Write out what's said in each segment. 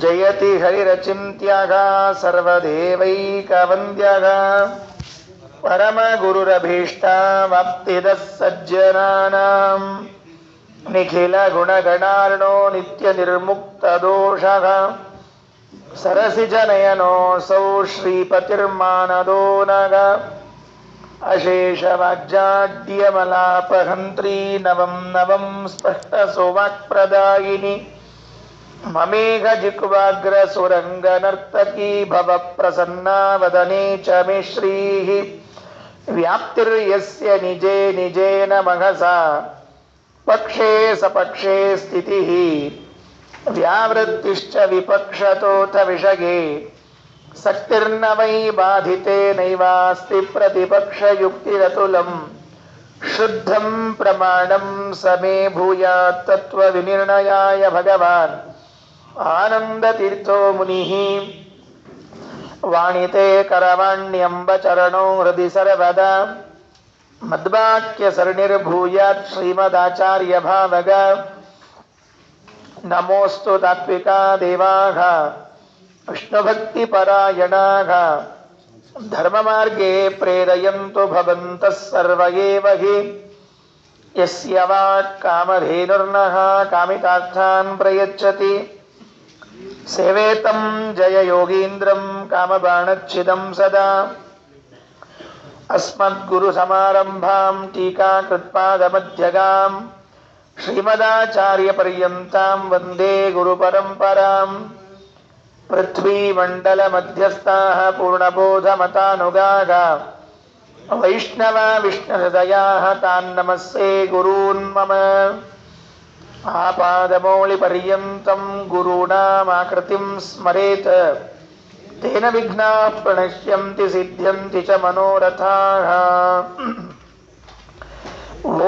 ಜಯತಿ ಹರಿರಚಿಂತ್ಯಃ ಸರ್ವದೇವೈಕವಂದ್ಯಃ ಪರಮಗುರುರಭೀಷ್ಟವಾಪ್ತಿದಃ ಸಜ್ಜನಾನಾಂ ನಿಖಿಲ ಗುಣಗಣಾರ್ಣೋ ನಿತ್ಯ ನಿರ್ಮುಕ್ತದೋಷಃ ಸರಸಿಜನಯನೋऽಸೌ ಶ್ರೀಪತಿರ್ಮಾನದೋ ನಃ ಅಶೇಷವಾಗ್ಜಾಡ್ಯಮಲಾಪಹಂತ್ರೀ ನವಂ ನವಂ ಸ್ಪಷ್ಟಸೌವಾಕ್ಪ್ರದಾಯಿನಿ ಮಮೇಘ ಜಿಹ್ವಾಗ್ರ ಸುರಂಗನರ್ತಕೀ ಭವ ಪ್ರಸನ್ನಾ ವದನೆ ಚ ಮೇ ಶ್ರೀಃ ವ್ಯಾಪ್ತಿರ್ಯಸ್ಯ ನಿಜೇ ನಿಜೇನ ಮಹಸಾ ಪಕ್ಷೇ ಸಪಕ್ಷೇ ಸ್ಥಿತಿಃ ವ್ಯಾವೃತ್ತಿಶ್ಚ ವಿಪಕ್ಷತೋಥ ವಿಷಗೆ ಸಕ್ತಿರ್ನ ವೈ ಬಾಧಿತೆ ನೈವಾಸ್ತಿ ಪ್ರತಿಪಕ್ಷಯುಕ್ತಿರತುಲಂ ಶುದ್ಧಂ ಪ್ರಮಾಣಂ ಸಮೇ ಭೂಯಾತ್ ತತ್ವವಿನಿರ್ಣಯಾಯ ಭಗವಾನ್ ಆನಂದತೀರ್ಥೋ ಮುನಿಃ ವಾಣಿತೆ ಕರವಾಣ್ಯಂಬ ಚರಣೋ ಹೃದಿ ಸರ್ವದಾ ಮದ್ವಾಕ್ಯ ಸರಣಿರ್ಭೂಯಾತ್ ಶ್ರೀಮದಾಚಾರ್ಯ ಭಾವಗ ನಮೋಸ್ತು ತಾತ್ವಿಕಾ ದೇವಾಃ ವಿಷ್ಣುಭಕ್ತಿಪರಾಯಣಾಃ ಧರ್ಮಮಾರ್ಗೇ ಪ್ರೇರಯಂತು ಭವಂತಃ ಸರ್ವ ಏವ ಹಿ ಯಸ್ಯ ವಾಕ್ ಕಾಮಧೇನುರ್ನಃ ಕಾಮಿತಾರ್ಥಾನ್ ಪ್ರಯಚ್ಛತಿ ಸೇವೇತಂ ಜಯ ಯೋಗೀಂದ್ರಂ ಕಾಮಬಾಣಚ್ಛಿದಂ ಸದಾ ಅಸ್ಮದ್ಗುರು ಸಮಾರಂಭಾಂ ಟೀಕಾಕೃತ್ಪಾದಮಧ್ಯಗಾಂ ಶ್ರೀಮದಾಚಾರ್ಯ ಪರ್ಯಂತಾಂ ವಂದೇ ಗುರು ಪರಂಪರಾಂ ಪೃಥ್ವೀಮಂಡಲ ಮಧ್ಯಸ್ಥಾಃ ಪೂರ್ಣಬೋಧಮತಾನುಗಾಃ ವೈಷ್ಣವ ವಿಷ್ಣುಹೃದಯಾಃ ತಾನ್ ನಮಸ್ಸೇ ಗುರೂನ್ ಮಮ ಆಪಾದಮೌಳಿ ಪರ್ಯಂತಂ ಗುರುಣಾಮಾಕೃತಿಂ ಸ್ಮರೇತ್ ತೇನ ವಿಘ್ನಾಃ ಪ್ರಣಶ್ಯಂತಿ ಸಿದ್ಧ್ಯಂತಿ ಚ ಮನೋರಥಾಃ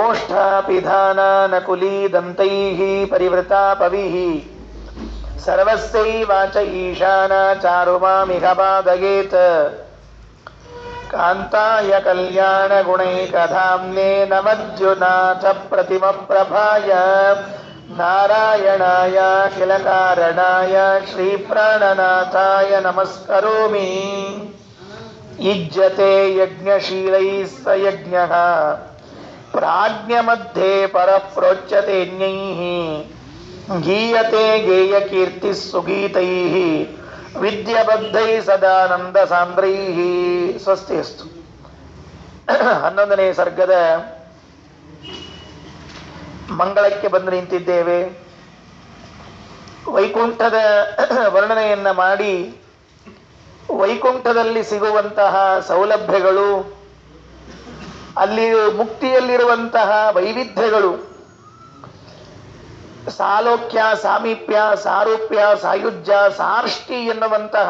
ಓಷ್ಠಾಪಿಧಾನಾನಕುಲೀದಂತೈಃ ಪರಿವೃತಾ ಪವಿಃ ಸರ್ವಸ್ಯೈವಾಚ ಈಶಾನ ಚಾರುಮಾಮಿಹ ಪಾದಯೇತ್ ಕಾಂತಾಯ ಕಲ್ಯಾಣ ಗುಣೈಕಧಾಮ್ನೇ ನಮದ್ಯುನಾಥ ಪ್ರತಿಮಪ್ರಭಾಯ ನಾರಾಯಣಾಯ ಅಖಿಲ ಕಾರಣಾಯ ಶ್ರೀ ಪ್ರಾಣನಾಥಾಯ ನಮಸ್ಕರೋಮಿ ಯುಜ್ಯತೆ ಯಜ್ಞಶೀಲೈಃ ಸ ಯಜ್ಞಃ ಪ್ರಾಜ್ಞಮಧ್ಯೆ ಪರಪ್ರೋಚ್ಯತೆನ್ಯೈಃ ಗೀಯತೆ ಗೇಯಕೀರ್ತಿಃ ಸುಗೀತೈಃ ವಿದ್ಯಬದ್ಧೈಃ ಸದಾನಂದ ಸಾಂದ್ರೈಃ ಸ್ವಸ್ತಿಯಸ್ತು. 11ನೇ ಸರ್ಗದ ಮಂಗಳಕ್ಕೆ ಬಂದು ನಿಂತಿದ್ದೇವೆ. ವೈಕುಂಠದ ವರ್ಣನೆಯನ್ನ ಮಾಡಿ ವೈಕುಂಠದಲ್ಲಿ ಸಿಗುವಂತಹ ಸೌಲಭ್ಯಗಳು, ಅಲ್ಲಿ ಮುಕ್ತಿಯಲ್ಲಿರುವಂತಹ ವೈವಿಧ್ಯಗಳು, ಸಾಲೋಕ್ಯ, ಸಾಮೀಪ್ಯ, ಸಾರೂಪ್ಯ, ಸಾಯುಜ್ಯ, ಸಾರ್ಷ್ಟಿ ಎನ್ನುವಂತಹ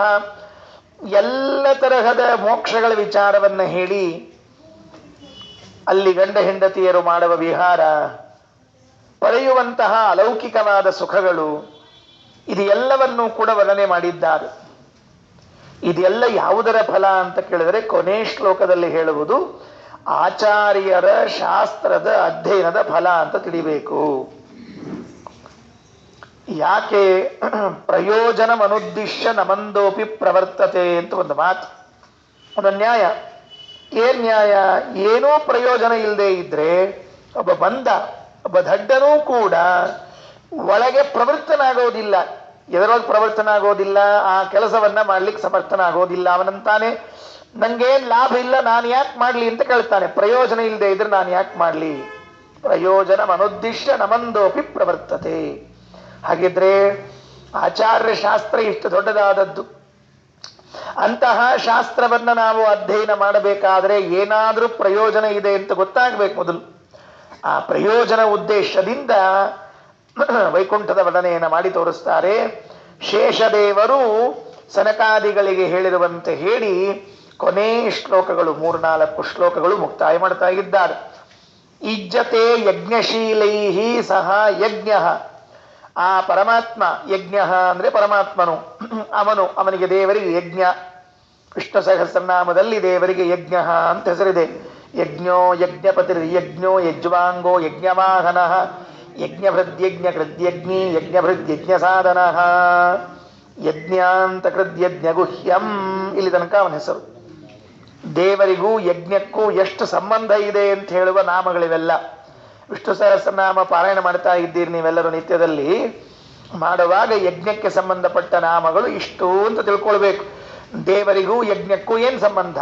ಎಲ್ಲ ತರಹದ ಮೋಕ್ಷಗಳ ವಿಚಾರವನ್ನು ಹೇಳಿ ಅಲ್ಲಿ ಗಂಡ ಹೆಂಡತಿಯರು ಮಾಡುವ ವಿಹಾರ, ಪಡೆಯುವಂತಹ ಅಲೌಕಿಕವಾದ ಸುಖಗಳು, ಇದು ಎಲ್ಲವನ್ನೂ ಕೂಡ ವರ್ಣನೆ ಮಾಡಿದ್ದಾರೆ. ಇದೆಲ್ಲ ಯಾವುದರ ಫಲ ಅಂತ ಕೇಳಿದರೆ ಕೊನೆ ಶ್ಲೋಕದಲ್ಲಿ ಹೇಳುವುದು ಆಚಾರ್ಯರ ಶಾಸ್ತ್ರದ ಅಧ್ಯಯನದ ಫಲ ಅಂತ ತಿಳಿಬೇಕು. ಯಾಕೆ ಪ್ರಯೋಜನಮನುದ್ದಿಶ್ಯ ನಮಂದೋಪಿ ಪ್ರವರ್ತತೆ ಅಂತ ಒಂದು ಮಾತು, ಒಂದು ನ್ಯಾಯ. ಏನ್ ನ್ಯಾಯ? ಏನೂ ಪ್ರಯೋಜನ ಇಲ್ಲದೆ ಇದ್ರೆ ಒಬ್ಬ ಬಂದ, ಒಬ್ಬ ದಡ್ಡನೂ ಕೂಡ ಒಳಗೆ ಪ್ರವರ್ತನಾಗೋದಿಲ್ಲ. ಎದರೊಳಗೆ ಪ್ರವರ್ತನಾಗೋದಿಲ್ಲ? ಆ ಕೆಲಸವನ್ನ ಮಾಡ್ಲಿಕ್ಕೆ ಸಮರ್ಥನಾಗೋದಿಲ್ಲ. ಅವನಂತಾನೆ ನಂಗೇನ್ ಲಾಭ ಇಲ್ಲ, ನಾನು ಯಾಕೆ ಮಾಡ್ಲಿ ಅಂತ ಕೇಳ್ತಾನೆ. ಪ್ರಯೋಜನ ಇಲ್ಲದೆ ಇದ್ರೆ ನಾನು ಯಾಕೆ ಮಾಡ್ಲಿ? ಪ್ರಯೋಜನಮನುದ್ದಿಶ್ಯ ನಮಂದೋಪಿ ಪ್ರವರ್ತತೆ. ಹಾಗಿದ್ರೆ ಆಚಾರ್ಯ ಶಾಸ್ತ್ರ ಇಷ್ಟು ದೊಡ್ಡದಾದದ್ದು. ಅಂತಹ ಶಾಸ್ತ್ರವನ್ನ ನಾವು ಅಧ್ಯಯನ ಮಾಡಬೇಕಾದ್ರೆ ಏನಾದ್ರೂ ಪ್ರಯೋಜನ ಇದೆ ಅಂತ ಗೊತ್ತಾಗ್ಬೇಕು ಮೊದಲು. ಆ ಪ್ರಯೋಜನ ಉದ್ದೇಶದಿಂದ ವೈಕುಂಠದ ವರ್ಣನೆಯನ್ನು ಮಾಡಿ ತೋರಿಸ್ತಾರೆ. ಶೇಷದೇವರು ಸನಕಾದಿಗಳಿಗೆ ಹೇಳಿರುವಂತೆ ಹೇಳಿ ಕೊನೆ ಶ್ಲೋಕಗಳು, 3-4 ಶ್ಲೋಕಗಳು ಮುಕ್ತಾಯ ಮಾಡ್ತಾ ಇದ್ದಾರೆ. ಇಜ್ಜತೆ ಯಜ್ಞಶೀಲೈಃ ಸಹ ಯಜ್ಞ. ಆ ಪರಮಾತ್ಮ, ಯಜ್ಞ ಅಂದ್ರೆ ಪರಮಾತ್ಮನು, ಅವನಿಗೆ ದೇವರಿಗೆ ಯಜ್ಞ. ವಿಷ್ಣು ಸಹಸ್ರನಾಮದಲ್ಲಿ ದೇವರಿಗೆ ಯಜ್ಞ ಅಂತ ಹೆಸರಿದೆ. ಯಜ್ಞೋ ಯಜ್ಞಪತಿರ್ ಯಜ್ಞೋ ಯಜ್ವಾಂಗೋ ಯಜ್ಞವಾಹನ ಯಜ್ಞಭೃದ್ಯಜ್ಞ ಕೃದ್ಯಜ್ಞಿ ಯಜ್ಞಭೃದ್ಯಜ್ಞ ಸಾಧನ ಯಜ್ಞಾಂತ ಕೃದ್ಯಜ್ಞಗುಹ್ಯಂ, ಇಲ್ಲಿ ತನಕ ಅವನ ಹೆಸರು. ದೇವರಿಗೂ ಯಜ್ಞಕ್ಕೂ ಎಷ್ಟು ಸಂಬಂಧ ಇದೆ ಅಂತ ಹೇಳುವ ನಾಮಗಳಿವೆಲ್ಲ. ವಿಷ್ಣು ಸಹಸ್ರನಾಮ ಪಾರಾಯಣ ಮಾಡ್ತಾ ಇದ್ದೀರಿ ನೀವೆಲ್ಲರೂ ನಿತ್ಯದಲ್ಲಿ. ಮಾಡುವಾಗ ಯಜ್ಞಕ್ಕೆ ಸಂಬಂಧಪಟ್ಟ ನಾಮಗಳು ಇಷ್ಟು ಅಂತ ತಿಳ್ಕೊಳ್ಬೇಕು. ದೇವರಿಗೂ ಯಜ್ಞಕ್ಕೂ ಏನ್ ಸಂಬಂಧ?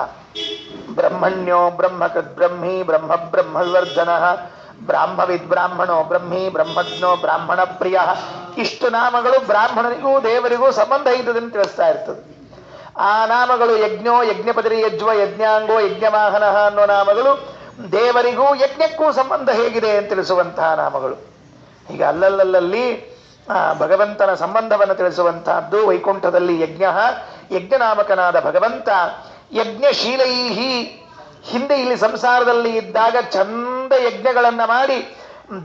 ಬ್ರಹ್ಮಣ್ಯೋ ಬ್ರಹ್ಮಕೃತ್ ಬ್ರಹ್ಮಿ ಬ್ರಹ್ಮ ಬ್ರಹ್ಮವರ್ಧನ, ಬ್ರಾಹ್ಮವಿದ್ ಬ್ರಾಹ್ಮಣೋ ಬ್ರಹ್ಮಿ ಬ್ರಹ್ಮಜ್ಞೋ ಬ್ರಾಹ್ಮಣ ಪ್ರಿಯ. ಇಷ್ಟು ನಾಮಗಳು ಬ್ರಾಹ್ಮಣನಿಗೂ ದೇವರಿಗೂ ಸಂಬಂಧ ಇದ್ದದನ್ನು ತಿಳಿಸ್ತಾ ಇರ್ತದೆ. ಆ ನಾಮಗಳು ಯಜ್ಞೋ ಯಜ್ಞಪದರಿ ಯಜ್ವ ಯಜ್ಞಾಂಗೋ ಯಜ್ಞವಾಹನ ಅನ್ನೋ ನಾಮಗಳು ದೇವರಿಗೂ ಯಜ್ಞಕ್ಕೂ ಸಂಬಂಧ ಹೇಗಿದೆ ಅಂತ ತಿಳಿಸುವಂತಹ ನಾಮಗಳು. ಹೀಗೆ ಅಲ್ಲಲ್ಲಲ್ಲಿ ಭಗವಂತನ ಸಂಬಂಧವನ್ನು ತಿಳಿಸುವಂತಹದ್ದು. ವೈಕುಂಠದಲ್ಲಿ ಯಜ್ಞ, ಯಜ್ಞನಾಮಕನಾದ ಭಗವಂತ ಯಜ್ಞಶೀಲೈಹಿ, ಹಿಂದೆ ಇಲ್ಲಿ ಸಂಸಾರದಲ್ಲಿ ಇದ್ದಾಗ ಚಂದ ಯಜ್ಞಗಳನ್ನ ಮಾಡಿ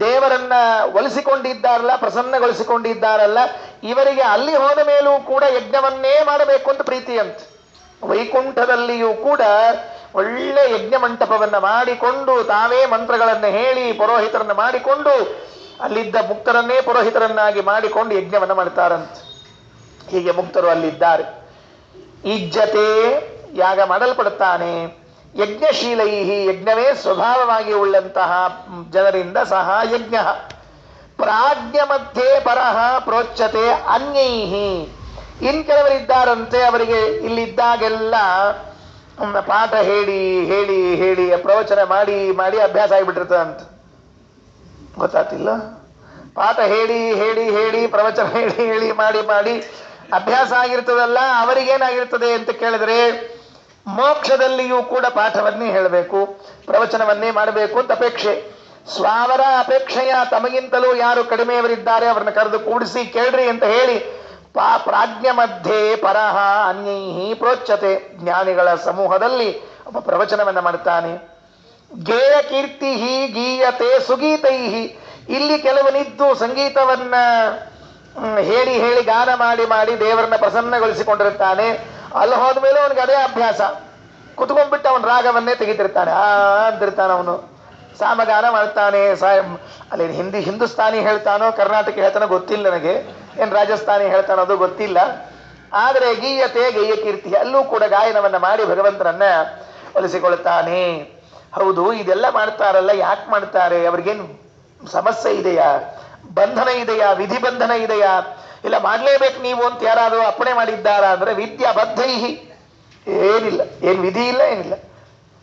ದೇವರನ್ನ ಒಲಿಸಿಕೊಂಡಿದ್ದಾರಲ್ಲ, ಪ್ರಸನ್ನಗೊಳಿಸಿಕೊಂಡಿದ್ದಾರಲ್ಲ, ಇವರಿಗೆ ಅಲ್ಲಿ ಹೋದ ಮೇಲೂ ಕೂಡ ಯಜ್ಞವನ್ನೇ ಮಾಡಬೇಕು ಅಂತ ಪ್ರೀತಿ ಅಂತ. ವೈಕುಂಠದಲ್ಲಿಯೂ ಕೂಡ ಒಳ್ಳೆ ಯಜ್ಞ ಮಂಟಪವನ್ನ ಮಾಡಿಕೊಂಡು ತಾವೇ ಮಂತ್ರಗಳನ್ನು ಹೇಳಿ ಪುರೋಹಿತರನ್ನ ಮಾಡಿಕೊಂಡು ಅಲ್ಲಿದ್ದ ಮುಕ್ತರನ್ನೇ ಪುರೋಹಿತರನ್ನಾಗಿ ಮಾಡಿಕೊಂಡು ಯಜ್ಞವನ್ನು ಮಾಡ್ತಾರಂತೆ. ಹೀಗೆ ಮುಕ್ತರು ಅಲ್ಲಿದ್ದಾರೆ. ಇಜ್ಜತೆ, ಯಾಗ ಮಾಡಲ್ಪಡುತ್ತಾನೆ. ಯಜ್ಞಶೀಲೈಹಿ, ಯಜ್ಞವೇ ಸ್ವಭಾವವಾಗಿ ಉಳ್ಳಂತಹ ಜನರಿಂದ ಸಹ ಯಜ್ಞ. ಪ್ರಾಜ್ಞ ಮಧ್ಯೆ ಪರಹ ಪ್ರೋಚ್ಯತೆ ಅನ್ಯೈಹಿ, ಇನ್ ಕೆಲವರಿದ್ದಾರಂತೆ ಅವರಿಗೆ ಇಲ್ಲಿದ್ದಾಗೆಲ್ಲ ಪಾಠ ಹೇಳಿ ಹೇಳಿ ಹೇಳಿ ಪ್ರವಚನ ಮಾಡಿ ಮಾಡಿ ಅಭ್ಯಾಸ ಆಗಿಬಿಟ್ಟಿರ್ತದಂತ. ಗೊತ್ತಾತಿಲ್ಲ? ಪಾಠ ಹೇಳಿ ಹೇಳಿ ಹೇಳಿ ಪ್ರವಚನ ಹೇಳಿ ಹೇಳಿ ಮಾಡಿ ಮಾಡಿ ಅಭ್ಯಾಸ ಆಗಿರ್ತದಲ್ಲ, ಅವರಿಗೇನಾಗಿರ್ತದೆ ಅಂತ ಕೇಳಿದ್ರೆ ಮೋಕ್ಷದಲ್ಲಿಯೂ ಕೂಡ ಪಾಠವನ್ನೇ ಹೇಳಬೇಕು, ಪ್ರವಚನವನ್ನೇ ಮಾಡಬೇಕು ಅಂತ ಅಪೇಕ್ಷೆ. ಸ್ವಾವರ ಅಪೇಕ್ಷೆಯ ತಮಗಿಂತಲೂ ಯಾರು ಕಡಿಮೆಯವರಿದ್ದಾರೆ ಅವರನ್ನ ಕರೆದು ಕೂಡಿಸಿ ಕೇಳ್ರಿ ಅಂತ ಹೇಳಿ ಪ್ರಾಜ್ಞ ಮಧ್ಯೆ ಪರಹ ಅನ್ಯೈಹಿ ಪ್ರೋಚ್ಯತೆ, ಜ್ಞಾನಿಗಳ ಸಮೂಹದಲ್ಲಿ ಒಬ್ಬ ಪ್ರವಚನವನ್ನ ಮಾಡ್ತಾನೆ. ಗೇಯ ಕೀರ್ತಿ ಗೀಯತೆ ಸುಗೀತೈಹಿ, ಇಲ್ಲಿ ಕೆಲವನಿದ್ದು ಸಂಗೀತವನ್ನ ಹೇಳಿ ಹೇಳಿ ಗಾನ ಮಾಡಿ ಮಾಡಿ ದೇವರನ್ನ ಪ್ರಸನ್ನಗೊಳಿಸಿಕೊಂಡಿರ್ತಾನೆ. ಅಲ್ಲಿ ಹೋದ ಮೇಲೆ ಅವನಿಗೆ ಅದೇ ಅಭ್ಯಾಸ. ಕುತ್ಕೊಂಡ್ಬಿಟ್ಟು ಅವನ ರಾಗವನ್ನೇ ತೆಗಿತಿರ್ತಾನೆ, ಅಂತಿರ್ತಾನೆ ಅವನು. ಸಾಮಗಾನ ಮಾಡ್ತಾನೆ. ಅಲ್ಲಿ ಹಿಂದೂಸ್ತಾನಿ ಹೇಳ್ತಾನೋ ಕರ್ನಾಟಕ ಹೇಳ್ತಾನೋ ಗೊತ್ತಿಲ್ಲ ನನಗೆ, ಏನ್ ರಾಜಸ್ಥಾನಿ ಹೇಳ್ತಾನೋ ಅದು ಗೊತ್ತಿಲ್ಲ. ಆದರೆ ಗೀಯತೆ ಗೇಯ ಕೀರ್ತಿ, ಅಲ್ಲೂ ಕೂಡ ಗಾಯನವನ್ನ ಮಾಡಿ ಭಗವಂತನನ್ನ ಒಲಿಸಿಕೊಳ್ತಾನೆ. ಹೌದು, ಇದೆಲ್ಲ ಮಾಡ್ತಾರಲ್ಲ, ಯಾಕೆ ಮಾಡ್ತಾರೆ? ಅವ್ರಿಗೇನು ಸಮಸ್ಯೆ ಇದೆಯಾ? ಬಂಧನ ಇದೆಯಾ? ವಿಧಿ ಬಂಧನ ಇದೆಯಾ? ಇಲ್ಲ ಮಾಡ್ಲೇಬೇಕು ನೀವು ಅಂತ ಯಾರಾದರೂ ಅಪ್ಪಣೆ ಮಾಡಿದ್ದಾರಾ ಅಂದ್ರೆ ವಿದ್ಯಾ ಬದ್ಧೈಹಿ, ಏನಿಲ್ಲ, ಏನ್ ವಿಧಿ ಇಲ್ಲ, ಏನಿಲ್ಲ.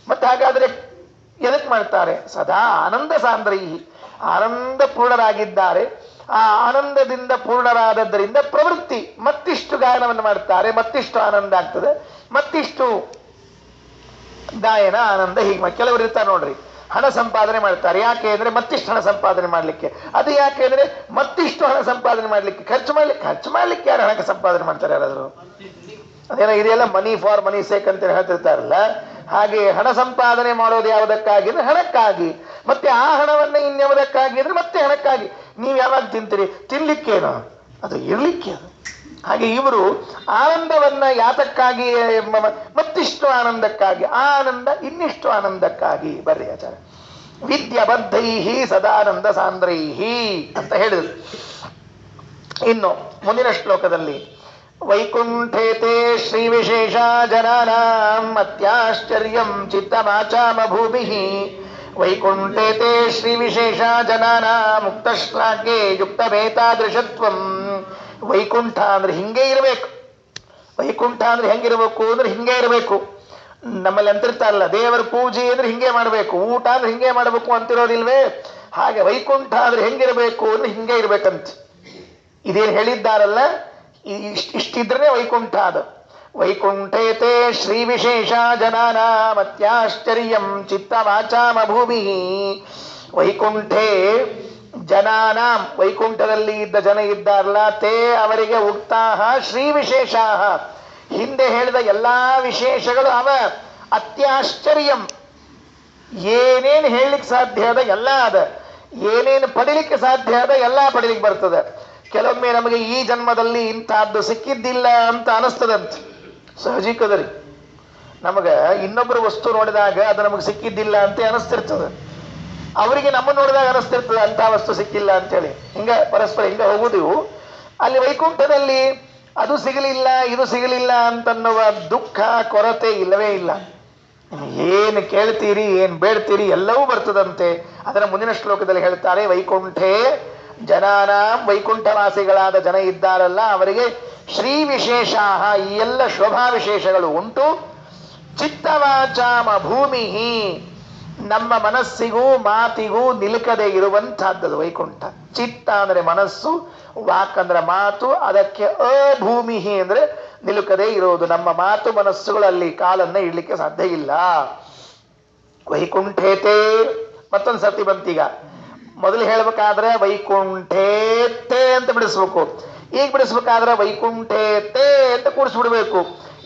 ಮತ್ತೆ ಹಾಗಾದ್ರೆ ಎದಕ್ ಮಾಡ್ತಾರೆ? ಸದಾ ಆನಂದ ಸಾಂದ್ರೈಹಿ, ಆನಂದ ಪೂರ್ಣರಾಗಿದ್ದಾರೆ. ಆ ಆನಂದದಿಂದ ಪೂರ್ಣರಾದದ್ದರಿಂದ ಪ್ರವೃತ್ತಿ, ಮತ್ತಿಷ್ಟು ಗಾಯನವನ್ನು ಮಾಡ್ತಾರೆ, ಮತ್ತಿಷ್ಟು ಆನಂದ ಆಗ್ತದೆ, ಮತ್ತಿಷ್ಟು ಗಾಯನ ಆನಂದ. ಹೀಗೆ ಕೆಲವರು ಇರ್ತಾರೆ ನೋಡ್ರಿ, ಹಣ ಸಂಪಾದನೆ ಮಾಡ್ತಾರೆ. ಯಾಕೆ ಅಂದ್ರೆ ಮತ್ತಿಷ್ಟು ಹಣ ಸಂಪಾದನೆ ಮಾಡ್ಲಿಕ್ಕೆ. ಅದು ಯಾಕೆ ಅಂದ್ರೆ ಮತ್ತಿಷ್ಟು ಹಣ ಸಂಪಾದನೆ ಮಾಡ್ಲಿಕ್ಕೆ. ಖರ್ಚು ಮಾಡ್ಲಿಕ್ಕೆ ಯಾರು ಹಣ ಸಂಪಾದನೆ ಮಾಡ್ತಾರೆ? ಯಾರಾದ್ರು ಅದೇನೋ ಇದೆಲ್ಲ ಮನಿ ಫಾರ್ ಮನಿ ಸೇಕ್ ಅಂತ ಹೇಳ್ತಿರ್ತಾರಲ್ಲ, ಹಾಗೆ ಹಣ ಸಂಪಾದನೆ ಮಾಡೋದು ಯಾವುದಕ್ಕಾಗಿ ಅಂದ್ರೆ ಹಣಕ್ಕಾಗಿ. ಮತ್ತೆ ಆ ಹಣವನ್ನ ಇನ್ಯಾವುದಕ್ಕಾಗಿ ಅಂದ್ರೆ ಮತ್ತೆ ಹಣಕ್ಕಾಗಿ. ನೀವು ಯಾವಾಗ ತಿಂತೀರಿ? ತಿನ್ಲಿಕ್ಕೇನೋ, ಅದು ಇರ್ಲಿಕ್ಕೆ. ಅದು ಹಾಗೆ ಇವರು ಆನಂದವನ್ನ ಯಾತಕ್ಕಾಗಿ? ಮತ್ತಿಷ್ಟು ಆನಂದಕ್ಕಾಗಿ. ಆ ಆನಂದ ಇನ್ನಿಷ್ಟು ಆನಂದಕ್ಕಾಗಿ. ಬರ್ರಿ ಆಚಾರ್ಯ, ವಿದ್ಯಾಬದ್ಧೈಹಿ ಸದಾನಂದ ಸಾಂದ್ರೈಹಿ ಅಂತ ಹೇಳಿದ್ರು. ಇನ್ನು ಮುಂದಿನ ಶ್ಲೋಕದಲ್ಲಿ ವೈಕುಂಠೇತೆ ಶ್ರೀ ವಿಶೇಷ ಜನಾನಾಂ ಅತ್ಯಾಶ್ಚರ್ಯಂ ಚಿತ್ತಮಾಚಾಮ ಭೂಮಿ. ವೈಕುಂಠೇತೆ ಶ್ರೀ ವಿಶೇಷ ಜನಾನಾಂ ಮುಕ್ತಶ್ಲಾಘ್ಯೆ ಯುಕ್ತಮೇತಾದೃಶತ್ವಂ. ವೈಕುಂಠ ಅಂದ್ರೆ ಹಿಂಗೆ ಇರಬೇಕು. ವೈಕುಂಠ ಅಂದ್ರೆ ಹೆಂಗಿರ್ಬೇಕು ಅಂದ್ರೆ ಹಿಂಗೆ ಇರಬೇಕು. ನಮ್ಮಲ್ಲಿ ಅಂತಿರ್ತಾರಲ್ಲ, ದೇವರ ಪೂಜೆ ಅಂದ್ರೆ ಹಿಂಗೆ ಮಾಡಬೇಕು, ಊಟ ಅಂದ್ರೆ ಹಿಂಗೆ ಮಾಡಬೇಕು ಅಂತಿರೋದಿಲ್ವೇ? ಹಾಗೆ ವೈಕುಂಠ ಅಂದ್ರೆ ಹೆಂಗಿರಬೇಕು ಅಂದ್ರೆ ಹಿಂಗೆ ಇರ್ಬೇಕಂತ ಇದೇನು ಹೇಳಿದ್ದಾರಲ್ಲ, ಇಷ್ಟಿದ್ರೆ ವೈಕುಂಠ. ಅದು ವೈಕುಂಠೇತೆ ಶ್ರೀ ವಿಶೇಷ ಜನಾನಾಂ ಅತ್ಯಾಶ್ಚರ್ಯಂ ಚಿತ್ತವಾಚಾಮ ಭೂಮಿ. ವೈಕುಂಠೇ ಜನಾನಾಂ, ವೈಕುಂಠದಲ್ಲಿ ಇದ್ದ ಜನ ಇದ್ದಾರಲ್ಲ, ತೇ ಅವರಿಗೆ ಉಕ್ತಾಹ ಶ್ರೀ ವಿಶೇಷಾಹ, ಹಿಂದೆ ಹೇಳಿದ ಎಲ್ಲಾ ವಿಶೇಷಗಳು ಅವ. ಅತ್ಯಾಶ್ಚರ್ಯಂ, ಏನೇನು ಹೇಳಲಿಕ್ಕೆ ಸಾಧ್ಯ ಅದ ಎಲ್ಲ ಅದ. ಏನೇನು ಪಡಿಲಿಕ್ಕೆ ಸಾಧ್ಯ ಅದ ಎಲ್ಲ ಪಡಿಲಿಕ್ಕೆ ಬರ್ತದೆ. ಕೆಲವೊಮ್ಮೆ ನಮಗೆ ಈ ಜನ್ಮದಲ್ಲಿ ಇಂತಹದ್ದು ಸಿಕ್ಕಿದ್ದಿಲ್ಲ ಅಂತ ಅನಿಸ್ತದಂತ. ಸಹಜಿಕದರಿ, ನಮಗ ಇನ್ನೊಬ್ಬರ ವಸ್ತು ನೋಡಿದಾಗ ಅದು ನಮಗೆ ಸಿಕ್ಕಿದ್ದಿಲ್ಲ ಅಂತ ಅನಿಸ್ತಿರ್ತದೆ. ಅವರಿಗೆ ನಮ್ಮ ನೋಡಿದಾಗ ಅನಿಸ್ತಿರ್ತದೆ ಅಂತ ವಸ್ತು ಸಿಕ್ಕಿಲ್ಲ ಅಂತೇಳಿ. ಹಿಂಗ ಪರಸ್ಪರ ಹಿಂಗ ಹೋಗುದು. ಅಲ್ಲಿ ವೈಕುಂಠದಲ್ಲಿ ಅದು ಸಿಗಲಿಲ್ಲ ಇದು ಸಿಗಲಿಲ್ಲ ಅಂತನ್ನುವ ದುಃಖ ಕೊರತೆ ಇಲ್ಲವೇ ಇಲ್ಲ. ಏನು ಕೇಳ್ತೀರಿ ಏನು ಬೇಡ್ತೀರಿ ಎಲ್ಲವೂ ಬರ್ತದಂತೆ. ಅದರ ಮುಂದಿನ ಶ್ಲೋಕದಲ್ಲಿ ಹೇಳ್ತಾರೆ, ವೈಕುಂಠೇ ಜನಾನಾಂ, ವೈಕುಂಠವಾಸಿಗಳಾದ ಜನ ಇದ್ದಾರಲ್ಲ ಅವರಿಗೆ ಶ್ರೀ ವಿಶೇಷ, ಈ ಎಲ್ಲ ಶೋಭಾ ವಿಶೇಷಗಳು ಉಂಟು. ಚಿತ್ತವಾಚಾಮ ಭೂಮಿ, ನಮ್ಮ ಮನಸ್ಸಿಗೂ ಮಾತಿಗೂ ನಿಲುಕದೆ ಇರುವಂತಹದ್ದು ವೈಕುಂಠ. ಚಿತ್ತ ಅಂದ್ರೆ ಮನಸ್ಸು, ವಾಕ್ ಅಂದ್ರೆ ಮಾತು, ಅದಕ್ಕೆ ಅಭೂಮಿ ಅಂದ್ರೆ ನಿಲುಕದೆ ಇರುವುದು. ನಮ್ಮ ಮಾತು ಮನಸ್ಸುಗಳು ಅಲ್ಲಿ ಕಾಲನ್ನ ಇಡ್ಲಿಕ್ಕೆ ಸಾಧ್ಯ ಇಲ್ಲ. ವೈಕುಂಠೇತೇ ಮತ್ತೊಂದು ಸರ್ತಿ ಬಂತೀಗ. ಮೊದಲು ಹೇಳ್ಬೇಕಾದ್ರೆ ವೈಕುಂಠೇತೇ ಅಂತ ಬಿಡಿಸ್ಬೇಕು. ಈಗ ಬಿಡಿಸ್ಬೇಕಾದ್ರೆ ವೈಕುಂಠೇತೇ ಅಂತ ಕೂಡಿಸ್ಬಿಡ್ಬೇಕು.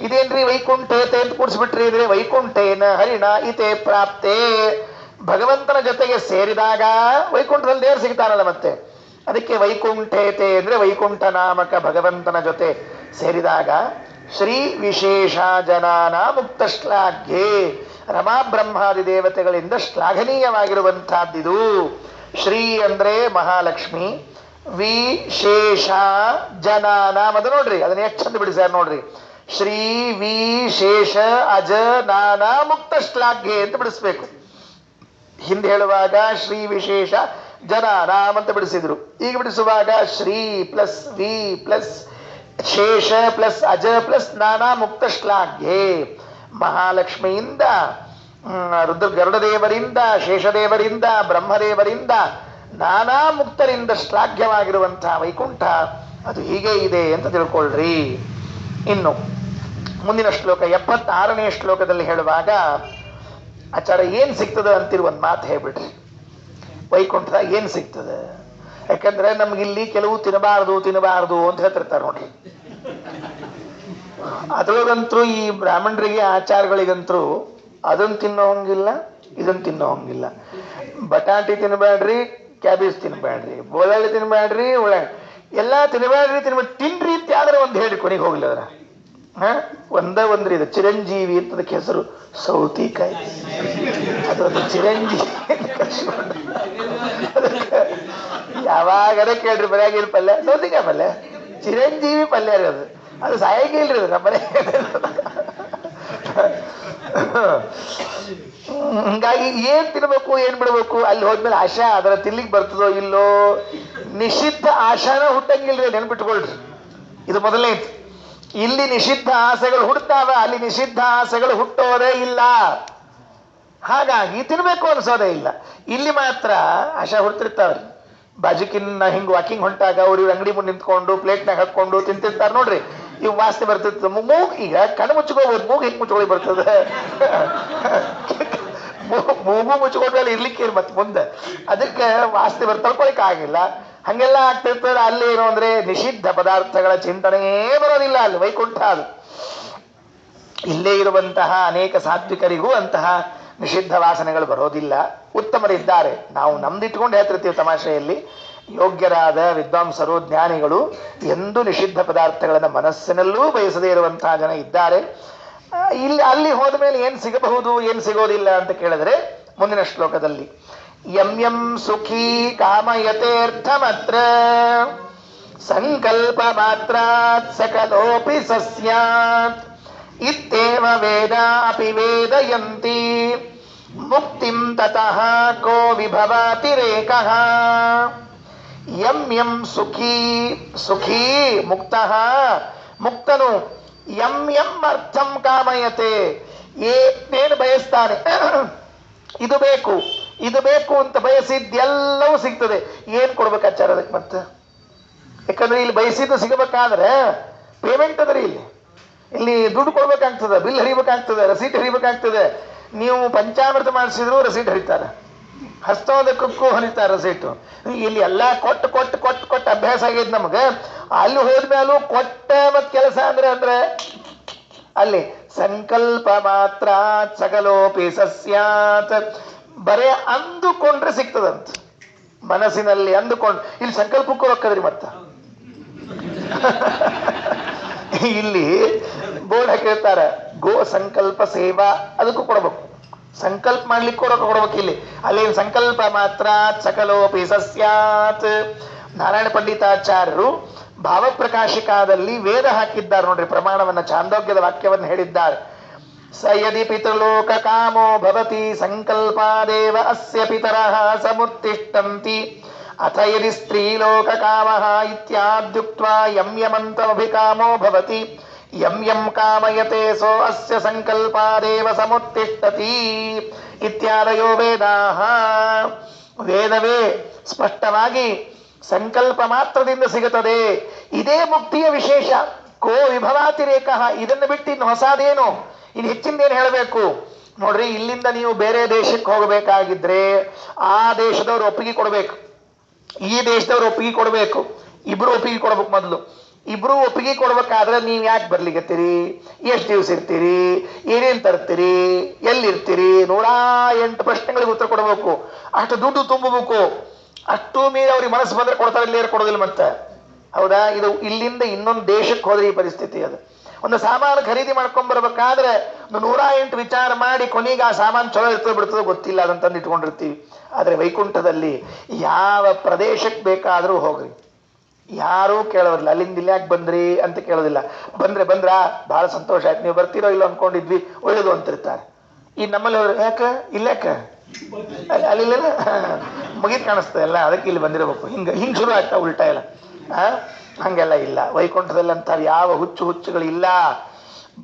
ಇದೇನ್ರಿ ವೈಕುಂಠೇತೆ ಅಂತ ಕೂಡಿಸ್ಬಿಟ್ರಿ ಅಂದ್ರೆ ವೈಕುಂಠೇನ ಹರಿಣ ಇತೆ ಪ್ರಾಪ್ತೇ, ಭಗವಂತನ ಜೊತೆಗೆ ಸೇರಿದಾಗ ವೈಕುಂಠದಲ್ಲಿ ದೇವರು ಸಿಗ್ತಾನಲ್ಲ ಮತ್ತೆ. ಅದಕ್ಕೆ ವೈಕುಂಠೇತೆ ಅಂದ್ರೆ ವೈಕುಂಠ ನಾಮಕ ಭಗವಂತನ ಜೊತೆ ಸೇರಿದಾಗ ಶ್ರೀ ವಿಶೇಷ ಜನಾನ ಮುಕ್ತ ಶ್ಲಾಘ್ಯೆ, ರಮಾ ಬ್ರಹ್ಮಾದಿ ದೇವತೆಗಳಿಂದ ಶ್ಲಾಘನೀಯವಾಗಿರುವಂತಹದ್ದಿದು. ಶ್ರೀ ಅಂದ್ರೆ ಮಹಾಲಕ್ಷ್ಮಿ, ವಿಶೇಷ ಜನಾನ ಅದು ನೋಡ್ರಿ, ಅದನ್ನ ಎಷ್ಟು ಚಂದ ಬಿಡಿಸ್ಯಾರ ನೋಡ್ರಿ. ಶ್ರೀ ವಿಶೇಷ ಅಜ ನಾನ ಮುಕ್ತ ಶ್ಲಾಘ್ಯೆ ಅಂತ ಬಿಡಿಸ್ಬೇಕು. ಹಿಂದೆ ಹೇಳುವಾಗ ಶ್ರೀ ವಿಶೇಷ ಜನಾನಾಮ್ ಅಂತ ಬಿಡಿಸಿದ್ರು. ಈಗ ಬಿಡಿಸುವಾಗ ಶ್ರೀ ಪ್ಲಸ್ ವಿ ಪ್ಲಸ್ ಶೇಷ ಪ್ಲಸ್ ಅಜ ಪ್ಲಸ್ ನಾನಾ ಮುಕ್ತ ಶ್ಲಾಘ್ಯೆ. ಮಹಾಲಕ್ಷ್ಮಿಯಿಂದ, ಗರುಡದೇವರಿಂದ, ಶೇಷದೇವರಿಂದ, ಬ್ರಹ್ಮದೇವರಿಂದ, ನಾನಾ ಮುಕ್ತರಿಂದ ಶ್ಲಾಘ್ಯವಾಗಿರುವಂತಹ ವೈಕುಂಠ ಅದು ಹೀಗೆ ಇದೆ ಅಂತ ತಿಳ್ಕೊಳ್ರಿ. ಇನ್ನು ಮುಂದಿನ ಶ್ಲೋಕ 76ನೇ ಶ್ಲೋಕದಲ್ಲಿ ಹೇಳುವಾಗ ಆಚಾರ್ಯ ಏನ್ ಸಿಗ್ತದೆ ಅಂತಿರುವ ಒಂದು ಮಾತು ಹೇಳ್ಬಿಡ್ರಿ. ವೈಕುಂಠದಾಗ ಏನ್ ಸಿಗ್ತದೆ? ಯಾಕಂದ್ರೆ ನಮ್ಗಿಲ್ಲಿ ಕೆಲವು ತಿನ್ನಬಾರದು ಅಂತ ಹೇಳ್ತಿರ್ತಾರೆ ನೋಡ್ರಿ. ಅದ್ರೊಳಗಂತೂ ಈ ಬ್ರಾಹ್ಮಣರಿಗೆ ಆಚಾರಗಳಿಗಂತೂ ಅದನ್ನ ತಿನ್ನೋ ಹಂಗಿಲ್ಲ, ಇದನ್ನ ತಿನ್ನೋ ಹಂಗಿಲ್ಲ. ಬಟಾಟಿ ತಿನ್ಬೇಡ್ರಿ, ಕ್ಯಾಬೇಜ್ ತಿನ್ಬೇಡ್ರಿ, ಬೋಳಳ್ಳಿ ತಿನ್ಬೇಡ್ರಿ, ಎಲ್ಲ ತಿನ್ಬೇಡ್ರಿ, ತಿನ್ರಿ ಅಂತ ಆದ್ರೆ ಒಂದು ಹೇಳಿ ಕೊನೆಗೆ ಹೋಗ್ಲಿ. ಅದರ ಒಂದ್ರಿ ಇದು ಚಿರಂಜೀವಿ ಅಂತ ಅದಕ್ಕೆ ಹೆಸರು, ಸೌತಿಕಾಯಿ. ಅದೊಂದು ಚಿರಂಜೀವಿ ಯಾವಾಗರ ಕೇಳ್ರಿ ಬರೆಯಾಗಿಲ್ ಪಲ್ಯ, ಸೌತಿಕಾಯಿ ಪಲ್ಯ, ಚಿರಂಜೀವಿ ಪಲ್ಯ ರೀ ಅದು. ಅದು ಸಾಯಂಗೆ ಇಲ್ರಿ ಅದು ನಮ್ಮ ಮನೆ. ಹಂಗಾಗಿ ಏನ್ ತಿನ್ಬೇಕು ಏನ್ ಬಿಡ್ಬೇಕು, ಅಲ್ಲಿ ಹೋದ್ಮೇಲೆ ಆಶಾ ಅದರ ತಿನ್ಲಿಕ್ಕೆ ಬರ್ತದೋ ಇಲ್ಲೋ, ನಿಷಿದ್ಧ ಆಶಾನ ಹುಟ್ಟಂಗಿಲ್ರಿ, ನೆನ್ಪಿಟ್ಕೊಳ್ರಿ. ಇದು ಮೊದಲನೇ. ಇಲ್ಲಿ ನಿಷಿದ್ಧ ಆಸೆಗಳು ಹುಡ್ತಾವ, ಅಲ್ಲಿ ನಿಷಿದ್ಧ ಆಸೆಗಳು ಹುಟ್ಟೋದೇ ಇಲ್ಲ. ಹಾಗಾಗಿ ತಿನ್ಬೇಕು ಅನ್ಸೋದೇ ಇಲ್ಲ. ಇಲ್ಲಿ ಮಾತ್ರ ಆಶಾ ಹುಡ್ತಿರ್ತಾವ್ರಿ. ಬಾಜುಕಿನ್ನ ಹಿಂಗ್ ವಾಕಿಂಗ್ ಹೊಂಟಾಗ ಅವ್ರು ಇವ್ರ ಅಂಗಡಿ ಮುಂದೆ ನಿಂತ್ಕೊಂಡು ಪ್ಲೇಟ್ನಾಗ ಹಾಕೊಂಡು ತಿಂತಿರ್ತಾರ ನೋಡ್ರಿ. ಇವ್ ವಾಸನೆ ಬರ್ತಿರ್ತದೆ. ಮೂಗ್ ಈಗ ಕಣ್ಣು ಮುಚ್ಕೋಬಹುದು, ಮೂಗು ಹಿಂಗ್ ಮುಚ್ಕೊಳ್ಳಿ ಬರ್ತದೆ. ಮೂಗು ಮುಚ್ಕೊಂಡ್ಮೇಲೆ ಇರ್ಲಿಕ್ಕೆ ಮತ್ತೆ ಮುಂದೆ ಅದಕ್ಕೆ ವಾಸನೆ ತಳ್ಕೊಳಿಕ್ ಆಗಿಲ್ಲ. ಹಂಗೆಲ್ಲ ಆಗ್ತಿರ್ತದೆ. ಅಲ್ಲಿ ಏನು ಅಂದ್ರೆ ನಿಷಿದ್ಧ ಪದಾರ್ಥಗಳ ಚಿಂತನೆಯೇ ಬರೋದಿಲ್ಲ ಅಲ್ಲಿ ವೈಕುಂಠ. ಅದು ಇಲ್ಲೇ ಇರುವಂತಹ ಅನೇಕ ಸಾತ್ವಿಕರಿಗೂ ಅಂತಹ ನಿಷಿದ್ಧ ವಾಸನೆಗಳು ಬರೋದಿಲ್ಲ. ಉತ್ತಮರಿದ್ದಾರೆ. ನಾವು ನಮ್ದಿಟ್ಕೊಂಡು ಹೇಳ್ತಿರ್ತೀವಿ ತಮಾಷೆಯಲ್ಲಿ. ಯೋಗ್ಯರಾದ ವಿದ್ವಾಂಸರು, ಜ್ಞಾನಿಗಳು ಎಂದೂ ನಿಷಿದ್ಧ ಪದಾರ್ಥಗಳನ್ನು ಮನಸ್ಸಿನಲ್ಲೂ ಬಯಸದೇ ಇರುವಂತಹ ಜನ ಇದ್ದಾರೆ. ಇಲ್ಲಿ ಅಲ್ಲಿ ಹೋದ ಮೇಲೆ ಏನ್ ಸಿಗಬಹುದು ಏನ್ ಸಿಗೋದಿಲ್ಲ ಅಂತ ಕೇಳಿದ್ರೆ ಮುಂದಿನ ಶ್ಲೋಕದಲ್ಲಿ ಯಂ ಯಂ ಸುಖೀ ಕಾಮಯತೇರ್ಥಮತ್ರ ಸಂಕಲ್ಪ ಮಾತ್ರಾತ್ ಸಕಲೋಪಿ ಸಸ್ಯಾತ್ ಇತ್ಯೇವ ವೇದ ಅಪಿ ವೇದಯಂತಿ ಮುಕ್ತಿಂ ತತಃ ಕೋ ವಿಭವಾತಿರೇಕಃ. ಯಂ ಯಂ ಸುಖೀ, ಸುಖೀ ಮುಕ್ತಃ, ಮುಕ್ತನು ಯಂ ಯಂ ಅರ್ಥಂ ಕಾಮಯತೆ, ಏನೇನು ಬಯಸ್ತಾನೆ, ಇದು ಬೇಕು ಇದು ಬೇಕು ಅಂತ ಬಯಸಿದ್ದೆಲ್ಲವೂ ಸಿಗ್ತದೆ. ಏನ್ ಕೊಡ್ಬೇಕು ಆಚಾರ ಅದಕ್ಕೆ ಮತ್ತೆ? ಯಾಕಂದ್ರೆ ಇಲ್ಲಿ ಬಯಸಿದ್ದು ಸಿಗಬೇಕಾದ್ರೆ ಪೇಮೆಂಟ್ ಅದ್ರಿ. ಇಲ್ಲಿ ದುಡ್ಡು ಕೊಡ್ಬೇಕಾಗ್ತದೆ, ಬಿಲ್ ಹರಿಬೇಕಾಗ್ತದೆ, ರಸೀಟ್ ಹರಿಬೇಕಾಗ್ತದೆ. ನೀವು ಪಂಚಾಮೃತ ಮಾಡಿಸಿದ್ರು ರಸೀಟ್ ಹರಿತಾರೆ, ಹಸ್ತೋದಕ್ಕೂ ಹರಿತಾರೆ ರಸೀಟು. ಇಲ್ಲಿ ಎಲ್ಲ ಕೊಟ್ಟು ಕೊಟ್ಟು ಕೊಟ್ಟು ಕೊಟ್ಟು ಅಭ್ಯಾಸ ಆಗೈತೆ ನಮ್ಗೆ. ಅಲ್ಲಿ ಹೋದ್ಮೇಲೂ ಕೊಟ್ಟ ಮತ್ ಕೆಲಸ ಅಂದ್ರೆ ಅಲ್ಲಿ ಸಂಕಲ್ಪ ಮಾತ್ರ ಸಕಲೋಪಿ ಸಸ್ಯಾತ್, ಬರೇ ಅಂದುಕೊಂಡ್ರೆ ಸಿಗ್ತದಂತ. ಮನಸ್ಸಿನಲ್ಲಿ ಅಂದುಕೊಂಡು ಇಲ್ಲಿ ಸಂಕಲ್ಪಕ್ಕೂ ರೊಕ್ಕದ್ರಿ. ಮತ್ತ ಇಲ್ಲಿ ಬೋರ್ಡ್ ಹಾಕಿರ್ತಾರೆ ಗೋ ಸಂಕಲ್ಪ ಸೇವಾ, ಅದಕ್ಕೂ ಕೊಡ್ಬೇಕು. ಸಂಕಲ್ಪ ಮಾಡ್ಲಿಕ್ಕೂ ರೊಕ್ಕ ಕೊಡ್ಬೇಕು. ಇಲ್ಲಿ ಅಲ್ಲಿ ಸಂಕಲ್ಪ ಮಾತ್ರ ಸಕಲೋಪಿ ಸಸ್ಯಾತ್. ನಾರಾಯಣ ಪಂಡಿತಾಚಾರ್ಯರು ಭಾವಪ್ರಕಾಶಿಕಾದಲ್ಲಿ ವೇದ ಹಾಕಿದ್ದಾರೆ ನೋಡ್ರಿ, ಪ್ರಮಾಣವನ್ನ, ಚಾಂದೋಗ್ಯದ ವಾಕ್ಯವನ್ನು ಹೇಳಿದ್ದಾರೆ. ಸ ಯದಿ ಪಿತೃಲೋಕ ಕಾಮೋ ಭವತಿ ಸಂಕಲ್ಪಾದೇವ ಅಸ್ಯ ಪಿತರಃ ಸಮುತ್ತಿಷ್ಠಂತಿ ಅಥ ಯದಿ ಸ್ತ್ರೀಲೋಕ ಕಾಮಃ ಇತ್ಯಾದ್ಯುಕ್ತ್ವಾ ಯಂ ಯಮಂತಮಭಿಕಾಮೋ ಭವತಿ ಯಂ ಯಂ ಕಾಮಯತೆ ಸೋ ಅಸ್ಯ ಸಂಕಲ್ಪಾದೇವ ಸಮುತ್ತಿಷ್ಠತಿ ಇತ್ಯಾದಯೋ ವೇದಾಃ. ವೇದವೇ ಸ್ಪಷ್ಟವಾಗಿ ಸಂಕಲ್ಪ ಮಾತ್ರದಿಂದ ಸಿಗುತ್ತದೆ, ಇದೇ ಮುಕ್ತಿಯ ವಿಶೇಷ. ಕೋ ವಿಭವಾತಿರೇಕ, ಇದನ್ನು ಬಿಟ್ಟು ಇನ್ನು ಹೊಸದೇನು, ಇನ್ನು ಹೆಚ್ಚಿಂದೇನು ಹೇಳಬೇಕು ನೋಡ್ರಿ. ಇಲ್ಲಿಂದ ನೀವು ಬೇರೆ ದೇಶಕ್ಕೆ ಹೋಗಬೇಕಾಗಿದ್ರೆ ಆ ದೇಶದವ್ರು ಒಪ್ಪಿಗೆ ಕೊಡಬೇಕು, ಈ ದೇಶದವ್ರು ಒಪ್ಪಿಗೆ ಕೊಡಬೇಕು, ಇಬ್ರು ಒಪ್ಪಿಗೆ ಕೊಡ್ಬೇಕು. ಮೊದಲು ಇಬ್ರು ಒಪ್ಪಿಗೆ ಕೊಡ್ಬೇಕಾದ್ರೆ ನೀವು ಯಾಕೆ ಬರ್ಲಿಕ್ಕತ್ತೀರಿ, ಎಷ್ಟು ದಿವಸ ಇರ್ತೀರಿ, ಏನೇನ್ ತರ್ತೀರಿ, ಎಲ್ಲಿರ್ತೀರಿ, 108 ಪ್ರಶ್ನೆಗಳಿಗೆ ಉತ್ತರ ಕೊಡಬೇಕು. ಅಷ್ಟು ದುಡ್ಡು ತುಂಬಬೇಕು. ಅಷ್ಟು ಮೀರಿ ಅವ್ರಿಗೆ ಮನಸ್ಸು ಬಂದ್ರೆ ಕೊಡ್ತಾರೆ, ಇಲ್ಲೇ ಕೊಡೋದಿಲ್ಲ ಮತ್ತೆ. ಹೌದಾ? ಇದು ಇಲ್ಲಿಂದ ಇನ್ನೊಂದು ದೇಶಕ್ಕೆ ಹೋದ್ರೆ ಈ ಪರಿಸ್ಥಿತಿ. ಅದು ಒಂದು ಸಾಮಾನು ಖರೀದಿ ಮಾಡ್ಕೊಂಡ್ ಬರ್ಬೇಕಾದ್ರೆ 108 ವಿಚಾರ ಮಾಡಿ ಕೊನೆಗೆ ಆ ಸಾಮಾನು ಚಲೋ ಇರ್ತದೆ ಬಿಡ್ತದೆ ಗೊತ್ತಿಲ್ಲ, ಅದಂತಂದು ಇಟ್ಕೊಂಡಿರ್ತೀವಿ. ಆದ್ರೆ ವೈಕುಂಠದಲ್ಲಿ ಯಾವ ಪ್ರದೇಶಕ್ಕೆ ಬೇಕಾದ್ರೂ ಹೋಗ್ರಿ, ಯಾರೂ ಕೇಳೋದಿಲ್ಲ. ಅಲ್ಲಿಂದ ಇಲ್ಲಿ ಯಾಕೆ ಬಂದ್ರಿ ಅಂತ ಕೇಳೋದಿಲ್ಲ. ಬಂದ್ರ ಬಹಳ ಸಂತೋಷ ಆಯ್ತು, ನೀವು ಬರ್ತೀರೋ ಇಲ್ಲ ಅನ್ಕೊಂಡಿದ್ವಿ, ಒಳ್ಳೇದು ಅಂತಿರ್ತಾರೆ. ಈ ನಮ್ಮಲ್ಲಿ ಯಾಕ ಇಲ್ಲಾಕ ಅಲ್ಲಿ ಮುಗಿದ್ ಕಾಣಿಸ್ತದೆ ಎಲ್ಲ, ಅದಕ್ಕೆ ಇಲ್ಲಿ ಬಂದಿರಬೇಕು, ಹಿಂಗ್ ಶುರು ಆಗ್ತಾ ಉಲ್ಟಾ ಎಲ್ಲ. ಹಂಗೆಲ್ಲ ಇಲ್ಲ ವೈಕುಂಠದಲ್ಲಿ ಅಂತ ಯಾವ ಹುಚ್ಚುಗಳಿಲ್ಲ.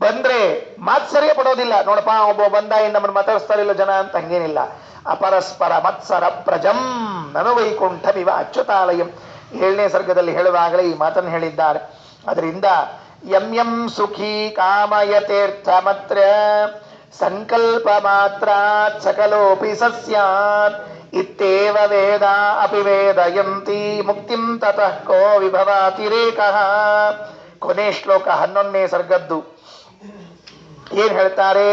ಬಂದ್ರೆ ಮಾತ್ ಸರಿಯೇ ಪಡೋದಿಲ್ಲ. ನೋಡಪ್ಪ ಒಬ್ಬ ಬಂದ ನಮ್ಮನ್ನು ಮಾತಾಡಿಸ್ತಾರಿಲ್ಲ ಜನ ಅಂತ, ಹಂಗೇನಿಲ್ಲ. ಅಪರಸ್ಪರ ಮತ್ಸರ ಪ್ರಜಂ ನನು ವೈಕುಂಠಮಿವ ಅಚ್ಯುತಾಲಯಂ 7ನೇ ಸರ್ಗದಲ್ಲಿ ಹೇಳುವಾಗಲೇ ಈ ಮಾತನ್ನು ಹೇಳಿದ್ದಾರೆ. ಅದರಿಂದ ಯಂ ಯಂ ಸುಖಿ ಕಾಮಯತೀರ್ಥ ಮಾತ್ರ ಸಂಕಲ್ಪ ಮಾತ್ರಾತ್ ಸಕಲೋಪಿ ಸಸ್ಯಾತ್ ಇತ್ತೇವ ವೇದ ಅಪಿ ವೇದಯಂತಿ ಮುಕ್ತಿಂ ತತಃ ಕೋ ವಿಭವಾತಿರೇಕಃ. ಕೊನೆ ಶ್ಲೋಕ 11ನೇ ಸರ್ಗದ್ದು ಏನ್ ಹೇಳ್ತಾರೆ?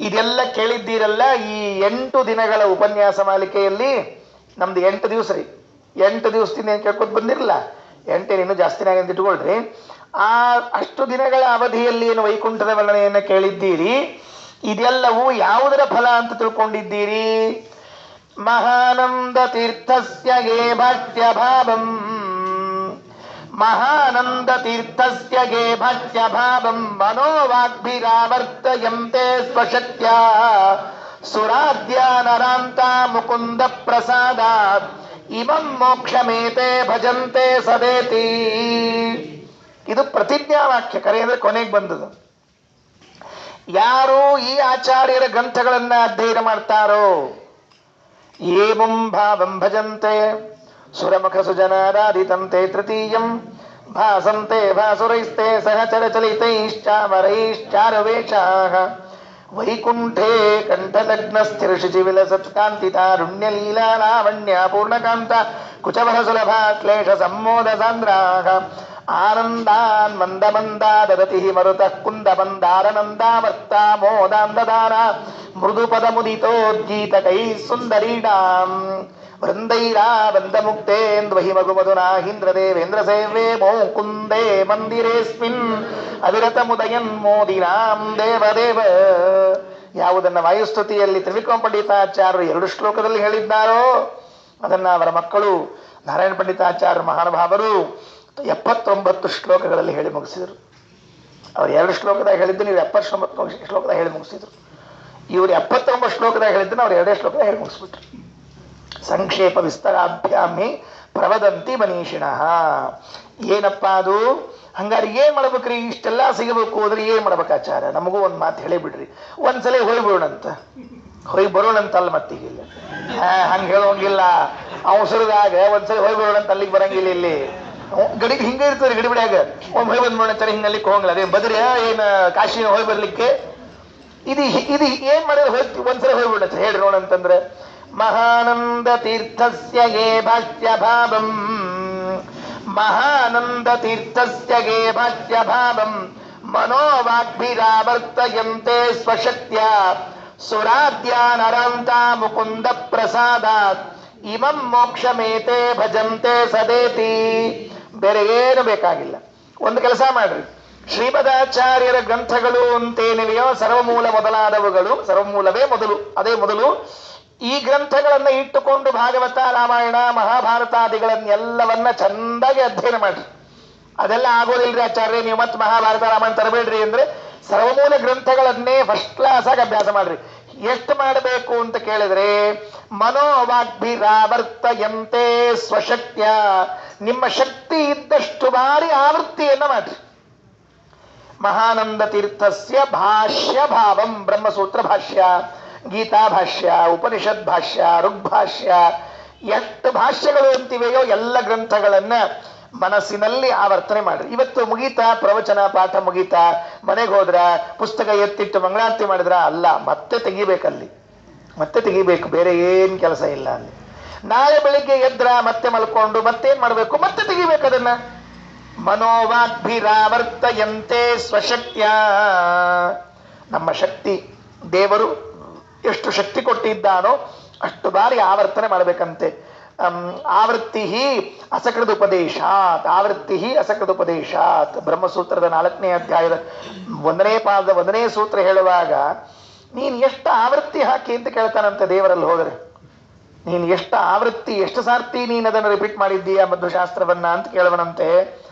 ಇದೆಲ್ಲ ಕೇಳಿದ್ದೀರಲ್ಲ, ಈ 8 ದಿನಗಳ ಉಪನ್ಯಾಸ ಮಾಲಿಕೆಯಲ್ಲಿ ನಮ್ದು 8 ದಿವಸ ರೀ. 8 ದಿವಸದಿಂದ ಏನ್ ಕೇಳ್ಕೊತ ಬಂದಿರಲ್ಲ, 8 ಇನ್ನೂ ಜಾಸ್ತಿನಾಗ ಅಂತ ಇಟ್ಕೊಳ್ರಿ. ಆ ಅಷ್ಟು ದಿನಗಳ ಅವಧಿಯಲ್ಲಿ ಏನು ವೈಕುಂಠದ ವರ್ಣನೆಯನ್ನು ಕೇಳಿದ್ದೀರಿ, ಇದೆಲ್ಲವೂ ಯಾವುದರ ಫಲ ಅಂತ ತಿಳ್ಕೊಂಡಿದ್ದೀರಿ? ಮಹಾನಂದ ತೀರ್ಥಸ್ಯ ಗೇ ಭಕ್ತ್ಯ ಭಾವಂ, ಮಹಾನಂದ ತೀರ್ಥಸ್ಯ ಗೇ ಭಕ್ತ್ಯ ಭಾವಂ ಮನೋವಾಗ್ಭಿರಾವರ್ತಯಂತೆ ಸ್ವಶಕ್ತ್ಯ ಸುರಾಧ್ಯ ನರಾಂತ ಮುಕುಂದ ಪ್ರಸಾದಾತ್ ಇಮಂ ಮೋಕ್ಷಮೇತೆ ಭಜಂತೆ ಸದೇತಿ. ಇದು ಪ್ರತಿಜ್ಞಾ ವಾಕ್ಯ, ಕರೆ ಅಂದ್ರೆ ಕೊನೆಗೆ ಬಂದದು. ಯಾರು ಈ ಆಚಾರ್ಯರ ಗ್ರಂಥಗಳನ್ನ ಅಧ್ಯಯನ ಮಾಡ್ತಾರೋ, ಏವಂ ಭಾವಂ ಭಜಂತೆ ಸುರಮುಖ ಸುಜನಾರಾಧಿತಂತೆ ತೃತೀಯಂ ಭಾಸಂತೆ ಭಾಸುರೈಸ್ತೆ ಸಹಚರ ಚಲಿತೈಶ್ಚಾಮರೈಶ್ಚಾರವೇಷಾಃ ವೈಕುಂಠೇ ಕಂಠಲಗ್ನ ಸ್ಥಿರಶುಚಿ ವಿಲಸತ್ಕಾಂತಿತಾರುಣ್ಯ ಲೀಲಾ ಲಾವಣ್ಯ ಪೂರ್ಣಕಾಂತ ಕುಚವರ ಸುಲಭ ಕ್ಲೇಶ ಸಮ್ಮೋದ ಸಾಂದ್ರಾಃ ಆನಂದಾನ್ ಮಂದ ಮಂದ ದದತಿ ಮರುತಃ ಕುಂದ ಮಂದಾರನಂದಾವರ್ತ ಮೋದಾಂದದಾನ ಮೃದು ಪದ ಮುದಿತೋಜ್ಜೀತ ಕೈ ಸುಂದರೀಡಾಂ ವೃಂದೈರಾ ಬಂದ ಮುಕ್ತೇಂದ್ವಹಿ ಮಗು ಮಧುನಾ ಹಿಂದ್ರ ದೇವೇಂದ್ರ ಸೇವೆ ಮೋಕುಂದೇ ಮಂದಿರೇಸ್ಮಿನ್ ಅವಿರತ ಮುದಯನ್ ಮೋದಿನಾಂ ದೇವದೇವ. ಯಾವುದನ್ನ ವಾಯುಸ್ತುತಿಯಲ್ಲಿ ತ್ರಿವಿಕ್ರಮ ಪಂಡಿತಾಚಾರ್ಯರು 2 ಶ್ಲೋಕದಲ್ಲಿ ಹೇಳಿದ್ದಾರೋ ಅದನ್ನ ಅವರ ಮಕ್ಕಳು ನಾರಾಯಣ ಪಂಡಿತಾಚಾರ್ಯ ಮಹಾನುಭಾವರು 79 ಶ್ಲೋಕಗಳಲ್ಲಿ ಹೇಳಿ ಮುಗಿಸಿದರು. ಅವ್ರು 2 ಶ್ಲೋಕದಾಗ ಹೇಳಿದ್ದು, ನೀವು 79 ಶ್ಲೋಕದಾಗ ಹೇಳಿ ಮುಗಿಸಿದ್ರು. ಇವರು 79 ಶ್ಲೋಕದಾಗ ಹೇಳಿದ್ದನ್ನು ಅವ್ರು 2 ಶ್ಲೋಕದಾಗ ಹೇಳಿ ಮುಗಿಸ್ಬಿಟ್ರು. ಸಂಕ್ಷೇಪ ವಿಸ್ತರಾಭ್ಯಾಮಿ ಪ್ರವದಂತಿ ಮನೀಷಿಣಃ. ಏನಪ್ಪಾ ಅದು? ಹಂಗಾರೆ ಏನ್ ಮಾಡ್ಬೇಕ್ರಿ? ಇಷ್ಟೆಲ್ಲ ಸಿಗಬೇಕು ಅಂದ್ರೆ ಏನ್ ಮಾಡ್ಬೇಕಾಚಾರ? ನಮಗೂ ಒಂದ್ ಮಾತು ಹೇಳಿ ಬಿಡ್ರಿ, ಒಂದ್ಸಲ ಹೋಗಿ ಬರೋಣಂತ. ಹೋಗಿ ಬರೋಣಂತಲ್ಲ ಮತ್ತೀಗಿಲ್ಲ, ಹಂಗ ಹೇಳೋಂಗಿಲ್ಲ. ಅವಸರದಾಗ ಒಂದ್ಸಲ ಹೋಗಿ ಬರೋಣಂತ ಅಲ್ಲಿಗೆ ಬರಂಗಿಲ್ಲ. ಇಲ್ಲಿ ಗಡಿ ಹಿಂಗೆ ಇರ್ತದೆ, ಗಡಿ ಬಿಡಿಯಾಗ ಒಮ್ಮೆ ಹೋಗಿ ಬಂದ್ ಮಾಡೋಣ, ಹಿಂಗೆ ಅಲ್ಲಿಗೆ ಹೋಗಂಗಿಲ್ಲ. ಅದೇ ಬದ್ರಿ ಏನ್ ಕಾಶಿ ಹೋಗಿ ಬರ್ಲಿಕ್ಕೆ ಇದು ಏನ್ ಮಾಡಿದ್ರೆ ಹೋಗಿ ಒಂದ್ಸಲ ಹೋಗ್ಬಿಡ ಹೇಳ್ರಿ ನೋಡಂತಂದ್ರೆ, ಮಹಾನಂದ ತೀರ್ಥಸ್ಯ ಗೇ ಭಾಷ್ಯ ಭಾವಂ, ಮಹಾನಂದ ತೀರ್ಥಸ್ಯ ಗೇ ಭಾಷ್ಯ ಭಾವಂ ಮನೋವಾಗ್ಭಿರಾವರ್ತಯಂತೆ ಸ್ವಶಕ್ತ್ಯ ಸುರಾಧ್ಯ ನರಾಂತ ಮುಕುಂದ ಪ್ರಸಾದಾತ್ ಇಮಂ ಮೋಕ್ಷಮೇತೆ ಭಜಂತೆ ಸದೇತಿ. ಬೇರೆ ಏನು ಬೇಕಾಗಿಲ್ಲ. ಒಂದು ಕೆಲಸ ಮಾಡ್ರಿ, ಶ್ರೀಮದಾಚಾರ್ಯರ ಗ್ರಂಥಗಳು ಅಂತೇನಿವೆಯೋ ಸರ್ವಮೂಲ ಮೊದಲಾದವುಗಳು, ಸರ್ವಮೂಲವೇ ಮೊದಲು, ಅದೇ ಮೊದಲು. ಈ ಗ್ರಂಥಗಳನ್ನ ಇಟ್ಟುಕೊಂಡು ಭಾಗವತ ರಾಮಾಯಣ ಮಹಾಭಾರತಾದಿಗಳನ್ನೆಲ್ಲವನ್ನ ಚಂದಾಗಿ ಅಧ್ಯಯನ ಮಾಡ್ರಿ. ಅದೆಲ್ಲ ಆಗೋದಿಲ್ರಿ ಆಚಾರ್ಯ, ನೀವು ಮತ್ತೆ ಮಹಾಭಾರತ ರಾಮಾಯಣ ತರಬೇಡ್ರಿ ಅಂದ್ರೆ ಸರ್ವಮೂಲ ಗ್ರಂಥಗಳನ್ನೇ ಫಸ್ಟ್ ಕ್ಲಾಸ್ ಆಗಿ ಅಭ್ಯಾಸ ಮಾಡ್ರಿ. ಎಷ್ಟು ಮಾಡಬೇಕು ಅಂತ ಕೇಳಿದ್ರೆ, ಮನೋವಾಗ್ಭಿರಾವರ್ತಯಂತೆ ಸ್ವಶಕ್ತಿಯ, ನಿಮ್ಮ ಶಕ್ತಿ ಇದ್ದಷ್ಟು ಬಾರಿ ಆವೃತ್ತಿಯನ್ನ ಮಾಡ್ರಿ. ಮಹಾನಂದ ತೀರ್ಥಸ್ಯ ಭಾಷ್ಯ ಭಾವಂ, ಬ್ರಹ್ಮಸೂತ್ರ ಭಾಷ್ಯ, ಗೀತಾ ಭಾಷ್ಯ, ಉಪನಿಷತ್ ಭಾಷ್ಯ, ಋಗ್ಭಾಷ್ಯ, ಎಷ್ಟು ಭಾಷ್ಯಗಳು ಅಂತಿವೆಯೋ ಎಲ್ಲ ಗ್ರಂಥಗಳನ್ನ ಮನಸ್ಸಿನಲ್ಲಿ ಆವರ್ತನೆ ಮಾಡ್ರಿ. ಇವತ್ತು ಮುಗೀತಾ ಪ್ರವಚನ ಪಾಠ ಮುಗೀತಾ, ಮನೆಗೆ ಹೋದ್ರ ಪುಸ್ತಕ ಎತ್ತಿಟ್ಟು ಮಂಗಳಾರತಿ ಮಾಡಿದ್ರ ಅಲ್ಲ, ಮತ್ತೆ ತೆಗಿಬೇಕಲ್ಲಿ, ಮತ್ತೆ ತೆಗಿಬೇಕು, ಬೇರೆ ಏನ್ ಕೆಲಸ ಇಲ್ಲ ಅಲ್ಲಿ. ನಾಳೆ ಬೆಳಿಗ್ಗೆ ಎದ್ರ ಮತ್ತೆ ಮಲ್ಕೊಂಡು ಮತ್ತೇನ್ ಮಾಡ್ಬೇಕು, ಮತ್ತೆ ತೆಗಿಬೇಕು ಅದನ್ನ. ಮನೋವಾಗ್ಭಿರಾವರ್ತಯಂತೆ ಸ್ವಶಕ್ತಿಯ, ನಮ್ಮ ಶಕ್ತಿ, ದೇವರು ಎಷ್ಟು ಶಕ್ತಿ ಕೊಟ್ಟಿದ್ದಾನೋ ಅಷ್ಟು ಬಾರಿ ಆವರ್ತನೆ ಮಾಡಬೇಕಂತೆ. ಆವೃತ್ತಿ ಅಸಕೃದುಪದೇಶಾತ್, ಆವೃತ್ತಿ ಅಸಕೃದುಪದೇಶಾತ್. ಬ್ರಹ್ಮಸೂತ್ರದ 4ನೇ ಅಧ್ಯಾಯದ 1ನೇ ಪಾದದ 1ನೇ ಸೂತ್ರ ಹೇಳುವಾಗ, ನೀನ್ ಎಷ್ಟು ಆವೃತ್ತಿ ಹಾಕಿ ಅಂತ ಕೇಳ್ತಾನಂತೆ ದೇವರಲ್ಲಿ ಹೋದರೆ. ನೀನ್ ಎಷ್ಟು ಆವೃತ್ತಿ, ಎಷ್ಟು ಸಾರ್ತಿ ನೀನ್ ಅದನ್ನು ರಿಪೀಟ್ ಮಾಡಿದ್ದೀಯ ಮಧ್ವಶಾಸ್ತ್ರವನ್ನ ಅಂತ ಕೇಳುವನಂತೆ.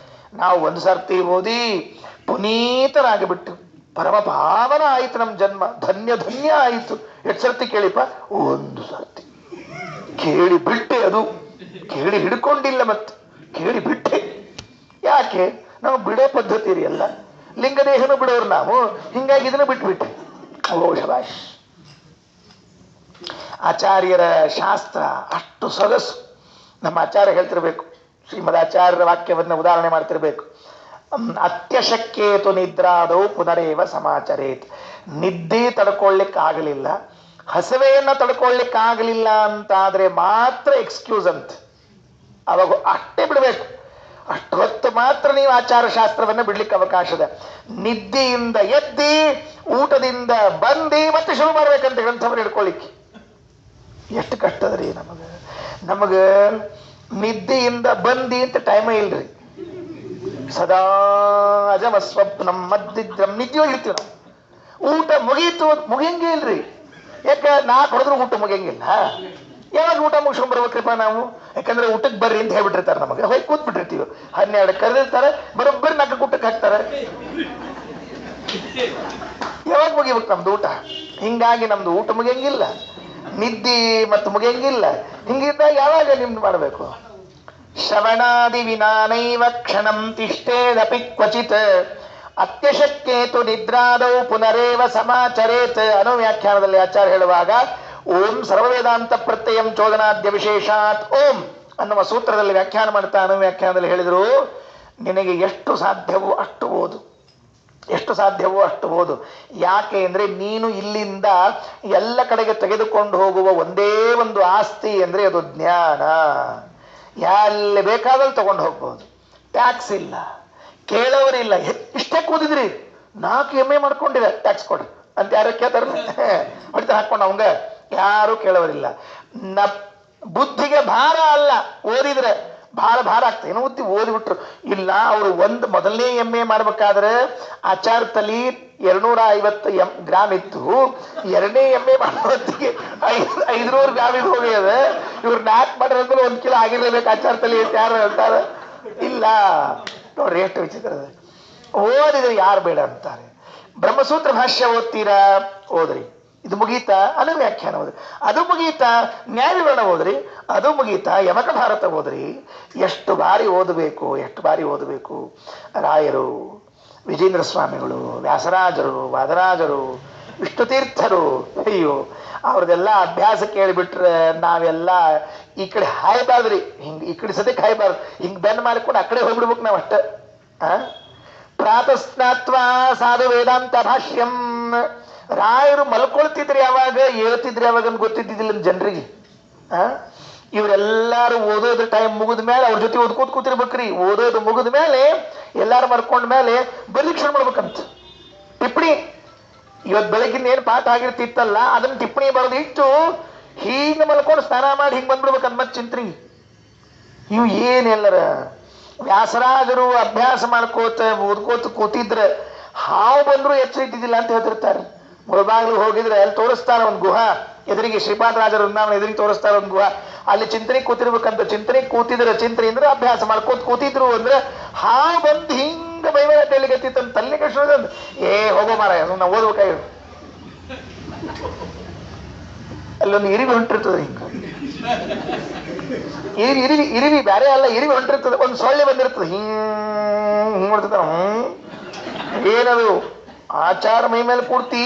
ನಾವು ಒಂದು ಸರ್ತಿ ಓದಿ ಪುನೀತರಾಗಿಬಿಟ್ಟು ಪರಮ ಪಾವನ ಆಯಿತು ನಮ್ಮ ಜನ್ಮ, ಧನ್ಯ ಧನ್ಯ ಆಯಿತು. ಎಷ್ಟು ಸರ್ತಿ ಕೇಳಿಪ್ಪ? ಒಂದು ಸರ್ತಿ ಕೇಳಿ ಬಿಟ್ಟೆ, ಅದು ಕೇಳಿ ಹಿಡ್ಕೊಂಡಿಲ್ಲ, ಮತ್ತೆ ಕೇಳಿ ಬಿಟ್ಟೆ. ಯಾಕೆ? ನಾವು ಬಿಡೋ ಪದ್ಧತಿ ರೀ ಎಲ್ಲ, ಲಿಂಗದೇಹನು ಬಿಡೋರು ನಾವು, ಹಿಂಗಾಗಿ ಇದನ್ನು ಬಿಟ್ಬಿಟ್ಟೆ. ಓ ಶಬಾಷ್! ಆಚಾರ್ಯರ ಶಾಸ್ತ್ರ ಅಷ್ಟು ಸೊಗಸು. ನಮ್ಮ ಆಚಾರ್ಯ ಹೇಳ್ತಿರ್ಬೇಕು, ಶ್ರೀಮದಾಚಾರ್ಯರ ವಾಕ್ಯವನ್ನು ಉದಾಹರಣೆ ಮಾಡ್ತಿರ್ಬೇಕು. ಅತ್ಯಶಕ್ಯೇತು ನಿದ್ರಾದವು ಪುನರೇವ ಸಮಾಚರೇತ್. ನಿದ್ದೆ ತಡ್ಕೊಳ್ಳಿಕ್ಕಾಗಲಿಲ್ಲ, ಹಸವೆಯನ್ನ ತಡ್ಕೊಳ್ಳಿಕ್ಕಾಗಲಿಲ್ಲ ಅಂತಾದ್ರೆ ಮಾತ್ರ ಎಕ್ಸ್ಕ್ಯೂಸ್ ಅಂತ. ಅವಾಗ ಅಷ್ಟೇ ಬಿಡಬೇಕು, ಅಷ್ಟು ಹೊತ್ತು ಮಾತ್ರ ನೀವು ಆಚಾರ ಶಾಸ್ತ್ರವನ್ನ ಬಿಡ್ಲಿಕ್ಕೆ ಅವಕಾಶದ. ನಿದ್ದೆಯಿಂದ ಎದ್ದಿ, ಊಟದಿಂದ ಬಂದಿ ಮತ್ತೆ ಶುರು ಮಾಡ್ಬೇಕಂತ ಗ್ರಂಥವನ್ನು ಹಿಡ್ಕೊಳ್ಳಿಕ್ಕೆ ಎಷ್ಟು ಕಷ್ಟದ್ರಿ ನಮಗ ನಿದ್ದೆಯಿಂದ ಬಂದಿ ಅಂತ ಟೈಮೇ ಇಲ್ರಿ. ಸದಾ ಅಜಮ ಸ್ವಪ್ನಂ ಮದ್ದಿದ್ರಂ, ನಿದ್ದೆ ನಾವು. ಊಟ ಮುಗೀತು ಮುಗಿಯಂಗೆ ಇಲ್ರಿ. ಯಾಕ? 4 ಹೊಡೆದ್ರು ಊಟ ಮುಗಿಯಂಗಿಲ್ಲ. ಯಾವಾಗ ಊಟ ಮುಗಿಸ್ಕೊಂಡ್ ಬರ್ಬೇಕ್ರಿಪ್ಪ ನಾವು? ಯಾಕಂದ್ರೆ ಊಟಕ್ಕೆ ಬರ್ರಿ ಅಂತ ಹೇಳ್ಬಿಟ್ಟಿರ್ತಾರೆ, ನಮಗೆ ಹೋಗಿ ಕೂತ್ ಬಿಟ್ಟಿರ್ತೀವಿ. 12 ಕರೆದಿರ್ತಾರೆ, ಬರೋಬ್ಬರಿ 4 ಊಟಕ್ಕೆ ಹಾಕ್ತಾರೆ. ಯಾವಾಗ ಮುಗಿಬೇಕು ನಮ್ದು ಊಟ? ಹಿಂಗಾಗಿ ನಮ್ದು ಊಟ ಮುಗಿಯಂಗಿಲ್ಲ, ನಿದ್ದಿ ಮತ್ತು ಮುಗಿಯಂಗಿಲ್ಲ. ಹಿಂಗಿದ್ದಾಗ ಯಾವಾಗ ನಿಮ್ದು ಮಾಡಬೇಕು? ಶ್ರವಣಾದಿ ವಿನಾನೈವ ಕ್ಷಣಂ ತಿಷ್ಟೇದಪಿ ಕ್ವಚಿತ್ ಅತ್ಯಶಕ್ಯೇತು ನಿದ್ರಾದೌ ಪುನರೇವ ಸಮಾಚರೇತ್. ಅನುವ್ಯಾಖ್ಯಾನದಲ್ಲಿ ಆಚಾರ್ಯ ಹೇಳುವಾಗ, ಓಂ ಸರ್ವವೇದಾಂತ ಪ್ರತ್ಯಯಂ ಚೋದನಾದ್ಯ ವಿಶೇಷಾತ್ ಓಂ ಅನ್ನುವ ಸೂತ್ರದಲ್ಲಿ ವ್ಯಾಖ್ಯಾನ ಮಾಡ್ತಾ ಅನುವ್ಯಾಖ್ಯಾನದಲ್ಲಿ ಹೇಳಿದರು, ನಿನಗೆ ಎಷ್ಟು ಸಾಧ್ಯವೋ ಅಷ್ಟು ಓದು, ಎಷ್ಟು ಸಾಧ್ಯವೋ ಅಷ್ಟು ಓದು. ಯಾಕೆ ಅಂದ್ರೆ ನೀನು ಇಲ್ಲಿಂದ ಎಲ್ಲ ಕಡೆಗೆ ತೆಗೆದುಕೊಂಡು ಹೋಗುವ ಒಂದೇ ಒಂದು ಆಸ್ತಿ ಅಂದ್ರೆ ಅದು ಜ್ಞಾನ. ಎಲ್ಲಿ ಬೇಕಾದಲ್ಲಿ ತಗೊಂಡು ಹೋಗ್ಬೋದು, ಟ್ಯಾಕ್ಸ್ ಇಲ್ಲ, ಕೇಳೋರಿಲ್ಲ. ಇಷ್ಟೇ ಕೂದಿದ್ರಿ 4 MA ಮಾಡ್ಕೊಂಡಿದೆ, ಟ್ಯಾಕ್ಸ್ ಕೊಡ್ರಿ ಅಂತ ಯಾರು ಕೇಳ್ತಾರ? ಹೊಡಿತ ಹಾಕೊಂಡು ಅವಂಗ ಯಾರು ಕೇಳೋರಿಲ್ಲ. ಬುದ್ಧಿಗೆ ಭಾರ ಅಲ್ಲ, ಓದಿದ್ರೆ ಭಾಳ ಭಾರ ಆಗ್ತದೆ. ಏನೋ ಓದಿಬಿಟ್ರು ಇಲ್ಲ. ಅವರು ಮೊದಲನೇ MA ಮಾಡ್ಬೇಕಾದ್ರೆ ಆಚಾರ ತಲಿ 250 ಗ್ರಾಮ್ ಇತ್ತು, 2ನೇ MA ಮಾಡೋತ್ತಿಗೆ 500 ಗ್ರಾಮ್ ಇದು ಹೋಗ್ಯದ. ಇವ್ರು 4 ಮಾಡಿದ್ರೆ 1 ಕಿಲೋ ಆಗಿರ್ಲೇಬೇಕು ಆಚಾರ ತಲಿ ಅಂತ ಯಾರು ಹೇಳ್ತಾರೆ? ಇಲ್ಲ. ನೋಡ್ರಿ ಎಷ್ಟು ವಿಚಿತ್ರ. ಓದಿದ್ರೆ ಯಾರು ಬೇಡ ಅಂತಾರೆ. ಬ್ರಹ್ಮಸೂತ್ರ ಭಾಷ್ಯ ಓದ್ತೀರಾ? ಓದ್ರಿ, ಇದು ಮುಗೀತಾ? ಅನುವ್ಯಾಖ್ಯಾನ ಓದ್ರಿ, ಅದು ಮುಗೀತಾ? ನ್ಯಾಯವಿವರಣ ಓದ್ರಿ, ಅದು ಮುಗೀತಾ? ಯಮಕ ಭಾರತ ಓದ್ರಿ. ಎಷ್ಟು ಬಾರಿ ಓದಬೇಕು, ಎಷ್ಟು ಬಾರಿ ಓದಬೇಕು. ರಾಯರು, ವಿಜೇಂದ್ರ ಸ್ವಾಮಿಗಳು, ವ್ಯಾಸರಾಜರು, ವಾದರಾಜರು, ವಿಷ್ಣುತೀರ್ಥರು, ಅಯ್ಯೋ ಅವ್ರದೆಲ್ಲ ಅಭ್ಯಾಸ ಕೇಳಿಬಿಟ್ರೆ ನಾವೆಲ್ಲ ಈ ಕಡೆ ಹಾಯ್ಬಾರ್ದ್ರಿ. ಹಿಂಗೆ ಈ ಕಡೆ ಸದ್ಯಕ್ಕೆ ಹಾಯ್ಬಾರ್ದು, ಹಿಂಗೆ ಬೆನ್ನು ಮಾಡಿಕೊಂಡು ಆ ಕಡೆ ಹೋಗ್ಬಿಡ್ಬೇಕು ನಾವು ಅಷ್ಟೇ. ಪ್ರಾತಸ್ನಾತ್ವಾ ಸಾಧು ವೇದಾಂತ ಭಾಷ್ಯಂ. ರಾಯರು ಮಲ್ಕೊಳ್ತಿದ್ರಿ ಯಾವಾಗ, ಹೇಳ್ತಿದ್ರಿ ಯಾವಾಗ ಅಂತ ಗೊತ್ತಿದ್ದಿದ್ದಿಲ್ಲ ಜನರಿಗೆ. ಇವರೆಲ್ಲಾರು ಓದೋದ್ರ ಟೈಮ್ ಮುಗಿದ ಮೇಲೆ ಅವ್ರ ಜೊತೆ ಓದ್ಕೋತ ಕೂತಿರ್ಬೇಕ್ರಿ. ಓದೋದು ಮುಗಿದ ಮೇಲೆ ಎಲ್ಲಾರು ಮರ್ಕೊಂಡ ಮೇಲೆ ಬರ್ಲಿಕ್ಕೆ ಶುರು ಮಾಡ್ಬೇಕಂತ ಟಿಪ್ಪಣಿ. ಇವತ್ತು ಬೆಳಗಿನ ಏನು ಪಾಠ ಆಗಿರ್ತಿತ್ತಲ್ಲ ಅದನ್ನ ಟಿಪ್ಪಣಿ ಬರೆದು ಇಟ್ಟು ಹೀಗೆ ಮಲ್ಕೊಂಡು ಸ್ನಾನ ಮಾಡಿ ಹಿಂಗೆ ಬಂದ್ಬಿಡ್ಬೇಕಂತ ಮತ್ತೆ ಚಿಂತ್ರಿ. ಇವು ಏನೆಲ್ಲರ ವ್ಯಾಸರಾಜರು ಅಭ್ಯಾಸ ಮಾಡ್ಕೋತ ಓದ್ಕೋತ ಕೂತಿದ್ರೆ ಹಾವು ಬಂದ್ರು ಎಚ್ಚರ ಇದ್ದಿದ್ದಿಲ್ಲ ಅಂತ ಹೇಳ್ತಿರ್ತಾರೆ. ಮುಳಬಾಗ್ಲು ಹೋಗಿದ್ರೆ ಅಲ್ಲಿ ತೋರಿಸ್ತಾರ ಒಂದು ಗುಹಾ, ಎದುರಿಗೆ ಶ್ರೀಪಾದರಾಜರ ವೃಂದಾವನ ಎದುರಿಗೆ ತೋರಿಸ್ತಾರೆ ಒಂದು ಗುಹಾ. ಅಲ್ಲಿ ಚಿಂತನೆ ಕೂತಿರ್ಬೇಕಂತ. ಚಿಂತನೆ ಕೂತಿದ್ರೆ ಚಿಂತನೆ ಅಂದ್ರೆ ಅಭ್ಯಾಸ ಮಾಡ್ಕೋತ ಕೂತಿದ್ರು ಅಂದ್ರೆ ಹಾವು ಬಂದು ಹಿಂಗ ಬೈವತ್ತಿತ್ತಂತ ತಲೆ ಕಷ್ಟ. ಹೋಗೋ ಮಾರ ನಾವು ಓದ್ಬೇಕಾಗಿ ಅಲ್ಲೊಂದು ಇರಿವಿ ಹೊಂಟಿರ್ತದೆ. ಹಿಂಗ ಇರಿವಿ ಬೇರೆ ಅಲ್ಲ, ಇರಿವಿ ಹೊಂಟಿರ್ತದೆ. ಒಂದು ಸೊಳ್ಳೆ ಬಂದಿರ್ತದೆ, ಹಿಂಗ್ ಮಾಡ್ತಿರ್ತಾರ. ಏನದು ಆಚಾರ ಮೈ ಮೇಲೆ ಕೂಡ್ತಿ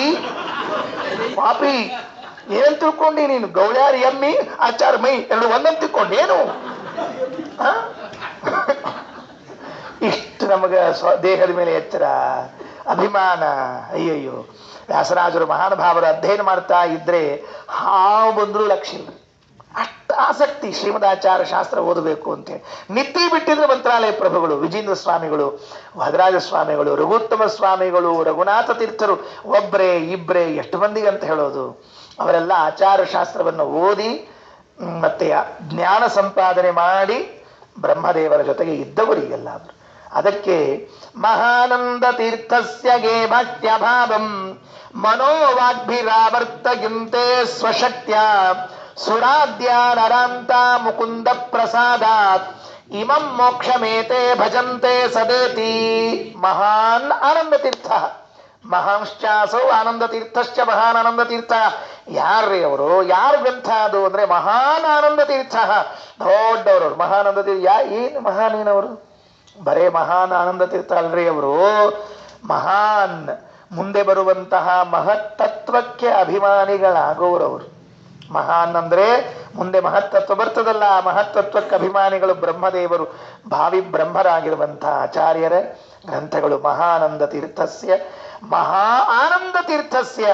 ಪಾಪಿ, ಏನ್ ತಿಳ್ಕೊಂಡಿ ನೀನು? ಗೌಳ್ಯಾರ ಎಮ್ಮಿ ಆಚಾರ ಮೈ ಎರಡು ಒಂದೊಂದು ತಿಳ್ಕೊಂಡೇನು? ಇಷ್ಟು ನಮಗ ದೇಹದ ಮೇಲೆ ಎಚ್ಚರ, ಅಭಿಮಾನ. ಅಯ್ಯಯ್ಯೋ, ವ್ಯಾಸರಾಜರು ಮಹಾನುಭಾವರು ಅಧ್ಯಯನ ಮಾಡ್ತಾ ಇದ್ರೆ ಹಾವು ಬಂದ್ರು ಲಕ್ಷ್ಯ ಇಲ್ಲ. ಅಷ್ಟು ಆಸಕ್ತಿ ಶ್ರೀಮದಾಚಾರ ಶಾಸ್ತ್ರ ಓದಬೇಕು ಅಂತೇಳಿ. ನಿತ್ಯ ಬಿಟ್ಟಿದ್ರೆ ಮಂತ್ರಾಲಯ ಪ್ರಭುಗಳು, ವಿಜೇಂದ್ರ ಸ್ವಾಮಿಗಳು, ಭದ್ರಾಜ ಸ್ವಾಮಿಗಳು, ರಘುತ್ತಮ ಸ್ವಾಮಿಗಳು, ರಘುನಾಥ ತೀರ್ಥರು, ಒಬ್ರೇ ಇಬ್ರೇ ಎಷ್ಟು ಮಂದಿಗೆ ಅಂತ ಹೇಳೋದು. ಅವರೆಲ್ಲ ಆಚಾರ ಶಾಸ್ತ್ರವನ್ನು ಓದಿ ಮತ್ತೆ ಜ್ಞಾನ ಸಂಪಾದನೆ ಮಾಡಿ ಬ್ರಹ್ಮದೇವರ ಜೊತೆಗೆ ಇದ್ದವರಿಗೆಲ್ಲ ಅವರು. ಅದಕ್ಕೆ ಮಹಾನಂದ ತೀರ್ಥಸ್ಯ ಗೇ ಭಕ್ತ್ಯಭಾವಂ ಮನೋವಾಗ್ಭಿರಾವರ್ತಯಂತೆ ಸ್ವಶಕ್ತ್ಯ ಸುರಾದ್ಯ ನರಾಂತ ಮುಕುಂದ ಪ್ರಸಾದಾತ್ ಇಮಂ ಮೋಕ್ಷಮೇತೆ ಭಜಂತೆ ಸದೇತಿ. ಮಹಾನ್ ಆನಂದ ತೀರ್ಥ, ಮಹಾಂಶ್ಚಾಸೌ ಆನಂದ ತೀರ್ಥಶ್ಚ ಮಹಾನ್ ಆನಂದ ತೀರ್ಥ. ಯಾರ್ರೀ ಅವರು? ಯಾರು ಗ್ರಂಥ ಅದು ಅಂದ್ರೆ ಮಹಾನ್ ಆನಂದ ತೀರ್ಥ. ದೊಡ್ಡವರು ಮಹಾನಂದ ತೀರ್ಥ. ಏನು ಮಹಾನೇನವರು? ಬರೇ ಮಹಾನ್ ಆನಂದ ತೀರ್ಥ ಅಲ್ರಿ ಅವರು. ಮಹಾನ್ ಮುಂದೆ ಬರುವಂತಹ ಮಹತ್ತತ್ವಕ್ಕೆ ಅಭಿಮಾನಿಗಳಾಗೋರವರು. ಮಹಾನ್ ಅಂದ್ರೆ ಮುಂದೆ ಮಹತ್ತತ್ವ ಬರ್ತದಲ್ಲ, ಆ ಮಹತ್ತತ್ವಕ್ಕೆ ಅಭಿಮಾನಿಗಳು ಬ್ರಹ್ಮದೇವರು, ಭಾವಿ ಬ್ರಹ್ಮರಾಗಿರುವಂತಹ ಆಚಾರ್ಯರ ಗ್ರಂಥಗಳು. ಮಹಾನಂದ ತೀರ್ಥಸ್ಯ, ಮಹಾ ಆನಂದ ತೀರ್ಥಸ್ಯ,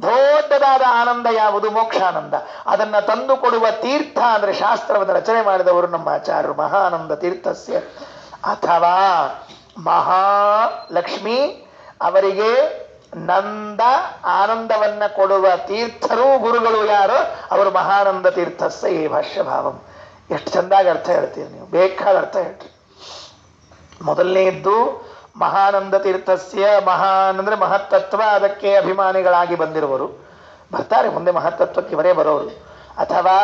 ದೊಡ್ಡದಾದ ಆನಂದ ಯಾವುದು? ಮೋಕ್ಷಾನಂದ. ಅದನ್ನ ತಂದು ಕೊಡುವ ತೀರ್ಥ ಅಂದ್ರೆ ಶಾಸ್ತ್ರವನ್ನು ರಚನೆ ಮಾಡಿದವರು ನಮ್ಮ ಆಚಾರ್ಯರು. ಮಹಾನಂದ ತೀರ್ಥಸ್ಯ ಅಥವಾ ಮಹಾಲಕ್ಷ್ಮಿ, ಅವರಿಗೆ ನಂದ ಆನಂದವನ್ನ ಕೊಡುವ ತೀರ್ಥರು ಗುರುಗಳು ಯಾರು? ಅವರು ಮಹಾನಂದ ತೀರ್ಥಸ್ಯ ಈ ಭಾಷ್ಯ ಭಾವಂ. ಎಷ್ಟು ಚಂದಾಗಿ ಅರ್ಥ ಹೇಳ್ತೀರಿ ನೀವು, ಬೇಕಾದ ಅರ್ಥ ಹೇಳ್ರಿ. ಮೊದಲನೇದ್ದು ಮಹಾನಂದ ತೀರ್ಥಸ್ಯ, ಮಹಾನ್ ಅಂದ್ರೆ ಮಹತ್ತತ್ವ, ಅದಕ್ಕೆ ಅಭಿಮಾನಿಗಳಾಗಿ ಬಂದಿರುವರು, ಬರ್ತಾರೆ ಮುಂದೆ ಮಹತ್ತತ್ವಕ್ಕೆ ಇವರೇ ಬರೋರು. ಅಥವಾ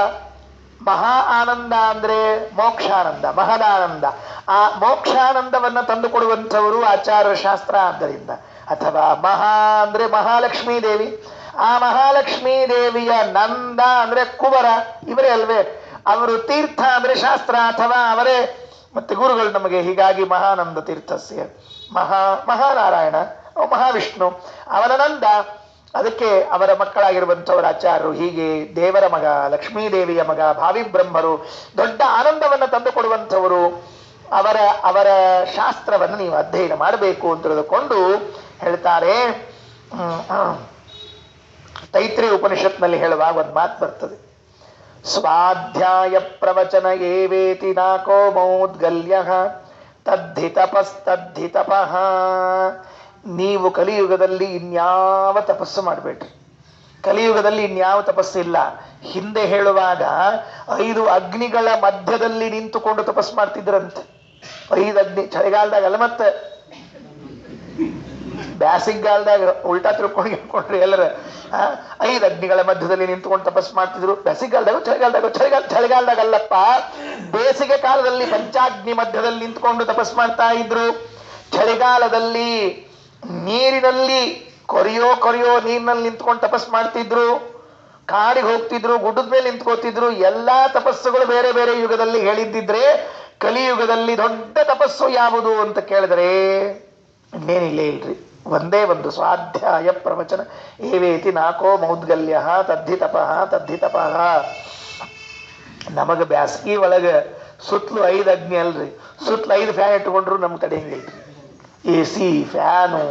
ಮಹಾ ಆನಂದ ಅಂದ್ರೆ ಮೋಕ್ಷಾನಂದ, ಮಹದಾನಂದ, ಆ ಮೋಕ್ಷಾನಂದವನ್ನ ತಂದು ಕೊಡುವಂಥವರು ಆಚಾರ್ಯ ಶಾಸ್ತ್ರ. ಆದ್ದರಿಂದ ಅಥವಾ ಮಹಾ ಅಂದ್ರೆ ಮಹಾಲಕ್ಷ್ಮೀ ದೇವಿ, ಆ ಮಹಾಲಕ್ಷ್ಮೀ ದೇವಿಯ ನಂದ ಅಂದ್ರೆ ಕುವರ, ಇವರೇ ಅಲ್ವೇ? ಅವರು ತೀರ್ಥ ಅಂದ್ರೆ ಶಾಸ್ತ್ರ ಅಥವಾ ಅವರೇ ಮತ್ತೆ ಗುರುಗಳು ನಮಗೆ. ಹೀಗಾಗಿ ಮಹಾನಂದ ತೀರ್ಥಸ್ಯ ಮಹಾನಾರಾಯಣ, ಮಹಾವಿಷ್ಣು, ಅವನ ನಂದ, ಅದಕ್ಕೆ ಅವರ ಮಕ್ಕಳಾಗಿರುವಂಥವರ ಆಚಾರ್ಯರು. ಹೀಗೆ ದೇವರ ಮಗ, ಲಕ್ಷ್ಮೀ ದೇವಿಯ ಮಗ, ಭಾವಿ ಬ್ರಹ್ಮರು, ದೊಡ್ಡ ಆನಂದವನ್ನು ತಂದು ಕೊಡುವಂಥವರು. ಅವರ ಶಾಸ್ತ್ರವನ್ನು ನೀವು ಅಧ್ಯಯನ ಮಾಡಬೇಕು ಅಂತ ತಿಳಿದುಕೊಂಡು ಹೇಳ್ತಾರೆ. ತೈತ್ರೇಯ ಉಪನಿಷತ್ನಲ್ಲಿ ಹೇಳುವಾಗ ಒಂದು ಮಾತು ಬರ್ತದೆ, ಸ್ವಾಧ್ಯಾಯ ಪ್ರವಚನ ಏವೇತಿ ನಾಕೋ ಮೌದ್ಗಲ್ಯ ತದ್ಧಿ ತಪಸ್ತದ್ಧಿ ತಪಃ. ನೀವು ಕಲಿಯುಗದಲ್ಲಿ ಇನ್ಯಾವ ತಪಸ್ಸು ಮಾಡಬೇಡ್ರಿ. ಕಲಿಯುಗದಲ್ಲಿ ಇನ್ಯಾವ ತಪಸ್ಸಿಲ್ಲ. ಹಿಂದೆ ಹೇಳುವಾಗ 5 ಅಗ್ನಿಗಳ ಮಧ್ಯದಲ್ಲಿ ನಿಂತುಕೊಂಡು ತಪಸ್ಸು ಮಾಡ್ತಿದ್ರಂತೆ. 5 ಅಗ್ನಿ, ಚಳಿಗಾಲದಾಗ ಅಲ್ಲ, ಮತ್ತೆ ಬ್ಯಾಸಿಗಾಲದಾಗ ಉಲ್ಟಾ ತಿಳ್ಕೊಂಡ್ರಿ ಎಲ್ಲರ. 5 ಅಗ್ನಿಗಳ ಮಧ್ಯದಲ್ಲಿ ನಿಂತುಕೊಂಡು ತಪಸ್ಸು ಮಾಡ್ತಿದ್ರು. ಬೇಸಿಗೆಗಾಲದಾಗ, ಚಳಿಗಾಲದಾಗ ಅಲ್ಲಪ್ಪ, ಬೇಸಿಗೆ ಕಾಲದಲ್ಲಿ ಪಂಚಾಗ್ನಿ ಮಧ್ಯದಲ್ಲಿ ನಿಂತುಕೊಂಡು ತಪಸ್ಸು ಮಾಡ್ತಾ ಇದ್ರು. ಚಳಿಗಾಲದಲ್ಲಿ ನೀರಿನಲ್ಲಿ ಕೊರೆಯೋ ನೀರಿನಲ್ಲಿ ನಿಂತ್ಕೊಂಡು ತಪಸ್ಸು ಮಾಡ್ತಿದ್ರು. ಕಾಡಿಗೆ ಹೋಗ್ತಿದ್ರು, ಗುಡ್ಡದ ಮೇಲೆ ನಿಂತ್ಕೋತಿದ್ರು. ಎಲ್ಲಾ ತಪಸ್ಸುಗಳು ಬೇರೆ ಬೇರೆ ಯುಗದಲ್ಲಿ ಹೇಳಿದ್ದಿದ್ರೆ, ಕಲಿಯುಗದಲ್ಲಿ ದೊಡ್ಡ ತಪಸ್ಸು ಯಾವುದು ಅಂತ ಕೇಳಿದ್ರೆ ಇನ್ನೇನಿಲ್ಲೇ ಇಲ್ರಿ. ಒಂದೇ ಒಂದು, ಸ್ವಾಧ್ಯಾಯ ಪ್ರವಚನ ಏವೇತಿ ನಾಕೋ ಮೌದ್ಗಲ್ಯ ತದ್ಧಿ ತಪಃ ತದ್ಧಿ ತಪಃ. ನಮಗ ಬ್ಯಾಸಗಿ ಒಳಗ ಸುತ್ತಲೂ 5 ಅಗ್ನಿ ಅಲ್ರಿ, ಸುತ್ತಲೂ 5 ಫ್ಯಾನ್ ಇಟ್ಕೊಂಡ್ರು ನಮ್ಗೆ ತಡೆಯಂಗಿಲ್ರಿ. AC ಫ್ಯಾನು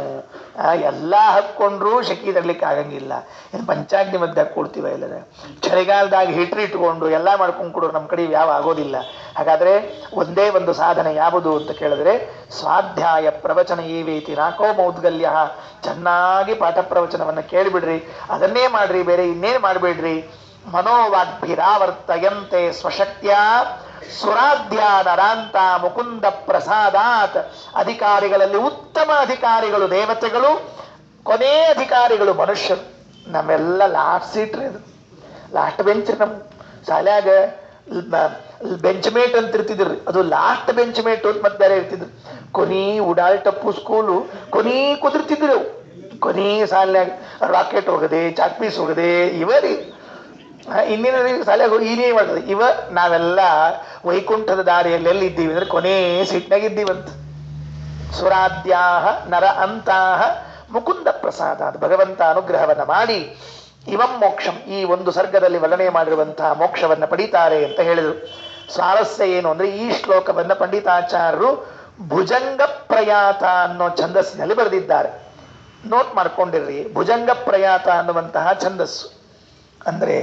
ಎಲ್ಲ ಹಾಕ್ಕೊಂಡ್ರು ಶೆಕಿ ತಡ್ಲಿಕ್ಕೆ ಆಗಂಗಿಲ್ಲ. ಏನು ಪಂಚಾಗ್ನಿ ಮಧ್ಯ ಕೊಡ್ತೀವ ಇಲ್ಲ. ಚಳಿಗಾಲದಾಗ ಹೀಟ್ರ್ ಇಟ್ಕೊಂಡು ಎಲ್ಲ ಮಾಡ್ಕೊಂಡು ಕೊಡೋರು ನಮ್ಮ ಕಡೆ ಯಾವ ಆಗೋದಿಲ್ಲ. ಹಾಗಾದ್ರೆ ಒಂದೇ ಒಂದು ಸಾಧನೆ ಯಾವುದು ಅಂತ ಕೇಳಿದ್ರೆ ಸ್ವಾಧ್ಯಾಯ ಪ್ರವಚನ ಏವೇತಿ ನಾಕೋ ಮೌದ್ಗಲ್ಯ. ಚೆನ್ನಾಗಿ ಪಾಠ ಪ್ರವಚನವನ್ನು ಕೇಳಿಬಿಡ್ರಿ, ಅದನ್ನೇ ಮಾಡ್ರಿ, ಬೇರೆ ಇನ್ನೇನು ಮಾಡಬೇಡ್ರಿ. ಮನೋವಾಗ್ಭಿರಾವರ್ತಯಂತೆ ಸ್ವಶಕ್ತಿಯ ಸುರಾಧ್ಯ ನರಾಂತ ಮುಕುಂದ ಪ್ರಸಾದಾತ್. ಅಧಿಕಾರಿಗಳಲ್ಲಿ ಉತ್ತಮ ಅಧಿಕಾರಿಗಳು ದೇವತೆಗಳು, ಕೊನೆ ಅಧಿಕಾರಿಗಳು ಮನುಷ್ಯರು. ನಮ್ಮೆಲ್ಲ ಲಾಸ್ಟ್ ಸೀಟ್ರಿ ಅದು. ಲಾಸ್ಟ್ ಬೆಂಚ್ ನಮ್ಮ ಶಾಲ್ಯಾಗ ಬೆಂಚ್ ಮೇಟ್ ಅಂತ ಇರ್ತಿದ್ರಿ, ಅದು ಲಾಸ್ಟ್ ಬೆಂಚ್ ಮೇಟ್ ಅಂತ ಮತ್ತೆ ಬೇರೆ ಇರ್ತಿದ್ರು. ಕೊನಿ ಉಡಾಳ್ ಟಪ್ಪು ಸ್ಕೂಲು ಕೊನಿ ಕುದಿರ್ತಿದ್ರು ಅವು. ಕೊನಿ ಸಾಲ್ಯಾಗ ರಾಕೆಟ್ ಹೋಗದೆ, ಚಾಕ್ ಪೀಸ್ ಹೋಗದೆ, ಇವರಿ ಇನ್ನೇನ ಶಾಲ್ಯಾಗ ಹೋಗಿ ಏನೇ ಮಾಡ್ತದೆ. ನಾವೆಲ್ಲ ವೈಕುಂಠದ ದಾರಿಯಲ್ಲಿ ಎಲ್ಲಿ ಇದ್ದೀವಿ ಅಂದ್ರೆ ಕೊನೆ ಸೀಟ್ನಾಗಿದ್ದೀವಂತ. ಸುರಾದ್ಯಾಹ ನರ ಅಂತಾಹ ಮುಕುಂದ ಪ್ರಸಾದ, ಭಗವಂತ ಅನುಗ್ರಹವನ್ನ ಮಾಡಿ ಇವಂ ಮೋಕ್ಷಂ, ಈ ಒಂದು ಸರ್ಗದಲ್ಲಿ ವರ್ಣನೆ ಮಾಡಿರುವಂತಹ ಮೋಕ್ಷವನ್ನ ಪಡೀತಾರೆ ಅಂತ ಹೇಳಿದರು. ಸ್ವಾರಸ್ಯ ಏನು ಅಂದ್ರೆ ಈ ಶ್ಲೋಕವನ್ನ ಪಂಡಿತಾಚಾರ್ಯರು ಭುಜಂಗ ಪ್ರಯಾತ ಅನ್ನೋ ಛಂದಸ್ಸಿನಲ್ಲಿ ಬರೆದಿದ್ದಾರೆ. ನೋಟ್ ಮಾಡ್ಕೊಂಡಿರ್ರಿ, ಭುಜಂಗ ಪ್ರಯಾತ ಅನ್ನುವಂತಹ ಛಂದಸ್ಸು ಅಂದ್ರೆ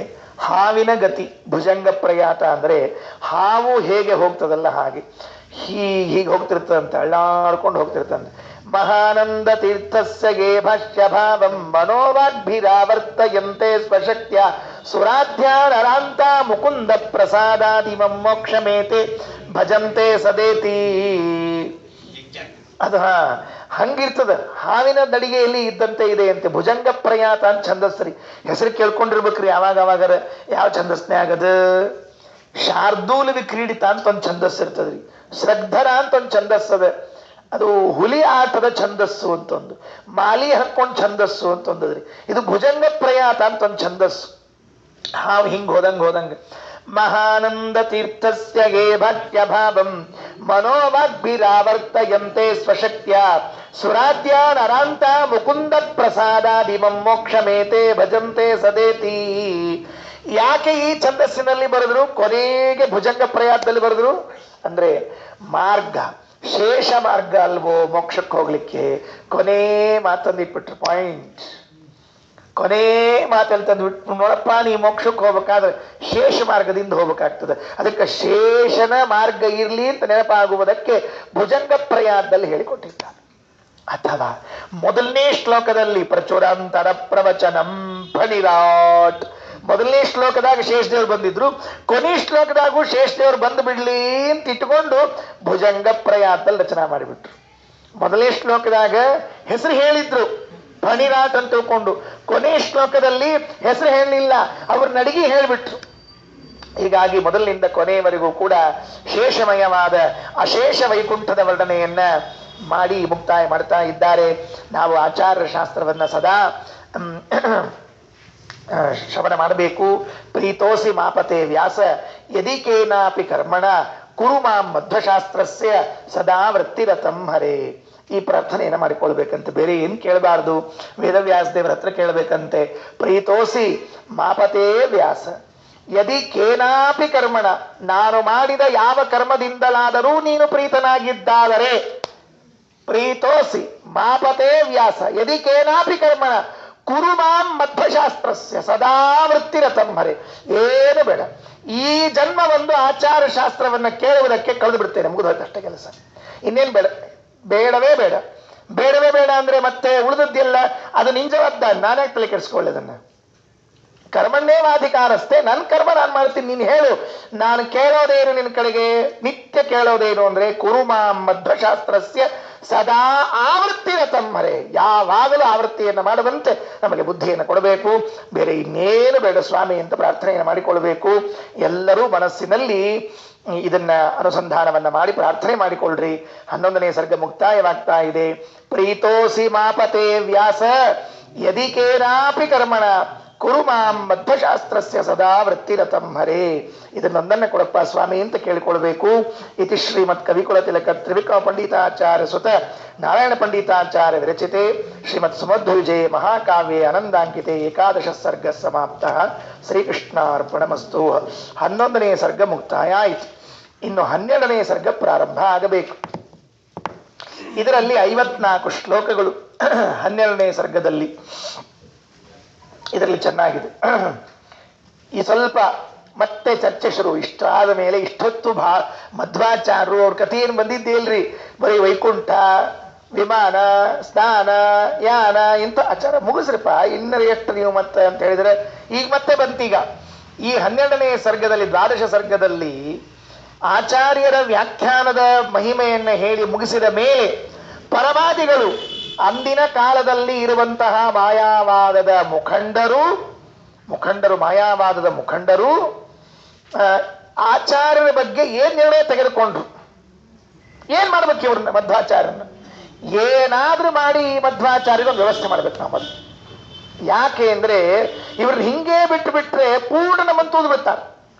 ಹಾವಿನ ಗತಿ. ಭುಜಂಗ ಪ್ರಯಾತ ಅಂದ್ರೆ ಹಾವು ಹೇಗೆ ಹೋಗ್ತದಲ್ಲ ಹಾಗೆ ಹೀಗೆ ಹೋಗ್ತಿರ್ತದಂತೆ, ಅಳ್ಳಾಡ್ಕೊಂಡು ಹೋಗ್ತಿರ್ತಂತೆ. ಮಹಾನಂದ ತೀರ್ಥಸ್ಯ ಗೇ ಭಾಷ್ಯ ಭಾವಂ ಮನೋವಾಗ್ಭಿರಾವರ್ತಯಂತೆ ಸ್ವಶಕ್ತ್ಯ ಸುರಾಧ್ಯಾನರಾಂತ ಮುಕುಂದ ಪ್ರಸಾದಾದಿಮಂ ಮೋಕ್ಷಮೇತೆ ಭಜಂತೆ ಸದೇತಿ. ಅದು ಹಂಗಿರ್ತದ, ಹಾವಿನ ನಡಿಗೆಯಲ್ಲಿ ಇದ್ದಂತೆ ಇದೆ ಅಂತೆ. ಭುಜಂಗ ಪ್ರಯಾತ ಅಂತ ಛಂದಸ್ಸರಿ, ಹೆಸರು ಕೇಳ್ಕೊಂಡಿರ್ಬೇಕ್ರಿ ಯಾವಾಗ ಅವಾಗರ. ಯಾವ ಛಂದಸ್ನೇ ಆಗದ? ಶಾರ್ದೂಲ ವಿಕ್ರೀಡಿತ ಅಂತ ಒಂದು ಛಂದಸ್ಸು ಇರ್ತದ್ರಿ, ಶ್ರದ್ಧರ ಅಂತ ಒಂದು ಛಂದಸ್ಸದ, ಅದು ಹುಲಿ ಆಟದ ಛಂದಸ್ಸು ಅಂತ ಒಂದು, ಮಾಲಿ ಹಾಕೊಂಡು ಛಂದಸ್ಸು ಅಂತ ಒಂದದ್ರಿ. ಇದು ಭುಜಂಗ ಪ್ರಯಾತ ಅಂತ ಒಂದು ಛಂದಸ್ಸು. ಹಾವು ಹಿಂಗ್ ಹೋದಂಗ ಮಹಾನಂದ ತೀರ್ಥಸ್ಯ ಗೇ ಭಾಗ್ಯ ಭಾವಂ ಮನೋವಾಗ್ಭಿರಾವರ್ತಯಂತೆ ಸ್ವಶಕ್ತ್ಯ ಸುರಾಧ್ಯ ನರಾಂತ ಮುಕುಂದ ಪ್ರಸಾದಾದಿಮಂ ಮೋಕ್ಷಮೇತೆ ಭಜಂತೆ ಸದೇತಿ. ಯಾಕೆ ಈ ಛಂದಸ್ಸಿನಲ್ಲಿ ಬರೆದ್ರು, ಕೊನೆಗೆ ಭುಜಂಗ ಪ್ರಯಾತದಲ್ಲಿ ಬರೆದ್ರು ಅಂದ್ರೆ ಮಾರ್ಗ, ಶೇಷ ಮಾರ್ಗ ಅಲ್ವೋ ಮೋಕ್ಷಕ್ಕೆ ಹೋಗ್ಲಿಕ್ಕೆ. ಕೊನೆ ಮಾತಂದಿಟ್ಬಿಟ್ರು, ಪಾಯಿಂಟ್. ಕೊನೆ ಮಾತಲ್ಲಿ ತಂದ್ಬಿಟ್ಟು, ನೋಡಪ್ಪ ನೀ ಮೋಕ್ಷಕ್ಕೆ ಹೋಗ್ಬೇಕಾದ್ರೆ ಶೇಷ ಮಾರ್ಗದಿಂದ ಹೋಗ್ಬೇಕಾಗ್ತದೆ, ಅದಕ್ಕೆ ಶೇಷನ ಮಾರ್ಗ ಇರ್ಲಿ ಅಂತ ನೆನಪಾಗುವುದಕ್ಕೆ ಭುಜಂಗ ಪ್ರಯಾತದಲ್ಲಿ ಹೇಳಿಕೊಟ್ಟಿದ್ದಾರೆ. ಅಥವಾ ಮೊದಲನೇ ಶ್ಲೋಕದಲ್ಲಿ ಪ್ರಚುರಾಂತರ ಪ್ರವಚನಂ ಫಣಿರಾಟ್, ಮೊದಲನೇ ಶ್ಲೋಕದಾಗ ಶೇಷದೇವ್ರು ಬಂದಿದ್ರು, ಕೊನೆ ಶ್ಲೋಕದಾಗೂ ಶೇಷದೇವ್ರು ಬಂದು ಬಿಡ್ಲಿ ಅಂತ ಇಟ್ಕೊಂಡು ಭುಜಂಗ ಪ್ರಯಾತದಲ್ಲಿ ರಚನಾ ಮಾಡಿಬಿಟ್ರು. ಮೊದಲನೇ ಶ್ಲೋಕದಾಗ ಹೆಸರು ಹೇಳಿದ್ರು ಫಣಿರಾಟ್ ಅಂತ ತಿಳ್ಕೊಂಡು, ಕೊನೆ ಶ್ಲೋಕದಲ್ಲಿ ಹೆಸರು ಹೇಳಲಿಲ್ಲ, ಅವ್ರ ನಡಿಗೆ ಹೇಳಿಬಿಟ್ರು. ಹೀಗಾಗಿ ಮೊದಲಿನಿಂದ ಕೊನೆಯವರೆಗೂ ಕೂಡ ಶೇಷಮಯವಾದ ಅಶೇಷ ವೈಕುಂಠದ ವರ್ಣನೆಯನ್ನ ಮಾಡಿ ಮುಕ್ತಾಯ ಮಾಡ್ತಾ ಇದ್ದಾರೆ. ನಾವು ಆಚಾರ್ಯ ಶಾಸ್ತ್ರವನ್ನ ಸದಾ ಶ್ರವಣ ಮಾಡಬೇಕು. ಪ್ರೀತೋಸಿ ಮಾಪತೆ ವ್ಯಾಸ ಯದಿಕೇನಾಪಿ ಕರ್ಮಣ ಕುರು ಮಾಂ ಮಧ್ವಶಾಸ್ತ್ರಸ್ಯ ಸದಾ ವೃತ್ತಿರತಂ ಹರೇ. ಈ ಪ್ರಾರ್ಥನೆಯನ್ನು ಮಾಡಿಕೊಳ್ಬೇಕಂತೆ, ಬೇರೆ ಏನು ಕೇಳಬಾರ್ದು, ವೇದವ್ಯಾಸ ದೇವರ ಹತ್ರ ಕೇಳಬೇಕಂತೆ. ಪ್ರೀತೋಸಿ ಮಾಪತೇ ವ್ಯಾಸ ಯದಿ ಕೇನಾಪಿ ಕರ್ಮಣ, ನಾನು ಮಾಡಿದ ಯಾವ ಕರ್ಮದಿಂದಲಾದರೂ ನೀನು ಪ್ರೀತನಾಗಿದ್ದಾದರೆ, ಪ್ರೀತೋಸಿ ಮಾಪತೇ ವ್ಯಾಸ ಯದಿ ಕೇನಾಪಿ ಕರ್ಮಣ ಕುರು ಮಾಂ ಮಧ್ವಶಾಸ್ತ್ರಸ್ಯ ಸದಾ ವೃತ್ತಿರತಂ ಹರೇ. ಏನು ಬೇಡ, ಈ ಜನ್ಮ ಒಂದು ಆಚಾರ ಶಾಸ್ತ್ರವನ್ನ ಕೇಳುವುದಕ್ಕೆ ಕಳೆದು ಬಿಡ್ತೇನೆ, ಮುಗಿದೋಯ್ತಷ್ಟೇ ಕೆಲಸ. ಇನ್ನೇನು ಬೇಡ, ಬೇಡವೇ ಬೇಡ. ಬೇಡವೇ ಬೇಡ ಅಂದ್ರೆ ಮತ್ತೆ ಉಳಿದದ್ದೆಲ್ಲ ಅದು ನಿನ್ ಜವಾಬ್ದಾರಿ, ನಾನೇ ತಲೆ ಕೆಡಿಸ್ಕೊಳ್ಳೋದನ್ನ. ಕರ್ಮಣ್ಯೇವಾಧಿಕಾರಸ್ಥೆ, ನನ್ನ ಕರ್ಮ ನಾನು ಮಾಡ್ತೀನಿ, ನೀನು ಹೇಳು. ನಾನು ಕೇಳೋದೇನು ನಿನ್ನ ಕಡೆಗೆ, ನಿತ್ಯ ಕೇಳೋದೇನು ಅಂದ್ರೆ ಕುರು ಮಾಂ ಮಧ್ವಶಾಸ್ತ್ರಸ್ಯ ಸದಾ ಆವೃತ್ತಿರತಂ ಹರೇ. ಯಾವಾಗಲೂ ಆವೃತ್ತಿಯನ್ನು ಮಾಡುವಂತೆ ನಮಗೆ ಬುದ್ಧಿಯನ್ನು ಕೊಡಬೇಕು, ಬೇರೆ ಇನ್ನೇನು ಬೇಡ ಸ್ವಾಮಿ ಅಂತ ಪ್ರಾರ್ಥನೆಯನ್ನು ಮಾಡಿಕೊಳ್ಬೇಕು. ಎಲ್ಲರೂ ಮನಸ್ಸಿನಲ್ಲಿ ಇದನ್ನ ಅನುಸಂಧಾನವನ್ನ ಮಾಡಿ ಪ್ರಾರ್ಥನೆ ಮಾಡಿಕೊಳ್ಳ್ರಿ. 11ನೇ ಸರ್ಗ ಮುಕ್ತಾಯವಾಗ್ತಾ ಇದೆ. ಪ್ರೀತೋಸಿ ಮಾಪತೆ ವ್ಯಾಸ ಯದಿ ಕೇನಾಪಿ ಕರ್ಮಣ ಕುರು ಮಾಂ ಮಧ್ವಶಾಸ್ತ್ರಸ್ಯ ಸದಾ ವೃತ್ತಿರತಂ ಹರೇ. ಇದನ್ನೊಂದನ್ನ ಕೊಡಪ್ಪ ಸ್ವಾಮಿ ಅಂತ ಕೇಳಿಕೊಳ್ಬೇಕು. ಇತಿ ಶ್ರೀಮತ್ ಕವಿಕುಲ ತಿಲಕ ತ್ರಿವಿಕ್ರಮ ಪಂಡಿತಾಚಾರ್ಯ ಸುತ ನಾರಾಯಣ ಪಂಡಿತಾಚಾರ್ಯ ವಿರಚಿತೆ ಶ್ರೀಮತ್ ಸುಮಧ್ವವಿಜಯ ಮಹಾಕಾವ್ಯೆ ಆನಂದಾಂಕಿತೆ ಏಕಾದಶ ಸರ್ಗ ಸಮಾಪ್ತ. ಶ್ರೀಕೃಷ್ಣಾರ್ಪಣಮಸ್ತು. 11ನೇ ಸರ್ಗ ಮುಕ್ತಾಯ ಆಯಿತು. ಇನ್ನು 12ನೇ ಸರ್ಗ ಪ್ರಾರಂಭ ಆಗಬೇಕು. ಇದರಲ್ಲಿ 54 ಶ್ಲೋಕಗಳು 12ನೇ ಸರ್ಗದಲ್ಲಿ. ಇದರಲ್ಲಿ ಚೆನ್ನಾಗಿದೆ. ಈ ಸ್ವಲ್ಪ ಮತ್ತೆ ಚರ್ಚೆ ಶುರು. ಇಷ್ಟಾದ ಮೇಲೆ ಇಷ್ಟೊತ್ತು ಮಧ್ವಾಚಾರ್ಯರು ಅವ್ರ ಕಥೆ ಏನು ಬಂದಿದ್ದೇ ಇಲ್ರಿ, ಬರೀ ವೈಕುಂಠ, ವಿಮಾನ, ಸ್ನಾನ, ಯಾನ ಇಂಥ ಆಚಾರ ಮುಗಿಸ್ರಿಪ್ಪ, ಇನ್ನರ ಎಷ್ಟು ನೀವು ಮತ್ತೆ ಅಂತ ಹೇಳಿದ್ರೆ ಈಗ ಮತ್ತೆ ಬಂತೀಗ. ಈ 12ನೇ ಸರ್ಗದಲ್ಲಿ, ದ್ವಾದಶ ಸರ್ಗದಲ್ಲಿ ಆಚಾರ್ಯರ ವ್ಯಾಖ್ಯಾನದ ಮಹಿಮೆಯನ್ನು ಹೇಳಿ ಮುಗಿಸಿದ ಮೇಲೆ ಪರವಾದಿಗಳು, ಅಂದಿನ ಕಾಲದಲ್ಲಿ ಇರುವಂತಹ ಮಾಯಾವಾದದ ಮುಖಂಡರು ಮುಖಂಡರು, ಮಾಯಾವಾದದ ಮುಖಂಡರು ಆಚಾರ್ಯರ ಬಗ್ಗೆ ಏನ್ ನಿರ್ಣಯ ತೆಗೆದುಕೊಂಡ್ರು? ಏನ್ ಮಾಡ್ಬೇಕು ಇವ್ರನ್ನ, ಮಧ್ವಾಚಾರ್ಯರನ್ನ ಏನಾದ್ರೂ ಮಾಡಿ ಮಧ್ವಾಚಾರ್ಯರ ವ್ಯವಸ್ಥೆ ಮಾಡ್ಬೇಕು ನಾವು. ಯಾಕೆ ಅಂದ್ರೆ ಇವ್ರನ್ನ ಹಿಂಗೆ ಬಿಟ್ಟು ಬಿಟ್ರೆ ಪೂರ್ಣ ನಮ್ಮನ್ನು ತೂದು ಬಿಡ್ತಾರೆ.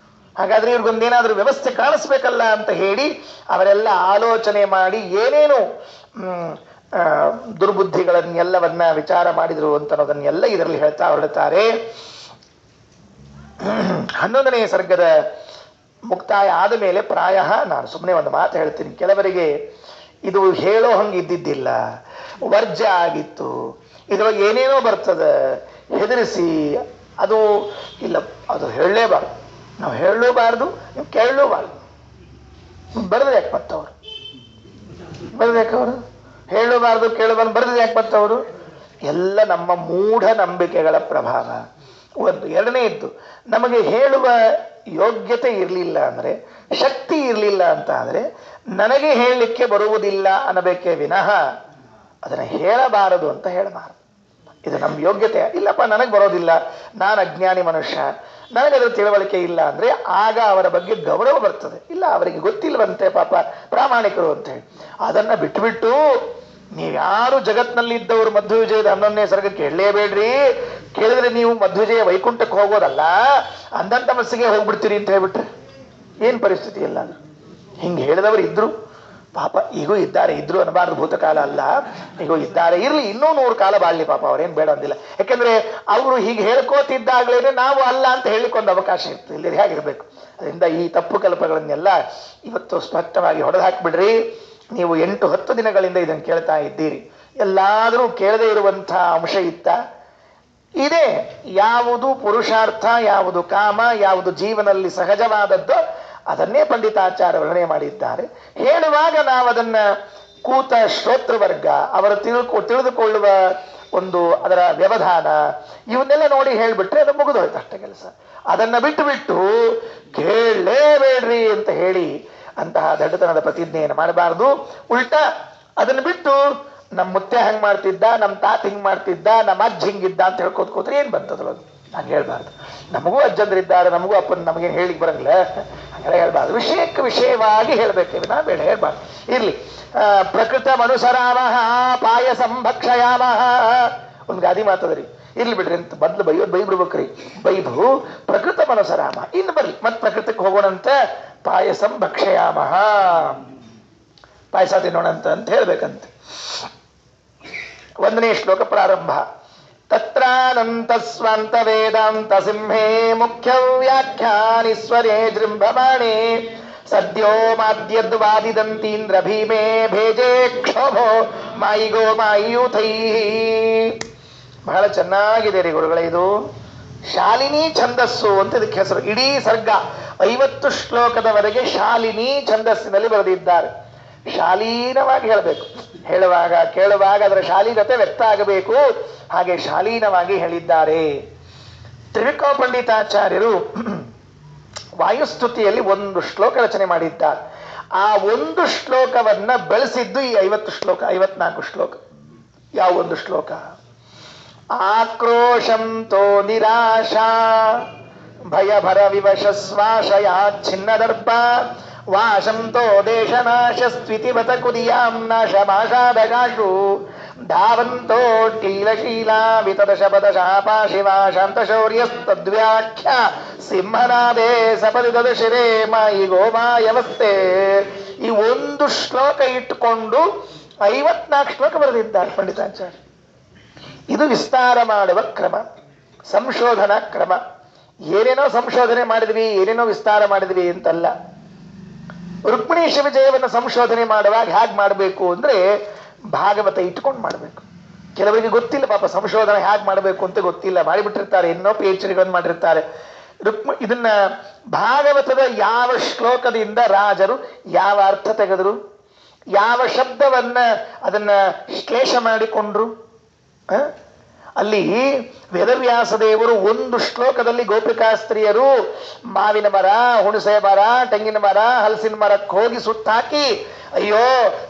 ಹಾಗಾದ್ರೆ ಇವ್ರಿಗೊಂದೇನಾದ್ರೂ ವ್ಯವಸ್ಥೆ ಕಾಣಿಸ್ಬೇಕಲ್ಲ ಅಂತ ಹೇಳಿ ಅವರೆಲ್ಲ ಆಲೋಚನೆ ಮಾಡಿ ಏನೇನು ದುರ್ಬುದ್ಧಿಗಳನ್ನೆಲ್ಲವನ್ನ ವಿಚಾರ ಮಾಡಿದ್ರು ಅಂತ ಅನ್ನೋದನ್ನೆಲ್ಲ ಇದರಲ್ಲಿ ಹೇಳ್ತಾ ಹೊರಡುತ್ತಾರೆ. 11ನೇ ಸರ್ಗದ ಮುಕ್ತಾಯ ಆದ ಮೇಲೆ ಪ್ರಾಯ ನಾನು ಸುಮ್ಮನೆ ಒಂದು ಮಾತು ಹೇಳ್ತೀನಿ. ಕೆಲವರಿಗೆ ಇದು ಹೇಳೋ ಹಂಗೆ ಇದ್ದಿದ್ದಿಲ್ಲ, ವರ್ಜ ಆಗಿತ್ತು, ಇದ್ರೊಳಗೆ ಏನೇನೋ ಬರ್ತದೆ, ಹೆದರಿಸಿ ಅದು ಇಲ್ಲ, ಅದು ಹೇಳಲೇಬಾರ್ದು, ನಾವು ಹೇಳಲೂಬಾರ್ದು, ನೀವು ಕೇಳಲೂಬಾರ್ದು. ಬರೆದ್ರೆ ಯಾಕೆ ಮತ್ತವರು ಹೇಳಬಾರ್ದು ಕೇಳಬಾರ್ದು ಬರೆದ್ರೆ ಯಾಕೆ ಮತ್ತವರು? ಎಲ್ಲ ನಮ್ಮ ಮೂಢ ನಂಬಿಕೆಗಳ ಪ್ರಭಾವ. ಒಂದು. ಎರಡನೇದ್ದು, ನಮಗೆ ಹೇಳುವ ಯೋಗ್ಯತೆ ಇರಲಿಲ್ಲ ಅಂದರೆ, ಶಕ್ತಿ ಇರಲಿಲ್ಲ ಅಂತ ಆದರೆ ನನಗೆ ಹೇಳಲಿಕ್ಕೆ ಬರುವುದಿಲ್ಲ ಅನ್ನಬೇಕೇ ವಿನಃ ಅದನ್ನು ಹೇಳಬಾರದು ಅಂತ ಹೇಳಬಾರದು. ಇದು ನಮ್ಮ ಯೋಗ್ಯತೆ. ಇಲ್ಲಪ್ಪ ನನಗೆ ಬರೋದಿಲ್ಲ, ನಾನು ಅಜ್ಞಾನಿ ಮನುಷ್ಯ, ನನಗದ್ರ ತಿಳುವಳಿಕೆ ಇಲ್ಲ ಅಂದರೆ ಆಗ ಅವರ ಬಗ್ಗೆ ಗೌರವ ಬರ್ತದೆ. ಇಲ್ಲ ಅವರಿಗೆ ಗೊತ್ತಿಲ್ವಂತೆ ಪಾಪ ಪ್ರಾಮಾಣಿಕರು ಅಂತ ಹೇಳಿ ಅದನ್ನು ಬಿಟ್ಟುಬಿಟ್ಟು ನೀವ್ಯಾರು ಜಗತ್ನಲ್ಲಿದ್ದವರು ಮಧ್ವವಿಜಯದ 11ನೇ ಸರ್ಗ ಕೇಳಲೇಬೇಡ್ರಿ, ಕೇಳಿದ್ರೆ ನೀವು ಮಧ್ವವಿಜಯ ವೈಕುಂಠಕ್ಕೆ ಹೋಗೋದಲ್ಲ, ಅಂದಂತ ಮನಸ್ಸಿಗೆ ಹೋಗ್ಬಿಡ್ತೀರಿ ಅಂತ ಹೇಳ್ಬಿಟ್ರೆ ಏನು ಪರಿಸ್ಥಿತಿ? ಎಲ್ಲ ಹಿಂಗೆ ಹೇಳಿದವರು ಇದ್ರು, ಪಾಪ ಈಗೂ ಇದ್ದಾರೆ, ಇದ್ರು ಅನ್ನಬಾರ್ದು, ಭೂತಕಾಲ ಅಲ್ಲ, ಈಗೂ ಇದ್ದಾರೆ, ಇರ್ಲಿ, ಇನ್ನೂ 100 ಕಾಲ ಬಾಳ್ಲಿ ಪಾಪ, ಅವ್ರೇನು ಬೇಡ ಅಂದಿಲ್ಲ. ಯಾಕೆಂದ್ರೆ ಅವರು ಹೀಗೆ ಹೇಳ್ಕೋತಿದ್ದಾಗಲೇ ನಾವು ಅಲ್ಲ ಅಂತ ಹೇಳಿಕೊಂದು ಅವಕಾಶ ಇತ್ತು, ಇಲ್ಲಿ ಹೇಗಿರ್ಬೇಕು. ಅದರಿಂದ ಈ ತಪ್ಪು ಕಲ್ಪಗಳನ್ನೆಲ್ಲ ಇವತ್ತು ಸ್ಪಷ್ಟವಾಗಿ ಹೊಡೆದು ಹಾಕಿಬಿಡ್ರಿ. ನೀವು 8-10 ದಿನಗಳಿಂದ ಇದನ್ನು ಕೇಳ್ತಾ ಇದ್ದೀರಿ, ಎಲ್ಲಾದರೂ ಕೇಳದೇ ಇರುವಂಥ ಅಂಶ ಇತ್ತ? ಇದೇ ಯಾವುದು ಪುರುಷಾರ್ಥ, ಯಾವುದು ಕಾಮ, ಯಾವುದು ಜೀವನದಲ್ಲಿ ಸಹಜವಾದದ್ದು ಅದನ್ನೇ ಪಂಡಿತಾಚಾರ್ಯ ವರ್ಣನೆ ಮಾಡಿದ್ದಾರೆ. ಹೇಳುವಾಗ ನಾವು ಅದನ್ನ ಕೂತ ಶ್ರೋತೃವರ್ಗ ಅವರ ತಿಳಿದುಕೊಳ್ಳುವ ಒಂದು ಅದರ ವ್ಯವಧಾನ ಇವನ್ನೆಲ್ಲ ನೋಡಿ ಹೇಳ್ಬಿಟ್ರೆ ಅದು ಮುಗಿದು ಹೋಯ್ತು, ಅಷ್ಟೇ ಕೆಲಸ. ಅದನ್ನ ಬಿಟ್ಟು ಕೇಳಲೇಬೇಡ್ರಿ ಅಂತ ಹೇಳಿ ಅಂತಹ ದಡ್ಡತನದ ಪ್ರತಿಜ್ಞೆಯನ್ನು ಮಾಡಬಾರ್ದು. ಉಲ್ಟಾ ಅದನ್ನು ಬಿಟ್ಟು ನಮ್ಮ ಮುತ್ತೆ ಹಂಗೆ ಮಾಡ್ತಿದ್ದ, ನಮ್ಮ ತಾತ ಹಿಂಗೆ ಮಾಡ್ತಿದ್ದ, ನಮ್ಮ ಅಜ್ಜ ಹಿಂಗಿದ್ದ ಅಂತ ಹೇಳ್ಕೋತ ಕೂತ್ರೆ ಏನು ಬಂತದ್ರೊಳಗೆ? ಹಂಗೆ ಹೇಳ್ಬಾರ್ದು. ನಮಗೂ ಅಜ್ಜಂದ್ರಿದ್ದಾರೆ, ನಮಗೂ ಅಪ್ಪನ ನಮಗೇನು ಹೇಳಿಕ್ ಬರಂಗಿಲ್ಲ, ಹಂಗೆಲ್ಲ ಹೇಳ್ಬಾರ್ದು. ವಿಷಯಕ್ಕೆ ವಿಷಯವಾಗಿ ಹೇಳ್ಬೇಕೇವೆ, ನಾ ಬೇಡ ಹೇಳ್ಬಾರ್ದು. ಇರ್ಲಿ. ಪ್ರಕೃತ ಮನುಸರಾಮ ಪಾಯಸಂ ಭಕ್ಷಯಾಮ, ಒಂದು ಗಾದಿ ಮಾತದ್ರಿ, ಇರ್ಲಿ ಬಿಡ್ರಿ ಅಂತ ಬದ್ಲು ಬೈಬಿಡ್ಬೇಕ್ರಿ. ಬೈದು ಪ್ರಕೃತ ಮನುಸರಾಮ, ಇನ್ನು ಬರ್ಲಿ ಮತ್ತೆ ಪ್ರಕೃತಕ್ಕೆ ಹೋಗೋಣಂತ, ಪಾಯಸಂ ಭಕ್ಷಯಾಮ, ಪಾಯಸ ತಿನ್ನೋಣಂತ ಅಂತ ಹೇಳ್ಬೇಕಂತೆ. 1ನೇ ಶ್ಲೋಕ ಪ್ರಾರಂಭ. ತತ್ರಾನಂತ ಸ್ವಂತ ವೇದಾಂತ ಸಿಂಹೇ ಮುಖ್ಯ ವ್ಯಾಖ್ಯಾನಿಸ್ವರೇ ಜೃಂಭಮಾಣೆ ಸದ್ಯೋ ಮಾದ್ಯದ್ವಾದಿದಂತೀಂದ್ರ ಭೀಮೇ ಭೇಜೆ ಕ್ಷೋಭೋ ಮಾಯಿಗೋ ಮಾಯೂಥೈ. ಬಹಳ ಚೆನ್ನಾಗಿದೆ ರೀ ಗುರುಗಳೇ, ಇದು ಶಾಲಿನಿ ಛಂದಸ್ಸು ಅಂತ ಇದಕ್ಕೆ ಹೆಸರು. ಇಡೀ ಸರ್ಗ 50 ಶ್ಲೋಕದವರೆಗೆ ಶಾಲಿನಿ ಛಂದಸ್ಸಿನಲ್ಲಿ ಬರೆದಿದ್ದಾರೆ. ಶಾಲೀನವಾಗಿ ಹೇಳಬೇಕು, ಹೇಳುವಾಗ ಕೇಳುವಾಗ ಅದರ ಶಾಲೀನತೆ ವ್ಯಕ್ತ ಆಗಬೇಕು, ಹಾಗೆ ಶಾಲೀನವಾಗಿ ಹೇಳಿದ್ದಾರೆ. ತ್ರಿವಿಕ್ರಮ ಪಂಡಿತಾಚಾರ್ಯರು ವಾಯುಸ್ತುತಿಯಲ್ಲಿ 1 ಶ್ಲೋಕ ರಚನೆ ಮಾಡಿದ್ದಾರೆ. ಆ 1 ಶ್ಲೋಕವನ್ನ ಬೆಳೆಸಿದ್ದು ಈ 50 ಶ್ಲೋಕ, 54 ಶ್ಲೋಕ. ಯಾವ 1 ಶ್ಲೋಕ? ಆಕ್ರೋಶಂತೋ ನಿರಾಶಾ ಭಯಭರ ವಿವಶ ಶ್ವಾಸಯಾ ಛಿನ್ನದರ್ಪ ವಾಶಂತೋ ದೇಶನಾಶಸ್ತ್ವಿತಿವತ ಕುದಿಯಾಂ ನಾಶಮಾಷಾದಗಾಶು ಧಾವಂತೋ ಟೀಲಶೀಲಾ ವಿತದಶಪದಶಾಪಾ ಶಿವಾ ಶಾಂತಶೌರ್ಯಸ್ತದ್ವ್ಯಾಖ್ಯ ಸಿಂಹನಾದೇ ಸಪದಿದದ ಶಿರೇ ಮಾಯಿ ಗೋಮಾಯವಸ್ಥೆ. ಈ 1 ಶ್ಲೋಕ ಇಟ್ಟುಕೊಂಡು 54 ಶ್ಲೋಕ ಬರೆದಿದ್ದಾರೆ ಪಂಡಿತಾಚಾರ್ಯ. ಇದು ವಿಸ್ತಾರ ಮಾಡುವ ಕ್ರಮ, ಸಂಶೋಧನಾ ಕ್ರಮ. ಏನೇನೋ ಸಂಶೋಧನೆ ಮಾಡಿದ್ವಿ, ಏನೇನೋ ವಿಸ್ತಾರ ಮಾಡಿದ್ವಿ ಅಂತಲ್ಲ. ರುಕ್ಮಿಣೀಶ ವಿಜಯವನ್ನು ಸಂಶೋಧನೆ ಮಾಡುವಾಗ ಹೇಗೆ ಮಾಡಬೇಕು ಅಂದ್ರೆ ಭಾಗವತ ಇಟ್ಕೊಂಡು ಮಾಡಬೇಕು. ಕೆಲವರಿಗೆ ಗೊತ್ತಿಲ್ಲ ಪಾಪ, ಸಂಶೋಧನೆ ಹೇಗೆ ಮಾಡಬೇಕು ಅಂತ ಗೊತ್ತಿಲ್ಲ, ಮಾಡಿಬಿಟ್ಟಿರ್ತಾರೆ, ಏನೋ PhD ಮಾಡಿರ್ತಾರೆ. ಇದನ್ನ ಭಾಗವತದ ಯಾವ ಶ್ಲೋಕದಿಂದ ರಾಜರು ಯಾವ ಅರ್ಥ ತೆಗೆದರು, ಯಾವ ಶಬ್ದವನ್ನ ಅದನ್ನ ಶ್ಲೇಷ ಮಾಡಿಕೊಂಡ್ರು. ಅಲ್ಲಿ ವೇದವ್ಯಾಸ ದೇವರು 1 ಶ್ಲೋಕದಲ್ಲಿ ಗೋಪಿಕಾಸ್ತ್ರೀಯರು ಮಾವಿನ ಮರ, ಹುಣಸೆ ಮರ, ತೆಂಗಿನ ಮರ, ಹಲಸಿನ ಮರಕ್ಕೆ ಹೋಗಿ ಸುತ್ತಾಕಿ ಅಯ್ಯೋ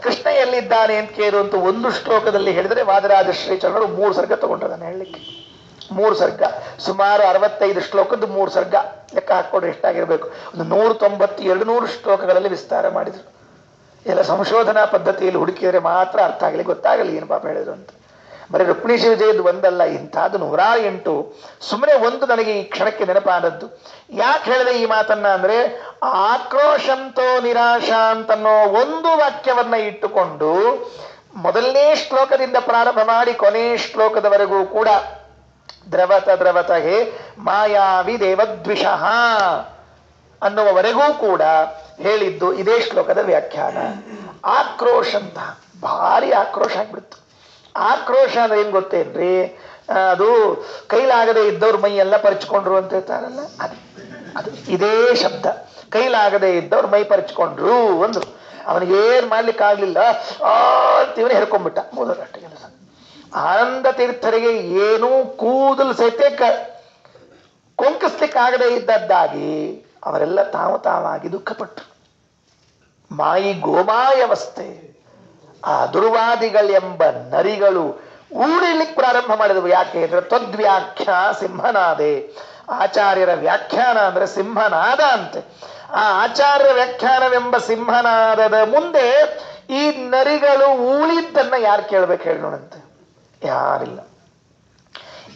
ಕೃಷ್ಣ ಎಲ್ಲಿದ್ದಾನೆ ಅಂತ ಕೇಳು ಅಂತ 1 ಶ್ಲೋಕದಲ್ಲಿ ಹೇಳಿದರೆ ವಾದರಾಜ ಶ್ರೀಚರಣರು 3 ಸರ್ಗ ತಗೊಂಡದನ್ನ ಹೇಳಲಿಕ್ಕೆ. 3 ಸರ್ಗ, ಸುಮಾರು 65 ಶ್ಲೋಕದ್ದು 3 ಸರ್ಗ. ಲೆಕ್ಕ ಹಾಕ್ಕೊಂಡ್ರೆ ಎಷ್ಟಾಗಿರ್ಬೇಕು? ಒಂದು 190-200 ಶ್ಲೋಕಗಳಲ್ಲಿ ವಿಸ್ತಾರ ಮಾಡಿದ್ರು. ಎಲ್ಲ ಸಂಶೋಧನಾ ಪದ್ಧತಿಯಲ್ಲಿ ಹುಡುಕಿದರೆ ಮಾತ್ರ ಅರ್ಥ ಆಗಲಿ, ಗೊತ್ತಾಗಲಿ ಏನು ಪಾಪ ಹೇಳಿದ್ರು ಅಂತ. ಬರೀ ರುಕ್ಮಿಣೀಶ ವಿಜಯದ್ದು ಒಂದಲ್ಲ, ಇಂಥದ್ದು 108. ಸುಮ್ಮನೆ ಒಂದು ನನಗೆ ಈ ಕ್ಷಣಕ್ಕೆ ನೆನಪಾದದ್ದು. ಯಾಕೆ ಹೇಳಿದೆ ಈ ಮಾತನ್ನ ಅಂದ್ರೆ, ಆಕ್ರೋಶಂತೋ ನಿರಾಶಾ ಅಂತನ್ನೋ ಒಂದು ವಾಕ್ಯವನ್ನ ಇಟ್ಟುಕೊಂಡು ಮೊದಲನೇ ಶ್ಲೋಕದಿಂದ ಪ್ರಾರಂಭ ಮಾಡಿ ಕೊನೆ ಶ್ಲೋಕದವರೆಗೂ ಕೂಡ ದ್ರವತ ದ್ರವತ ಹೇ ಮಾಯಾವಿ ದೇವದ್ವಿಷಃ ಅನ್ನುವವರೆಗೂ ಕೂಡ ಹೇಳಿದ್ದು ಇದೇ ಶ್ಲೋಕದ ವ್ಯಾಖ್ಯಾನ. ಆಕ್ರೋಶ ಅಂತ ಭಾರಿ ಆಕ್ರೋಶ ಆಗ್ಬಿಡ್ತು. ಆಕ್ರೋಶ ಅಂದ್ರೆ ಏನ್ ಗೊತ್ತೇನ್ರಿ? ಅದು ಕೈಲಾಗದೆ ಇದ್ದವ್ರ ಮೈ ಎಲ್ಲ ಪರಿಚ್ಕೊಂಡ್ರು ಅಂತ ಹೇಳ್ತಾರಲ್ಲ, ಅದು ಇದೇ ಶಬ್ದ. ಕೈಲಾಗದೆ ಇದ್ದವ್ರ ಮೈ ಪರಿಚ್ಕೊಂಡ್ರು ಅಂದ್ರು. ಅವನಿಗೆ ಏನ್ ಮಾಡ್ಲಿಕ್ಕೆ ಆಗ್ಲಿಲ್ಲ, ಅಂತೀವನೇ ಹೆರ್ಕೊಂಡ್ಬಿಟ್ಟ. ಮೂದರಷ್ಟು ಕೆಲಸ. ಆನಂದ ತೀರ್ಥರಿಗೆ ಏನೂ ಕೂದಲು ಸಹಿತ ಕೊಂಕಿಸ್ಲಿಕ್ಕಾಗದೇ ಇದ್ದದ್ದಾಗಿ ಅವರೆಲ್ಲ ತಾವಾಗಿ ದುಃಖಪಟ್ಟರು. ಮಾಯಿ ಗೋಮಾಯವಸ್ಥೆ. ಆ ದುರ್ವಾದಿಗಳೆಂಬ ನರಿಗಳು ಊಡಿಲಿಕ್ಕೆ ಪ್ರಾರಂಭ ಮಾಡಿದವು. ಯಾಕೆ ಅಂದ್ರೆ ತ್ವದ್ವ್ಯಾಖ್ಯ ಸಿಂಹನಾದೆ. ಆಚಾರ್ಯರ ವ್ಯಾಖ್ಯಾನ ಅಂದ್ರೆ ಸಿಂಹನಾದ ಅಂತೆ. ಆ ಆಚಾರ್ಯ ವ್ಯಾಖ್ಯಾನವೆಂಬ ಸಿಂಹನಾದದ ಮುಂದೆ ಈ ನರಿಗಳು ಊಳಿದ್ದನ್ನ ಯಾರು ಕೇಳ್ಬೇಕು ಹೇಳಿ ನೋಡಂತೆ? ಯಾರಿಲ್ಲ.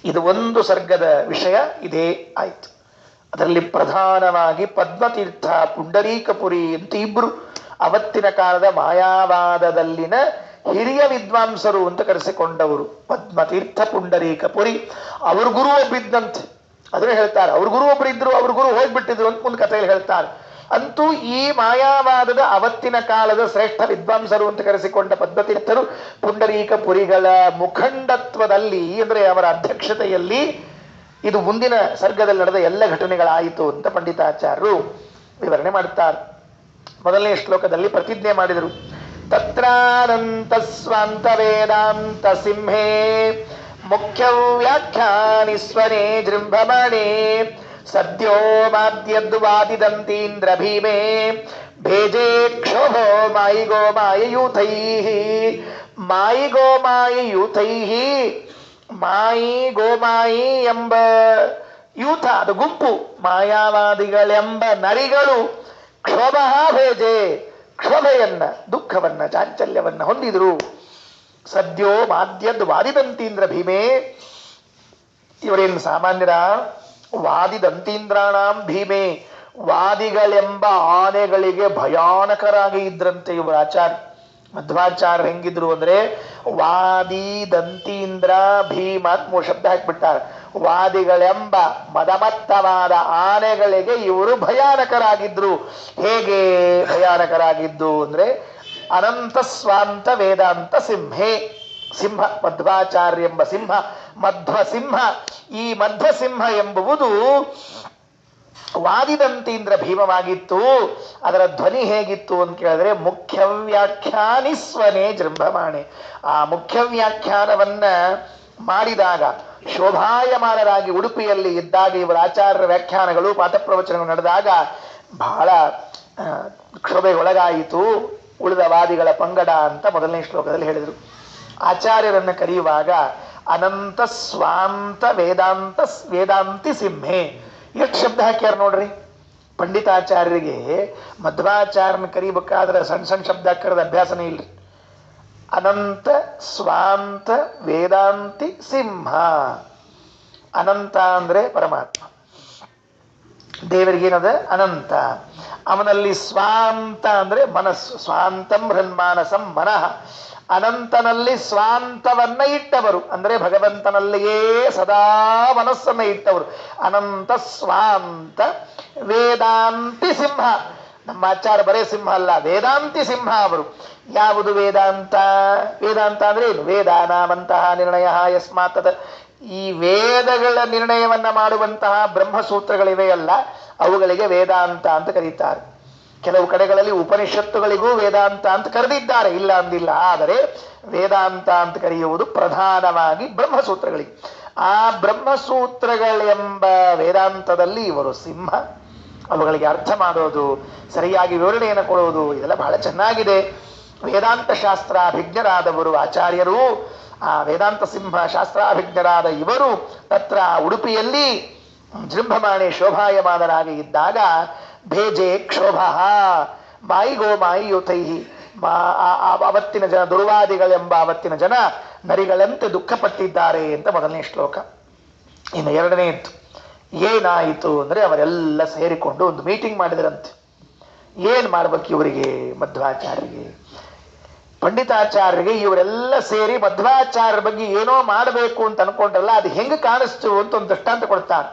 ಇದು ಒಂದು ಸರ್ಗದ ವಿಷಯ ಇದೇ ಆಯ್ತು. ಅದರಲ್ಲಿ ಪ್ರಧಾನವಾಗಿ ಪದ್ಮತೀರ್ಥ, ಪುಂಡರೀಕಪುರಿ ಅಂತ ಇಬ್ರು ಅವತ್ತಿನ ಕಾಲದ ಮಾಯಾವಾದದಲ್ಲಿನ ಹಿರಿಯ ವಿದ್ವಾಂಸರು ಅಂತ ಕರೆಸಿಕೊಂಡವರು. ಪದ್ಮತೀರ್ಥ, ಪುಂಡರೀಕಪುರಿ. ಅವ್ರ ಗುರು ಒಬ್ಬಿದ್ದಂತೆ, ಅದನ್ನೇ ಹೇಳ್ತಾರೆ. ಅವ್ರ ಗುರು ಒಬ್ರು ಇದ್ರು, ಅವ್ರ ಗುರು ಹೋಗ್ಬಿಟ್ಟಿದ್ರು ಅಂತ ಮುಂದೆ ಕಥೆಯಲ್ಲಿ ಹೇಳ್ತಾರೆ. ಅಂತೂ ಈ ಮಾಯಾವಾದದ ಅವತ್ತಿನ ಕಾಲದ ಶ್ರೇಷ್ಠ ವಿದ್ವಾಂಸರು ಅಂತ ಕರೆಸಿಕೊಂಡ ಪದ್ಮತೀರ್ಥರು ಪುಂಡರೀಕಪುರಿಗಳ ಮುಖಂಡತ್ವದಲ್ಲಿ, ಅಂದ್ರೆ ಅವರ ಅಧ್ಯಕ್ಷತೆಯಲ್ಲಿ ಇದು ಮುಂದಿನ ಸರ್ಗದಲ್ಲಿ ನಡೆದ ಎಲ್ಲ ಘಟನೆಗಳಾಯಿತು ಅಂತ ಪಂಡಿತಾಚಾರ್ಯರು ವಿವರಣೆ ಮಾಡುತ್ತಾರೆ. ಮೊದಲನೇ ಶ್ಲೋಕದಲ್ಲಿ ಪ್ರತಿಜ್ಞೆ ಮಾಡಿದರು. ತತ್ರಾನಂತ ಸ್ವಾಂತ ವೇದಾಂತ ಸಿಂಹೇ ಮುಖ್ಯ ವ್ಯಾಖ್ಯಾನಿಸ್ವನೇ ಜೃಂಭಮಣೆ ಸದ್ಯೋ ಮಾದ್ಯದ್ವಾದಿದಂತೀಂದ್ರ ಭೀಮೆ ಭೇಜೆ ಕ್ಷೋಭೋ ಮಾಯಿ ಗೋಮಾಯಯೂಥೈ. ಮಾಯಿ ಗೋಮಾಯಯೂಥೈ. ಮಾಯಿ ಗೋಮಾಯಿ ಎಂಬ ಯೂಥ, ಅದು ಗುಂಪು, ಮಾಯಾವಾದಿಗಳೆಂಬ ನರಿಗಳು ಕ್ಷೋಭ ಭೇಜೆ, ಕ್ಷೋಭೆಯನ್ನ, ದುಃಖವನ್ನ, ಚಾಂಚಲ್ಯವನ್ನ ಹೊಂದಿದ್ರು. ಸದ್ಯೋ ಮಾದ್ಯದ್ ವಾದಿದಂತೀಂದ್ರ ಭೀಮೆ. ಇವರೇನು ಸಾಮಾನ್ಯರ? ವಾದಿದಂತೀಂದ್ರಾಣಾಂ ಭೀಮೆ. ವಾದಿಗಳೆಂಬ ಆನೆಗಳಿಗೆ ಭಯಾನಕರಾಗಿ ಇದ್ರಂತೆ ಇವರ ಆಚಾರ್ಯ. ಮಧ್ವಾಚಾರ್ಯ ಹೆಂಗಿದ್ರು ಅಂದ್ರೆ ವಾದಿ ದಂತೀಂದ್ರ ಭೀಮ ಅಂತ 3 ಶಬ್ದ ಹಾಕ್ಬಿಟ್ಟಾರೆ. ವಾದಿಗಳೆಂಬ ಮದಮತ್ತವಾದ ಆನೆಗಳಿಗೆ ಇವರು ಭಯಾನಕರಾಗಿದ್ರು. ಹೇಗೆ ಭಯಾನಕರಾಗಿದ್ದು ಅಂದ್ರೆ ಅನಂತ ಸ್ವಾಂತ ವೇದಾಂತ ಸಿಂಹೇ. ಸಿಂಹ ಮಧ್ವಾಚಾರ್ಯ ಎಂಬ ಸಿಂಹ, ಮಧ್ವ ಸಿಂಹ. ಈ ಮಧ್ವ ಸಿಂಹ ಎಂಬುವುದು ವಾದಿದಂತೀಂದ್ರ ಭೀಮವಾಗಿತ್ತು. ಅದರ ಧ್ವನಿ ಹೇಗಿತ್ತು ಅಂತ ಕೇಳಿದ್ರೆ ಮುಖ್ಯ ವ್ಯಾಖ್ಯಾನಿಸ್ವನೇ ಜೃಂಭಮಾಣೆ. ಆ ಮುಖ್ಯ ವ್ಯಾಖ್ಯಾನವನ್ನ ಮಾಡಿದಾಗ ಶೋಭಾಯಮಾನರಾಗಿ ಉಡುಪಿಯಲ್ಲಿ ಇದ್ದಾಗ ಇವರ ಆಚಾರ್ಯರ ವ್ಯಾಖ್ಯಾನಗಳು ಪಾಠಪ್ರವಚನಗಳು ನಡೆದಾಗ ಬಹಳ ಕ್ಷೋಭೆಗೊಳಗಾಯಿತು ಉಳಿದ ವಾದಿಗಳ ಪಂಗಡ ಅಂತ ಮೊದಲನೇ ಶ್ಲೋಕದಲ್ಲಿ ಹೇಳಿದರು. ಆಚಾರ್ಯರನ್ನು ಕರೆಯುವಾಗ ಅನಂತ ಸ್ವಾಂತ ವೇದಾಂತಿ ಸಿಂಹೆ. ಎಷ್ಟು ಶಬ್ದ ಹಾಕ್ಯಾರ ನೋಡ್ರಿ. ಪಂಡಿತಾಚಾರ್ಯರಿಗೆ ಮಧ್ವಾಚಾರ್ಯನ ಕರಿಬೇಕಾದ್ರೆ ಸಣ್ಣ ಸಣ್ಣ ಶಬ್ದ ಹಾಕರದ ಅಭ್ಯಾಸನೇ ಇಲ್ರಿ. ಅನಂತ ಸ್ವಾಂತ ವೇದಾಂತಿ ಸಿಂಹ. ಅನಂತ ಅಂದ್ರೆ ಪರಮಾತ್ಮ, ದೇವರಿಗೇನದ ಅನಂತ. ಅವನಲ್ಲಿ ಸ್ವಾಂತ ಅಂದ್ರೆ ಮನಸ್ಸು. ಸ್ವಾಂತಂ ಹೃನ್ಮಾನಸಂ ಮನಃ. ಅನಂತನಲ್ಲಿ ಸ್ವಾಂತವನ್ನ ಇಟ್ಟವರು ಅಂದ್ರೆ ಭಗವಂತನಲ್ಲಿಯೇ ಸದಾ ಮನಸ್ಸನ್ನ ಇಟ್ಟವರು. ಅನಂತ ಸ್ವಾಂತ ವೇದಾಂತಿ ಸಿಂಹ. ನಮ್ಮ ಆಚಾರ್ಯ ಬರೇ ಸಿಂಹ ಅಲ್ಲ, ವೇದಾಂತಿ ಸಿಂಹ ಅವರು. ಯಾವುದು ವೇದಾಂತ? ವೇದಾಂತ ಅಂದ್ರೆ ಏನು? ವೇದಾನಾಮಂತಹ ನಿರ್ಣಯ ಯಸ್ಮಾತ್. ಈ ವೇದಗಳ ನಿರ್ಣಯವನ್ನ ಮಾಡುವಂತಹ ಬ್ರಹ್ಮಸೂತ್ರಗಳಿವೆಯಲ್ಲ, ಅವುಗಳಿಗೆ ವೇದಾಂತ ಅಂತ ಕರೀತಾರೆ. ಕೆಲವು ಕಡೆಗಳಲ್ಲಿ ಉಪನಿಷತ್ತುಗಳಿಗೂ ವೇದಾಂತ ಅಂತ ಕರೆದಿದ್ದಾರೆ, ಇಲ್ಲ ಅಂದಿಲ್ಲ. ಆದರೆ ವೇದಾಂತ ಅಂತ ಕರೆಯುವುದು ಪ್ರಧಾನವಾಗಿ ಬ್ರಹ್ಮಸೂತ್ರಗಳಿಗೆ. ಆ ಬ್ರಹ್ಮಸೂತ್ರಗಳೆಂಬ ವೇದಾಂತದಲ್ಲಿ ಇವರು ಸಿಂಹ. ಅವುಗಳಿಗೆ ಅರ್ಥ ಮಾಡೋದು, ಸರಿಯಾಗಿ ವಿವರಣೆಯನ್ನು ಕೊಡುವುದು, ಇದೆಲ್ಲ ಬಹಳ ಚೆನ್ನಾಗಿದೆ. ವೇದಾಂತ ಶಾಸ್ತ್ರಾಭಿಜ್ಞರಾದವರು ಆಚಾರ್ಯರು. ಆ ವೇದಾಂತ ಸಿಂಹ ಶಾಸ್ತ್ರಾಭಿಜ್ಞರಾದ ಇವರು ತತ್ರ ಉಡುಪಿಯಲ್ಲಿ ಜೃಂಭಮಾಣೆ ಶೋಭಾಯಮಾನರಾಗಿ ಇದ್ದಾಗ ಭೇಜೆ ಕ್ಷೋಭ ಮಾಯಿಗೋ ಮಾಯಿಯುತೈ, ಅವತ್ತಿನ ಜನ ದುರ್ವಾದಿಗಳೆಂಬ ಅವತ್ತಿನ ಜನ ನರಿಗಳಂತೆ ದುಃಖಪಟ್ಟಿದ್ದಾರೆ ಅಂತ ಮೊದಲನೇ ಶ್ಲೋಕ. ಇನ್ನು ಎರಡನೇದ್ದು ಏನಾಯಿತು ಅಂದ್ರೆ ಅವರೆಲ್ಲ ಸೇರಿಕೊಂಡು ಒಂದು ಮೀಟಿಂಗ್ ಮಾಡಿದ್ರಂತೆ. ಏನ್ ಮಾಡ್ಬೇಕು ಇವರಿಗೆ, ಮಧ್ವಾಚಾರ್ಯರಿಗೆ ಪಂಡಿತಾಚಾರ್ಯರಿಗೆ ಇವರೆಲ್ಲ ಸೇರಿ ಮಧ್ವಾಚಾರ್ಯರ ಬಗ್ಗೆ ಏನೋ ಮಾಡಬೇಕು ಅಂತ ಅನ್ಕೊಂಡ್ರಲ್ಲ, ಅದು ಹೆಂಗ್ ಕಾಣಿಸ್ತು ಅಂತ ಒಂದು ದೃಷ್ಟಾಂತ ಕೊಡ್ತಾನೆ.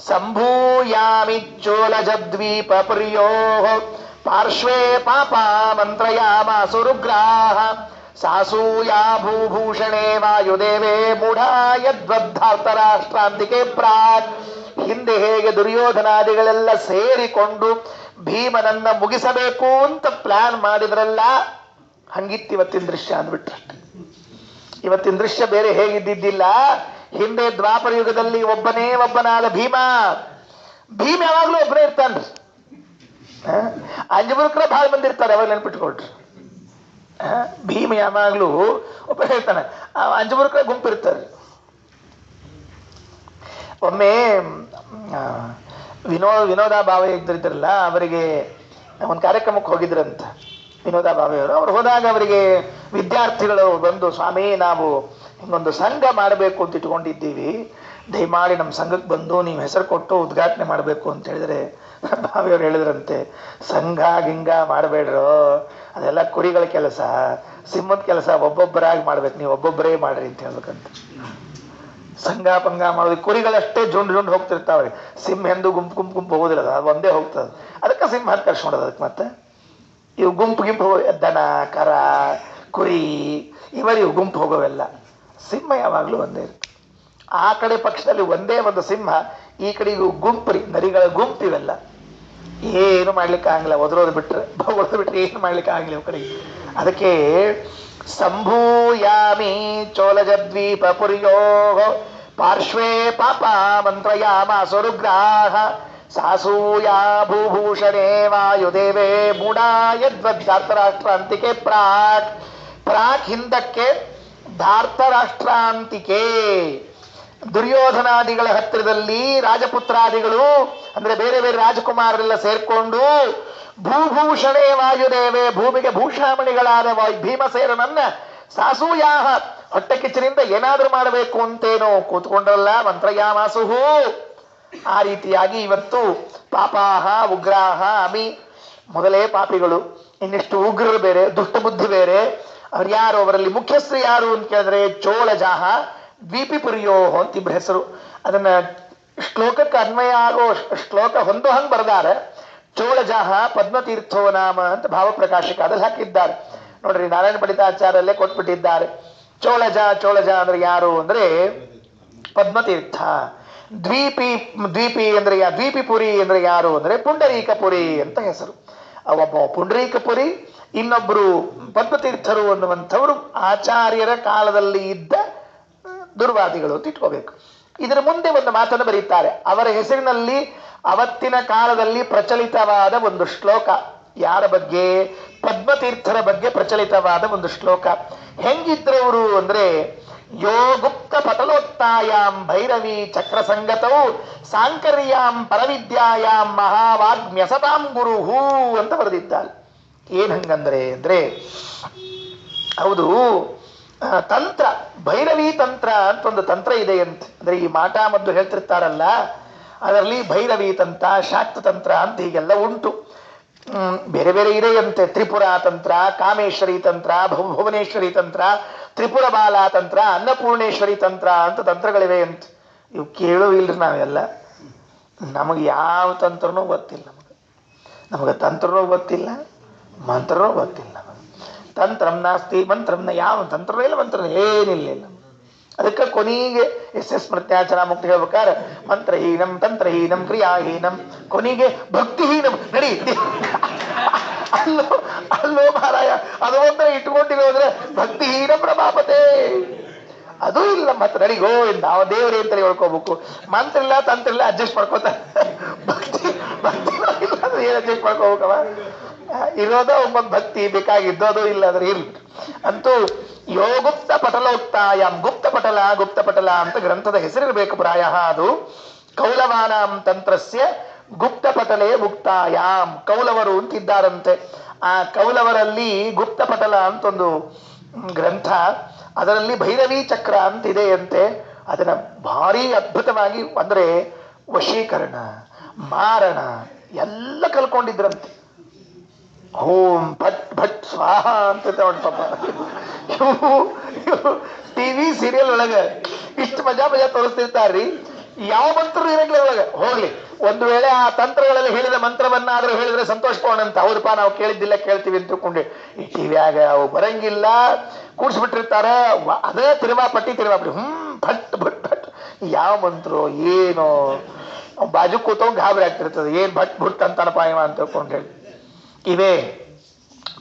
ಸಂಭೂಯಾಮಿ ಚೋಲಜದ್ವೀಪ ಪ್ರಿಯೋ ಪಾರ್ಶ್ವೇ ಪಾಪ ಮಂತ್ರಯಾಮ ಸುರುಗ್ರಾಹ ಸಾಸೂಯಾ ಭೂಭೂಷಣೇ ವಾಯುದೇವೇ ಮೂಢಾಯದ್ವದ್ಧಾರ್ತರಾಷ್ಟ್ರಾಂತಿಕೆ ಪ್ರಾಕ್. ಹಿಂದೆ ಹೇಗೆ ದುರ್ಯೋಧನಾದಿಗಳೆಲ್ಲ ಸೇರಿಕೊಂಡು ಭೀಮನನ್ನ ಮುಗಿಸಬೇಕು ಅಂತ ಪ್ಲಾನ್ ಮಾಡಿದ್ರಲ್ಲ, ಹಂಗಿತ್ತು ಇವತ್ತಿನ ದೃಶ್ಯ ಅಂದ್ಬಿಟ್ರಷ್ಟೆ. ಇವತ್ತಿನ ದೃಶ್ಯ ಬೇರೆ ಹೇಗಿದ್ದಿದ್ದಿಲ್ಲ. ಹಿಂದೆ ದ್ವಾಪರ ಯುಗದಲ್ಲಿ ಒಬ್ಬನೇ ಒಬ್ಬನಾದ ಭೀಮ ಯಾವಾಗ್ಲೂ ಒಬ್ಬನೇ ಇರ್ತಾನ್ರಿ. ಅಂಜಮುರುಕ್ರ ಬಹಳ ಮಂದಿ ಇರ್ತಾರೆ, ಅವಾಗ ನೆನ್ಪಿಟ್ಕೊಳ್ರಿ. ಭೀಮ ಯಾವಾಗ್ಲೂ ಒಬ್ಬನೇ ಇರ್ತಾನೆ, ಅಂಜಮುರುಕ್ರ ಗುಂಪು ಇರ್ತಾರೆ. ಒಮ್ಮೆ ವಿನೋದ ಭಾವೆ ಇದ್ರಿದ್ರಲ್ಲ, ಅವರಿಗೆ ಒಂದು ಕಾರ್ಯಕ್ರಮಕ್ಕೆ ಹೋಗಿದ್ರಂತ ವಿನೋದ ಭಾವೆಯವರು. ಅವ್ರು ಹೋದಾಗ ಅವರಿಗೆ ವಿದ್ಯಾರ್ಥಿಗಳು ಬಂದು, ಸ್ವಾಮಿ ನಾವು ಹಿಂಗೊಂದು ಸಂಘ ಮಾಡಬೇಕು ಅಂತ ಇಟ್ಕೊಂಡಿದ್ದೀವಿ, ದಯಮಾಡಿ ನಮ್ಮ ಸಂಘಕ್ಕೆ ಬಂದು ನೀವು ಹೆಸರು ಕೊಟ್ಟು ಉದ್ಘಾಟನೆ ಮಾಡಬೇಕು ಅಂತ ಹೇಳಿದ್ರೆ, ಭಾವೆಯವ್ರು ಹೇಳಿದ್ರಂತೆ, ಸಂಘ ಗಿಂಗ ಮಾಡಬೇಡ್ರು, ಅದೆಲ್ಲ ಕುರಿಗಳ ಕೆಲಸ, ಸಿಂಹದ ಕೆಲಸ ಒಬ್ಬೊಬ್ಬರಾಗಿ ಮಾಡ್ಬೇಕು, ನೀವು ಒಬ್ಬೊಬ್ಬರೇ ಮಾಡ್ರಿ ಅಂತ ಹೇಳ್ಬೇಕಂತ. ಸಂಘ ಪಂಗ ಮಾಡೋದು, ಕುರಿಗಳಷ್ಟೇ ಜುಂಡ್ ಹೋಗ್ತಿರ್ತಾವ್ರಿ, ಸಿಂಹ ಎಂದು ಗುಂಪು ಹೋಗೋದಿಲ್ಲ, ಅದು ಒಂದೇ ಹೋಗ್ತದೆ. ಅದಕ್ಕೆ ಸಿಂಹ ಅಂತ ಕರ್ಸ್ಕೊಂಡದ. ಅದಕ್ಕೆ ಮತ್ತೆ ಇವು ಗುಂಪು ದನ ಕರ ಕುರಿ ಇವು ಗುಂಪು ಹೋಗೋವೆಲ್ಲ. ಸಿಂಹ ಯಾವಾಗ್ಲೂ ಒಂದೇ ಇರುತ್ತೆ. ಆ ಕಡೆ ಪಕ್ಷದಲ್ಲಿ ಒಂದೇ ಒಂದು ಸಿಂಹ, ಈ ಕಡೆ ಇವು ಗುಂಪ್ರಿ, ನರಿಗಳ ಗುಂಪು. ಇವೆಲ್ಲ ಏನು ಮಾಡ್ಲಿಕ್ಕೆ ಆಗಲ್ಲ, ಒದರೋದು ಬಿಟ್ರೆ ಏನು ಮಾಡ್ಲಿಕ್ಕೆ ಆಗಲಿ ಇವ್ ಕಡೆಗೆ. ಅದಕ್ಕೆ ಸಂಭೂಯಾಮಿ ಚೋಲಜದ್ವೀಪ ಪುರ್ಯೋ ಪಾರ್ಶ್ವೇ ಪಾಪ ಮಂತ್ರಯಾಮ ಸ್ವರುಗ್ರಾಹ ಸಾಸೂಯಾ ಭೂಭೂಷಣೇ ವಾಯುದೇವೇ ಮೂಢಾಯದ್ವದ್ಧಾರ್ತರಾಷ್ಟ್ರಾಂತಿಕೆ ಪ್ರಾಕ್. ಹಿಂದಕ್ಕೆ ಧಾರ್ತರಾಷ್ಟ್ರಾಂತಿಕೆ, ದುರ್ಯೋಧನಾದಿಗಳ ಹತ್ತಿರದಲ್ಲಿ ರಾಜಪುತ್ರಾದಿಗಳು ಅಂದ್ರೆ ಬೇರೆ ಬೇರೆ ರಾಜಕುಮಾರರೆಲ್ಲ ಸೇರ್ಕೊಂಡು ಭೂಭೂಷಣೇ ವಾಯುದೇವೇ, ಭೂಮಿಗೆ ಭೂಷಾಮಣಿಗಳಾದ ಭೀಮಸೇನನನ್ನ ಸಾಸೂಯಾಹ, ಹೊಟ್ಟೆ ಕಿಚ್ಚರಿಂದ ಏನಾದ್ರೂ ಮಾಡಬೇಕು ಅಂತೇನೋ ಕೂತ್ಕೊಂಡ್ರಲ್ಲ, ಮಂತ್ರಯಾಮಾಸುಹು. ಆ ರೀತಿಯಾಗಿ ಇವತ್ತು ಪಾಪಾಹ ಉಗ್ರಾಹ ಅಮಿ, ಮೊದಲೇ ಪಾಪಿಗಳು, ಇನ್ನಿಷ್ಟು ಉಗ್ರರು ಬೇರೆ, ದುಷ್ಟ ಬುದ್ಧಿ ಬೇರೆ. ಅವ್ರು ಯಾರು, ಅವರಲ್ಲಿ ಮುಖ್ಯಸ್ಥರು ಯಾರು ಅಂತ ಕೇಳಿದ್ರೆ ಚೋಳಜಾಹ ದ್ವೀಪಿಪುರಿಯೋ ಅಂತ ಇಬ್ಬರ ಹೆಸರು. ಅದನ್ನ ಶ್ಲೋಕಕ್ಕೆ ಅನ್ವಯ ಆಗೋ ಶ್ಲೋಕ ಹೊಂದೋ ಹಂಗೆ ಬರ್ದಾರೆ. ಚೋಳಜಾಹ ಪದ್ಮತೀರ್ಥೋ ನಾಮ ಅಂತ ಭಾವಪ್ರಕಾಶಕ ಅದಲ್ಲಿ ಹಾಕಿದ್ದಾರೆ ನೋಡ್ರಿ. ನಾರಾಯಣ ಪಂಡಿತಾಚಾರ್ಯಲ್ಲೇ ಕೊಟ್ಬಿಟ್ಟಿದ್ದಾರೆ. ಚೋಳಜ ಅಂದ್ರೆ ಯಾರು ಅಂದ್ರೆ ಪದ್ಮತೀರ್ಥ. ದ್ವೀಪಿ ಅಂದ್ರೆ ದ್ವೀಪಿಪುರಿ ಅಂದ್ರೆ ಯಾರು ಅಂದ್ರೆ ಪುಂಡರೀಕಪುರಿ ಅಂತ ಹೆಸರು. ಒಬ್ಬ ಪುಂಡರೀಕಪುರಿ, ಇನ್ನೊಬ್ರು ಪದ್ಮತೀರ್ಥರು ಅನ್ನುವಂಥವ್ರು ಆಚಾರ್ಯರ ಕಾಲದಲ್ಲಿ ಇದ್ದ ದುರ್ವಾದಿಗಳು ಅಂತ ಇಟ್ಕೋಬೇಕು. ಇದರ ಮುಂದೆ ಒಂದು ಮಾತನ್ನು ಬರೀತಾರೆ. ಅವರ ಹೆಸರಿನಲ್ಲಿ ಅವತ್ತಿನ ಕಾಲದಲ್ಲಿ ಪ್ರಚಲಿತವಾದ ಒಂದು ಶ್ಲೋಕ. ಯಾರ ಬಗ್ಗೆ? ಪದ್ಮತೀರ್ಥರ ಬಗ್ಗೆ ಪ್ರಚಲಿತವಾದ ಒಂದು ಶ್ಲೋಕ. ಹೆಂಗಿದ್ರವರು ಅಂದ್ರೆ ಯೋ ಗುಪ್ತ ಪಟಲೋತ್ತಾಯಾಂ ಭೈರವಿ ಚಕ್ರ ಸಂಗತವು ಸಾಂಕರ್ಯಾಂ ಪರವಿದ್ಯಾಯಾಂ ಮಹಾವಾಗ್ಮ್ಯಸತಾಂ ಗುರುಹೂ ಅಂತ ಬರೆದಿದ್ದಾರೆ. ಏನ್ ಹಂಗಂದ್ರೆ ಅಂದ್ರೆ ಹೌದು, ತಂತ್ರ, ಭೈರವಿ ತಂತ್ರ ಅಂತ ಒಂದು ತಂತ್ರ ಇದೆ ಅಂತ. ಅಂದ್ರೆ ಈ ಮಾಟ ಮದ್ದು ಹೇಳ್ತಿರ್ತಾರಲ್ಲ, ಅದರಲ್ಲಿ ಭೈರವಿ ತಂತ್ರ, ಶಾಕ್ತ ತಂತ್ರ ಅಂತ ಹೀಗೆಲ್ಲ ಉಂಟು. ಬೇರೆ ಬೇರೆ ಇದೆಯಂತೆ. ತ್ರಿಪುರ ತಂತ್ರ, ಕಾಮೇಶ್ವರಿ ತಂತ್ರ, ಭುವನೇಶ್ವರಿ ತಂತ್ರ, ತ್ರಿಪುರ ಬಾಲಾ ತಂತ್ರ, ಅನ್ನಪೂರ್ಣೇಶ್ವರಿ ತಂತ್ರ ಅಂತ ತಂತ್ರಗಳಿವೆ ಅಂತ. ಇವು ಕೇಳೂ ಇಲ್ರಿ ನಾವೆಲ್ಲ. ನಮಗೆ ಯಾವ ತಂತ್ರನೂ ಗೊತ್ತಿಲ್ಲ. ನಮಗೆ ತಂತ್ರನೂ ಗೊತ್ತಿಲ್ಲ, ಮಂತ್ರನೂ ಗೊತ್ತಿಲ್ಲ. ತಂತ್ರಂ ನಾಸ್ತಿ ಮಂತ್ರಂನ, ಯಾವ ತಂತ್ರನೂ ಇಲ್ಲ, ಮಂತ್ರ ಏನಿಲ್ಲ. ಅದಕ್ಕೆ ಕೊನೆಗೆ ಸ್ಮೃತ್ಯಾಚರ ಮುಕ್ತಿ ಹೇಳ್ಬೇಕಾದ್ರೆ ಮಂತ್ರಹೀನಂ ತಂತ್ರಹೀನಂ ಕ್ರಿಯಾಹೀನಂ, ಕೊನೆಗೆ ಭಕ್ತಿಹೀನಂ. ನಡಿ ಅಲ್ಲೋ ಮಾರಾಯ, ಅದು ಒಂಥರ ಇಟ್ಕೊಂಡಿರೋ ಅಂದ್ರೆ ಭಕ್ತಿಹೀನ ಪ್ರಭಾಪತೆ, ಅದು ಇಲ್ಲ. ಮತ್ತೆ ನಡಿಗೋ ನಾವು ದೇವರೇ ಅಂತ ಹೇಳ್ಕೋಬೇಕು. ಮಂತ್ರ ಇಲ್ಲ ತಂತ್ರ ಇಲ್ಲ, ಅಡ್ಜಸ್ಟ್ ಮಾಡ್ಕೋತ. ಭಕ್ತಿ ಏನ್ ಅಡ್ಜಸ್ಟ್ ಮಾಡ್ಕೋಬೇಕವ? ಇರೋದ ಒಬ್ಬ ಭಕ್ತಿ ಬೇಕಾಗಿದ್ದೋದು ಇಲ್ಲಾದ್ರೆ ಇರ್ಲಿ. ಅಂತೂ ಯೋ ಗುಪ್ತ ಪಟಲೋಕ್ತಾಯಾಮ್, ಗುಪ್ತ ಪಟಲ ಅಂತ ಗ್ರಂಥದ ಹೆಸರಿರಬೇಕು ಪ್ರಾಯ. ಅದು ಕೌಲವಾನಾಂ ತಂತ್ರಸ್ಯ ಗುಪ್ತ ಪಟಲೇ ಮುಕ್ತಾಯಾಮ್. ಕೌಲವರು ಅಂತಿದ್ದಾರಂತೆ. ಆ ಕೌಲವರಲ್ಲಿ ಗುಪ್ತ ಪಟಲ ಅಂತ ಒಂದು ಗ್ರಂಥ, ಅದರಲ್ಲಿ ಭೈರವಿ ಚಕ್ರ ಅಂತಿದೆಯಂತೆ. ಅದನ್ನ ಭಾರಿ ಅದ್ಭುತವಾಗಿ ಅಂದ್ರೆ ವಶೀಕರಣ, ಮಾರಣ ಎಲ್ಲ ಕಲ್ಕೊಂಡಿದ್ರಂತೆ. ಓಂ ಭಟ್ ಭಟ್ ಸ್ವಾಹ ಅಂತ ಪಾಪ ಟಿವಿ ಸೀರಿಯಲ್ ಒಳಗ ಇಷ್ಟು ಮಜಾ ತೋರಿಸ್ತಿರ್ತಾರ್ರಿ. ಯಾವ ಮಂತ್ರ ಇರಂಗಿಲ್ಲ ಒಳಗ. ಹೋಗ್ಲಿ, ಒಂದು ವೇಳೆ ಆ ತಂತ್ರಗಳಲ್ಲಿ ಹೇಳಿದ ಮಂತ್ರವನ್ನಾದ್ರೂ ಹೇಳಿದ್ರೆ ಸಂತೋಷ ಪಡೋಣಂತ. ಹೌದಪ್ಪ, ನಾವು ಕೇಳಿದ್ದಿಲ್ಲ ಕೇಳ್ತೀವಿ ಅಂತ ತಿಳ್ಕೊಂಡೆ. ಈ ಟಿವಿಯಾಗ ಅವು ಬರಂಗಿಲ್ಲ, ಕೂಡ್ಸ್ಬಿಟ್ಟಿರ್ತಾರ. ಅದೇ ಪಟ್ಟಿ ತಿರುವಾಪಟ್ಟಿ ಭಟ್ ಭಟ್ ಭಟ್. ಯಾವ ಮಂತ್ರ ಏನೋ ಬಾಜು ಕೂತವ್ ಗಾಬರಿ ಆಗ್ತಿರ್ತದೆ. ಏನ್ ಭಟ್ ಭುಟ್ ಅಂತಾನಪ್ಪ ಇವ ಅಂತ ತಿಳ್ಕೊಂಡು ಹೇಳಿ. ಇವೇ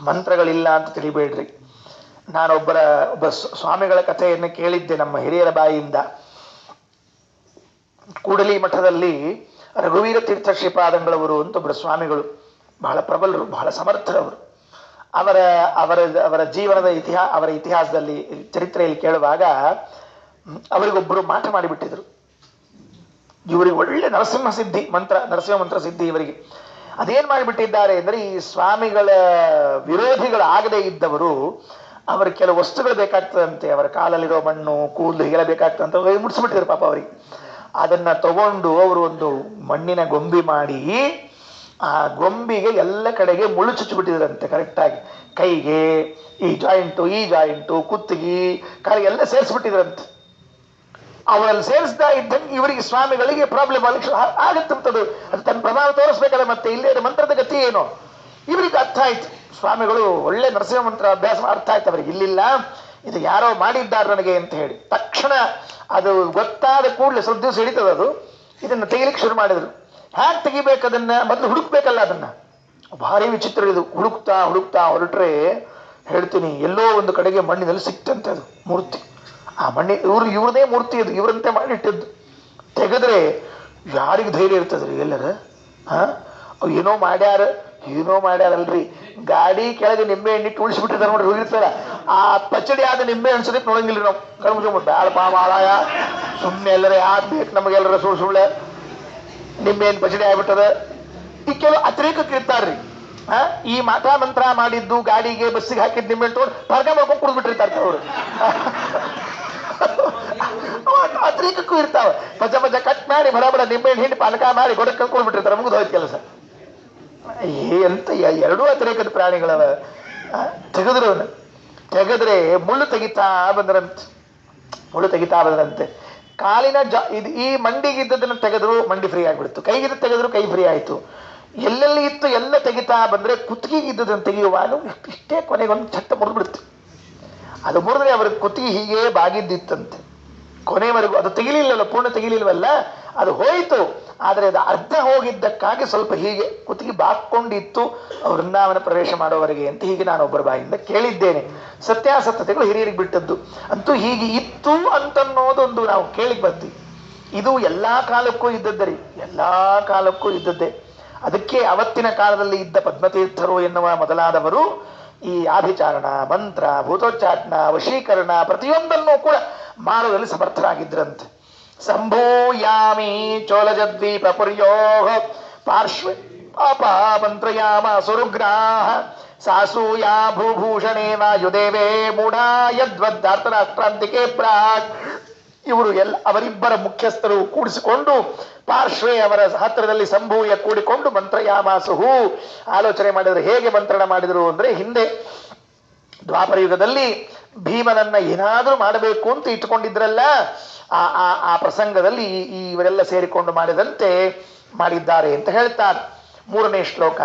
ಮಂತ್ರಗಳಿಲ್ಲ ಅಂತ ತಿಳಿಬೇಡ್ರಿ. ಒಬ್ಬ ಸ್ವಾಮಿಗಳ ಕಥೆಯನ್ನು ಕೇಳಿದ್ದೆ ನಮ್ಮ ಹಿರಿಯರ ಬಾಯಿಯಿಂದ. ಕೂಡಲಿ ಮಠದಲ್ಲಿ ರಘುವೀರ ತೀರ್ಥ ಶ್ರೀಪಾದಂಗಳವರು ಅಂತ ಒಬ್ಬರು ಸ್ವಾಮಿಗಳು, ಬಹಳ ಪ್ರಬಲರು, ಬಹಳ ಸಮರ್ಥರವರು. ಅವರ ಅವರ ಅವರ ಜೀವನದ ಅವರ ಇತಿಹಾಸದಲ್ಲಿ ಚರಿತ್ರೆಯಲ್ಲಿ ಕೇಳುವಾಗ ಅವರಿಗೊಬ್ಬರು ಮಾಟ ಮಾಡಿಬಿಟ್ಟಿದ್ರು. ಇವರಿಗೆ ಒಳ್ಳೆ ನರಸಿಂಹ ಮಂತ್ರ ಸಿದ್ಧಿ ಇವರಿಗೆ. ಅದೇನ್ ಮಾಡಿಬಿಟ್ಟಿದ್ದಾರೆ ಅಂದ್ರೆ, ಈ ಸ್ವಾಮಿಗಳ ವಿರೋಧಿಗಳಾಗದೇ ಇದ್ದವರು ಅವರ ಕೆಲವು ವಸ್ತುಗಳು ಬೇಕಾಗ್ತದಂತೆ. ಅವರ ಕಾಲಲ್ಲಿರೋ ಮಣ್ಣು, ಕೂದಲು ಹೀಗೆಲ್ಲ ಆಗ್ತದಂತ ಮುಡಿಸ್ಬಿಟ್ಟಿದ್ರು ಪಾಪ ಅವರಿಗೆ. ಅದನ್ನ ತಗೊಂಡು ಅವರು ಒಂದು ಮಣ್ಣಿನ ಗೊಂಬಿ ಮಾಡಿ ಆ ಗೊಂಬಿಗೆ ಎಲ್ಲ ಕಡೆಗೆ ಮುಳ್ಳು ಚುಚ್ಚಿಬಿಟ್ಟಿದ್ರಂತೆ. ಕರೆಕ್ಟಾಗಿ ಕೈಗೆ, ಈ ಜಾಯಿಂಟು, ಕುತ್ತಿಗೆ, ಕಾಲಿಗೆ ಎಲ್ಲ ಸೇರಿಸ್ಬಿಟ್ಟಿದ್ರಂತೆ. ಅವರಲ್ಲಿ ಸೇರಿಸ್ತಾ ಇದ್ದಂಗೆ ಇವರಿಗೆ ಸ್ವಾಮಿಗಳಿಗೆ ಪ್ರಾಬ್ಲಮ್ ಆಗತ್ತಂತದ್ದು. ಅದು ತನ್ನ ಪ್ರಭಾವ ತೋರಿಸ್ಬೇಕಲ್ಲ. ಮತ್ತೆ ಇಲ್ಲೇ ಮಂತ್ರದ ಗತಿ ಏನು ಇವರಿಗೆ ಅರ್ಥ ಆಯ್ತು. ಸ್ವಾಮಿಗಳು ಒಳ್ಳೆ ನರಸಿಂಹ ಮಂತ್ರ ಅಭ್ಯಾಸ ಅರ್ಥ ಆಯ್ತು ಅವರಿಗೆ. ಇಲ್ಲಿಲ್ಲ, ಇದು ಯಾರೋ ಮಾಡಿದ್ದಾರೆ ನನಗೆ ಅಂತ ಹೇಳಿ ತಕ್ಷಣ ಅದು ಗೊತ್ತಾದ ಕೂಡಲೇ ಸ್ವಲ್ಪ ದಿವಸ ಹಿಡಿತದ ಅದು. ಇದನ್ನ ತೆಗಿಲಿಕ್ಕೆ ಶುರು ಮಾಡಿದ್ರು. ಹ್ಯಾಕ್ ತೆಗಿಬೇಕು ಅದನ್ನ ಮೊದಲು ಹುಡುಕ್ಬೇಕಲ್ಲ ಅದನ್ನ. ಭಾರಿ ವಿಚಿತ್ರ ಇದು. ಹುಡುಕ್ತಾ ಹೊರಟ್ರೆ ಹೇಳ್ತೀನಿ, ಎಲ್ಲೋ ಒಂದು ಕಡೆಗೆ ಮಣ್ಣಿನಲ್ಲಿ ಸಿಕ್ತಂತೆ ಅದು ಮೂರ್ತಿ. ಆ ಇವ್ರದೇ ಮೂರ್ತಿ ಅದು, ಇವರಂತೆ ಮಾಡಿಟ್ಟಿದ್ದು. ತೆಗೆದ್ರೆ ಯಾರಿಗೆ ಧೈರ್ಯ ಇರ್ತದ್ರಿ ಎಲ್ಲರ? ಏನೋ ಮಾಡ್ಯಾರಲ್ರಿ. ಗಾಡಿ ಕೆಳಗೆ ನಿಂಬೆ ಹಣ್ಣಿ ತುಳಿಸ್ಬಿಟ್ಟಿರ್ತಾರೆ ನೋಡ್ರಿ, ಹೋಗಿರ್ತಾರ. ಆ ಪಚಡಿ ಆದ ನಿಂಬೆ ಹಣ್ಸೋದಕ್ಕೆ ನೋಡಂಗಿಲ್ಲ ನಾವು. ಕಣ್ಮುಚ್ಚ ಬ್ಯಾಳಪ್ಪ ಮಾರಾಯ, ಸುಮ್ಮನೆ ಎಲ್ಲರ ಯಾಕೆ ಬೇಕು ನಮಗೆಲ್ಲರ ಸುಳ್ಳೆ ನಿಂಬೆ ಹಣ್ಣು ಪಚಡಿ ಆಗ್ಬಿಟ್ಟದ. ಈ ಕೆಲವು ಅತಿರೇಕಕ್ಕೆ ಇರ್ತಾರ್ರಿ. ಈ ಮಾಟ ಮಂತ್ರ ಮಾಡಿದ್ದು ಗಾಡಿಗೆ ಬಸ್ಸಿಗೆ ಹಾಕಿದ್ ನಿಂಬೆ ಹಣ್ಣು ತಗೊಂಡು ಪರ್ಗ ಮಾಡ್ಕೊಂಡು ಕುಡಿದ್ಬಿಟ್ಟಿರ್ತಾರೆ ಅವರು. ಅತಿರೇಕಕ್ಕೂ ಇರ್ತಾವ. ಪಜ ಕಟ್ ಮಾಡಿ ಬಡ ನಿಂಬೆ ಹಿಂಡಿ ಪಾನಕ ಮಾಡಿ ಗೊಡಕ್ಕೆ ಕಳ್ಕೊಂಡ್ಬಿಟ್ಟಿರ್ತಾರೆ. ಮುಗಿದು ಹೋಯ್ತು ಕೆಲಸ. ಎಂತ ಎರಡೂ ಅತಿರೇಕದ ಪ್ರಾಣಿಗಳವ. ತೆಗೆದ್ರೆ ಮುಳ್ಳು ತೆಗಿತಾ ಬಂದ್ರಂತೆ. ಕಾಲಿನ ಈ ಮಂಡಿಗಿದ್ದದನ್ನ ತೆಗೆದ್ರು ಮಂಡಿ ಫ್ರೀ ಆಗ್ಬಿಡ್ತು, ಕೈಗಿದ್ದ ತೆಗೆದ್ರು ಕೈ ಫ್ರೀ ಆಯ್ತು. ಎಲ್ಲೆಲ್ಲಿ ಇತ್ತು ಎಲ್ಲ ತೆಗಿತಾ ಬಂದ್ರೆ ಕುತ್ತಿಗೆಗಿದ್ದದನ್ನು ತೆಗೆಯುವಾಗ ಇಷ್ಟೇ ಕೊನೆಗೊಂದು ಚಟ್ಟ ಮುರಿದ್ಬಿಡ್ತು. ಅದು ಮುರಿದ್ರೆ ಅವ್ರ ಕುತ್ತಿಗೆ ಹೀಗೆ ಬಾಗಿದ್ದಿತ್ತಂತೆ ಕೊನೆವರೆಗೂ. ಅದು ತೆಗಿಲಿಲ್ಲವಲ್ಲ, ಪೂರ್ಣ ತೆಗಿಲಿಲ್ವಲ್ಲ, ಅದು ಹೋಯಿತು. ಆದರೆ ಅದು ಅರ್ಧ ಹೋಗಿದ್ದಕ್ಕಾಗಿ ಸ್ವಲ್ಪ ಹೀಗೆ ಕುತ್ತಿಗೆ ಬಾಕೊಂಡಿತ್ತು ವೃಂದಾವನ ಪ್ರವೇಶ ಮಾಡೋವರೆಗೆ ಅಂತ ಹೀಗೆ ನಾನು ಒಬ್ಬರ ಬಾಯಿಂದ ಕೇಳಿದ್ದೇನೆ. ಸತ್ಯಾಸತ್ಯತೆಗಳು ಹಿರಿಯರಿಗೆ ಬಿಟ್ಟದ್ದು. ಅಂತೂ ಹೀಗೆ ಇತ್ತು ಅಂತನ್ನೋದೊಂದು ನಾವು ಕೇಳಿಕ್ ಬರ್ತೀವಿ. ಇದು ಎಲ್ಲಾ ಕಾಲಕ್ಕೂ ಇದ್ದದ್ದೇ. ಅದಕ್ಕೆ ಅವತ್ತಿನ ಕಾಲದಲ್ಲಿ ಇದ್ದ ಪದ್ಮತೀರ್ಥರು ಎನ್ನುವ ಮೊದಲಾದವರು ಈ ಆಭಿಚಾರಣ, ಮಂತ್ರ, ಭೂತೋಚ್ಚಾಟನ, ವಶೀಕರಣ ಪ್ರತಿಯೊಂದನ್ನು ಕೂಡ ಮಾಡುವುದರಲ್ಲಿ ಸಮರ್ಥರಾಗಿದ್ರಂತೆ. ಸಂಭೂಯಾಮಿ ಚೋಲಜದ್ವೀಪ ಪುರ್ಯೋ ಪಾರ್ಶ್ವ ಮಂತ್ರಯಾಮ ಸುರುಗ್ರಾಹ ಸಾಸೂಯಾ ಭೂಭೂಷಣೇ ವಾಯುದೇವೇ ಮೂಢಾ ಯದ್ವದ್ದಾರ್ತರಾಷ್ಟ್ರಾಂತಿಕೆ ಪ್ರಾಕ್. ಇವರು ಅವರಿಬ್ಬರ ಮುಖ್ಯಸ್ಥರು ಕೂಡಿಸಿಕೊಂಡು ಪಾರ್ಶ್ವೇ ಅವರ ಹತ್ತಿರದಲ್ಲಿ ಸಂಭೂಯ ಕೂಡಿಕೊಂಡು ಮಂತ್ರಯಾಮಾಸುಹು ಆಲೋಚನೆ ಮಾಡಿದರು. ಹೇಗೆ ಮಂತ್ರಣ ಮಾಡಿದರು ಅಂದ್ರೆ, ಹಿಂದೆ ದ್ವಾಪರ ಯುಗದಲ್ಲಿ ಭೀಮನನ್ನ ಏನಾದರೂ ಮಾಡಬೇಕು ಅಂತ ಇಟ್ಟುಕೊಂಡಿದ್ರಲ್ಲ, ಆ ಪ್ರಸಂಗದಲ್ಲಿ ಇವರೆಲ್ಲ ಸೇರಿಕೊಂಡು ಮಾಡಿದಂತೆ ಮಾಡಿದ್ದಾರೆ ಅಂತ ಹೇಳ್ತಾರೆ. 3ನೇ ಶ್ಲೋಕ.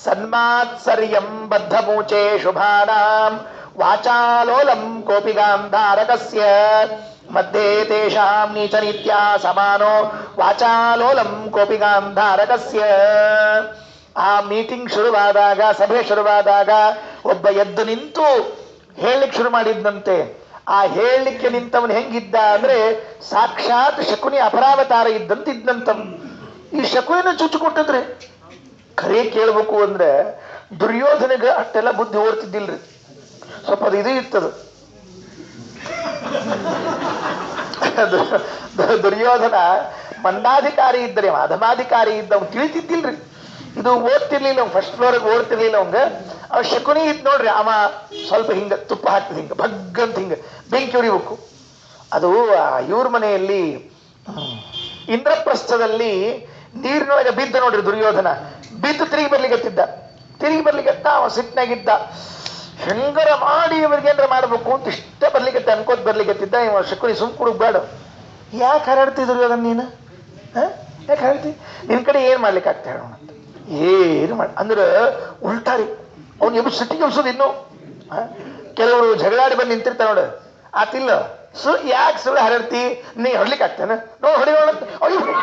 ಸನ್ಮಾತ್ಸರ್ಯಂ ಬದ್ಧಮೂಚೆ ಶುಭಾನಾಂ ವಾಚಾಲೋಲಂ ಕೋಪಿ ಗಾಂಧಾರಕಸ್ಯ ಮಧ್ಯೆ ತೇಷಾಂ ನೀಚ ನಿತ್ಯ ಸಮಾನೋ ವಾಚಾಲೋಲಂ ಕೋಪಿ ಗಾಂಧಾರಕಸ್ಯ. ಆ ಮೀಟಿಂಗ್ ಶುರುವಾದಾಗ, ಸಭೆ ಶುರುವಾದಾಗ ಒಬ್ಬ ಎದ್ದು ನಿಂತು ಹೇಳಲಿಕ್ಕೆ ಶುರು ಮಾಡಿದ್ದಂತೆ. ಆ ಹೇಳಲಿಕ್ಕೆ ನಿಂತವನು ಹೆಂಗಿದ್ದ ಅಂದ್ರೆ, ಸಾಕ್ಷಾತ್ ಶಕುನಿ ಅಪರಾವತಾರ ಇದ್ದಂತಿದ್ದಂತವ್. ಈ ಶಕುನಿನ ಚುಚ್ಚು ಕೊಟ್ಟಿದ್ರೆ ಖರೇ ಕೇಳ್ಬೇಕು ಅಂದ್ರೆ ದುರ್ಯೋಧನಿಗೆ ಅಷ್ಟೆಲ್ಲ ಬುದ್ಧಿ ಓಡ್ತಿದ್ದಿಲ್ರಿ, ಸ್ವಲ್ಪ ಅದು ಇದು ಇತ್ತದು. ದುರ್ಯೋಧನ ಮಂದಾಧಿಕಾರಿ ಇದ್ದರೆ ಅಧಮಾಧಿಕಾರಿ ಇದ್ದವ್ ತಿಳಿತಿದ್ದಿಲ್ರಿ, ಇದು ಓದ್ತಿರ್ಲಿಲ್ಲ, ಫಸ್ಟ್ ಫ್ಲೋರ್ಗೆ ಓಡ್ತಿರ್ಲಿಲ್ಲ ಅವಂಗ. ಅವ್ ಶಕುನಿ ಇದ್ ನೋಡ್ರಿ, ಅವ ಸ್ವಲ್ಪ ಹಿಂಗ ತುಪ್ಪ ಹಾಕ್ತದ, ಹಿಂಗ ಭಗ್ಗಂತ ಹಿಂಗ ಬೆಂಕಿ ಉರಿಬೇಕು. ಅದು ಇವ್ರ ಮನೆಯಲ್ಲಿ ಇಂದ್ರಪ್ರಸ್ಥದಲ್ಲಿ ನೀರಿನೊಳಗೆ ಬಿದ್ದ ನೋಡ್ರಿ ದುರ್ಯೋಧನ, ಬಿದ್ದು ತಿರುಗಿ ಬರ್ಲಿಕ್ಕೆ ಅವ ಸಿಟ್ನಾಗಿದ್ದ. ಹೆಂಗರ ಮಾಡಿ ಇವ್ರಿಗೇನ್ರ ಮಾಡ್ಬೇಕು ಅಂತ ಇಷ್ಟ ಬರ್ಲಿಕ್ಕೆ ಅನ್ಕೋತ್ ಬರ್ಲಿಕ್ಕತ್ತಿದ್ದ. ಇವ ಶಕುನಿ ಸುಮ್ ಕುಡುಕ್ ಬೇಡ, ಯಾಕೆ ಹರಡ್ತಿ ದುರ್ಯೋಧನ ನೀನು, ಯಾಕೆ ಹರಡ್ತಿ, ನಿನ್ ಕಡೆ ಏನ್ ಮಾಡ್ಲಿಕ್ಕೆ ಆಗ್ತಾ ಹೇಳೋಣ ಅಂತ. ಏನು ಮಾಡಿ ಅಂದ್ರೆ ಉಲ್ಟಾರಿ ಅವ್ನು ಸಿಟ್ಟಿಗೆ ಎಬ್ಸೋದು. ಇನ್ನು ಕೆಲವರು ಜಗಳಾಡಿ ಬಂದು ನಿಂತಿರ್ತಾರೆ ನೋಡು, ಆತಿಲ್ಲ ಯಾಕೆ ಸುಳ್ಳು ಹರಡ್ತಿ, ನೀ ಹೊಡ್ಲಿಕ್ಕೆ ಆಗ್ತಾನೆ ನೋಡಿ ಹೊಡಿ ನೋಡ.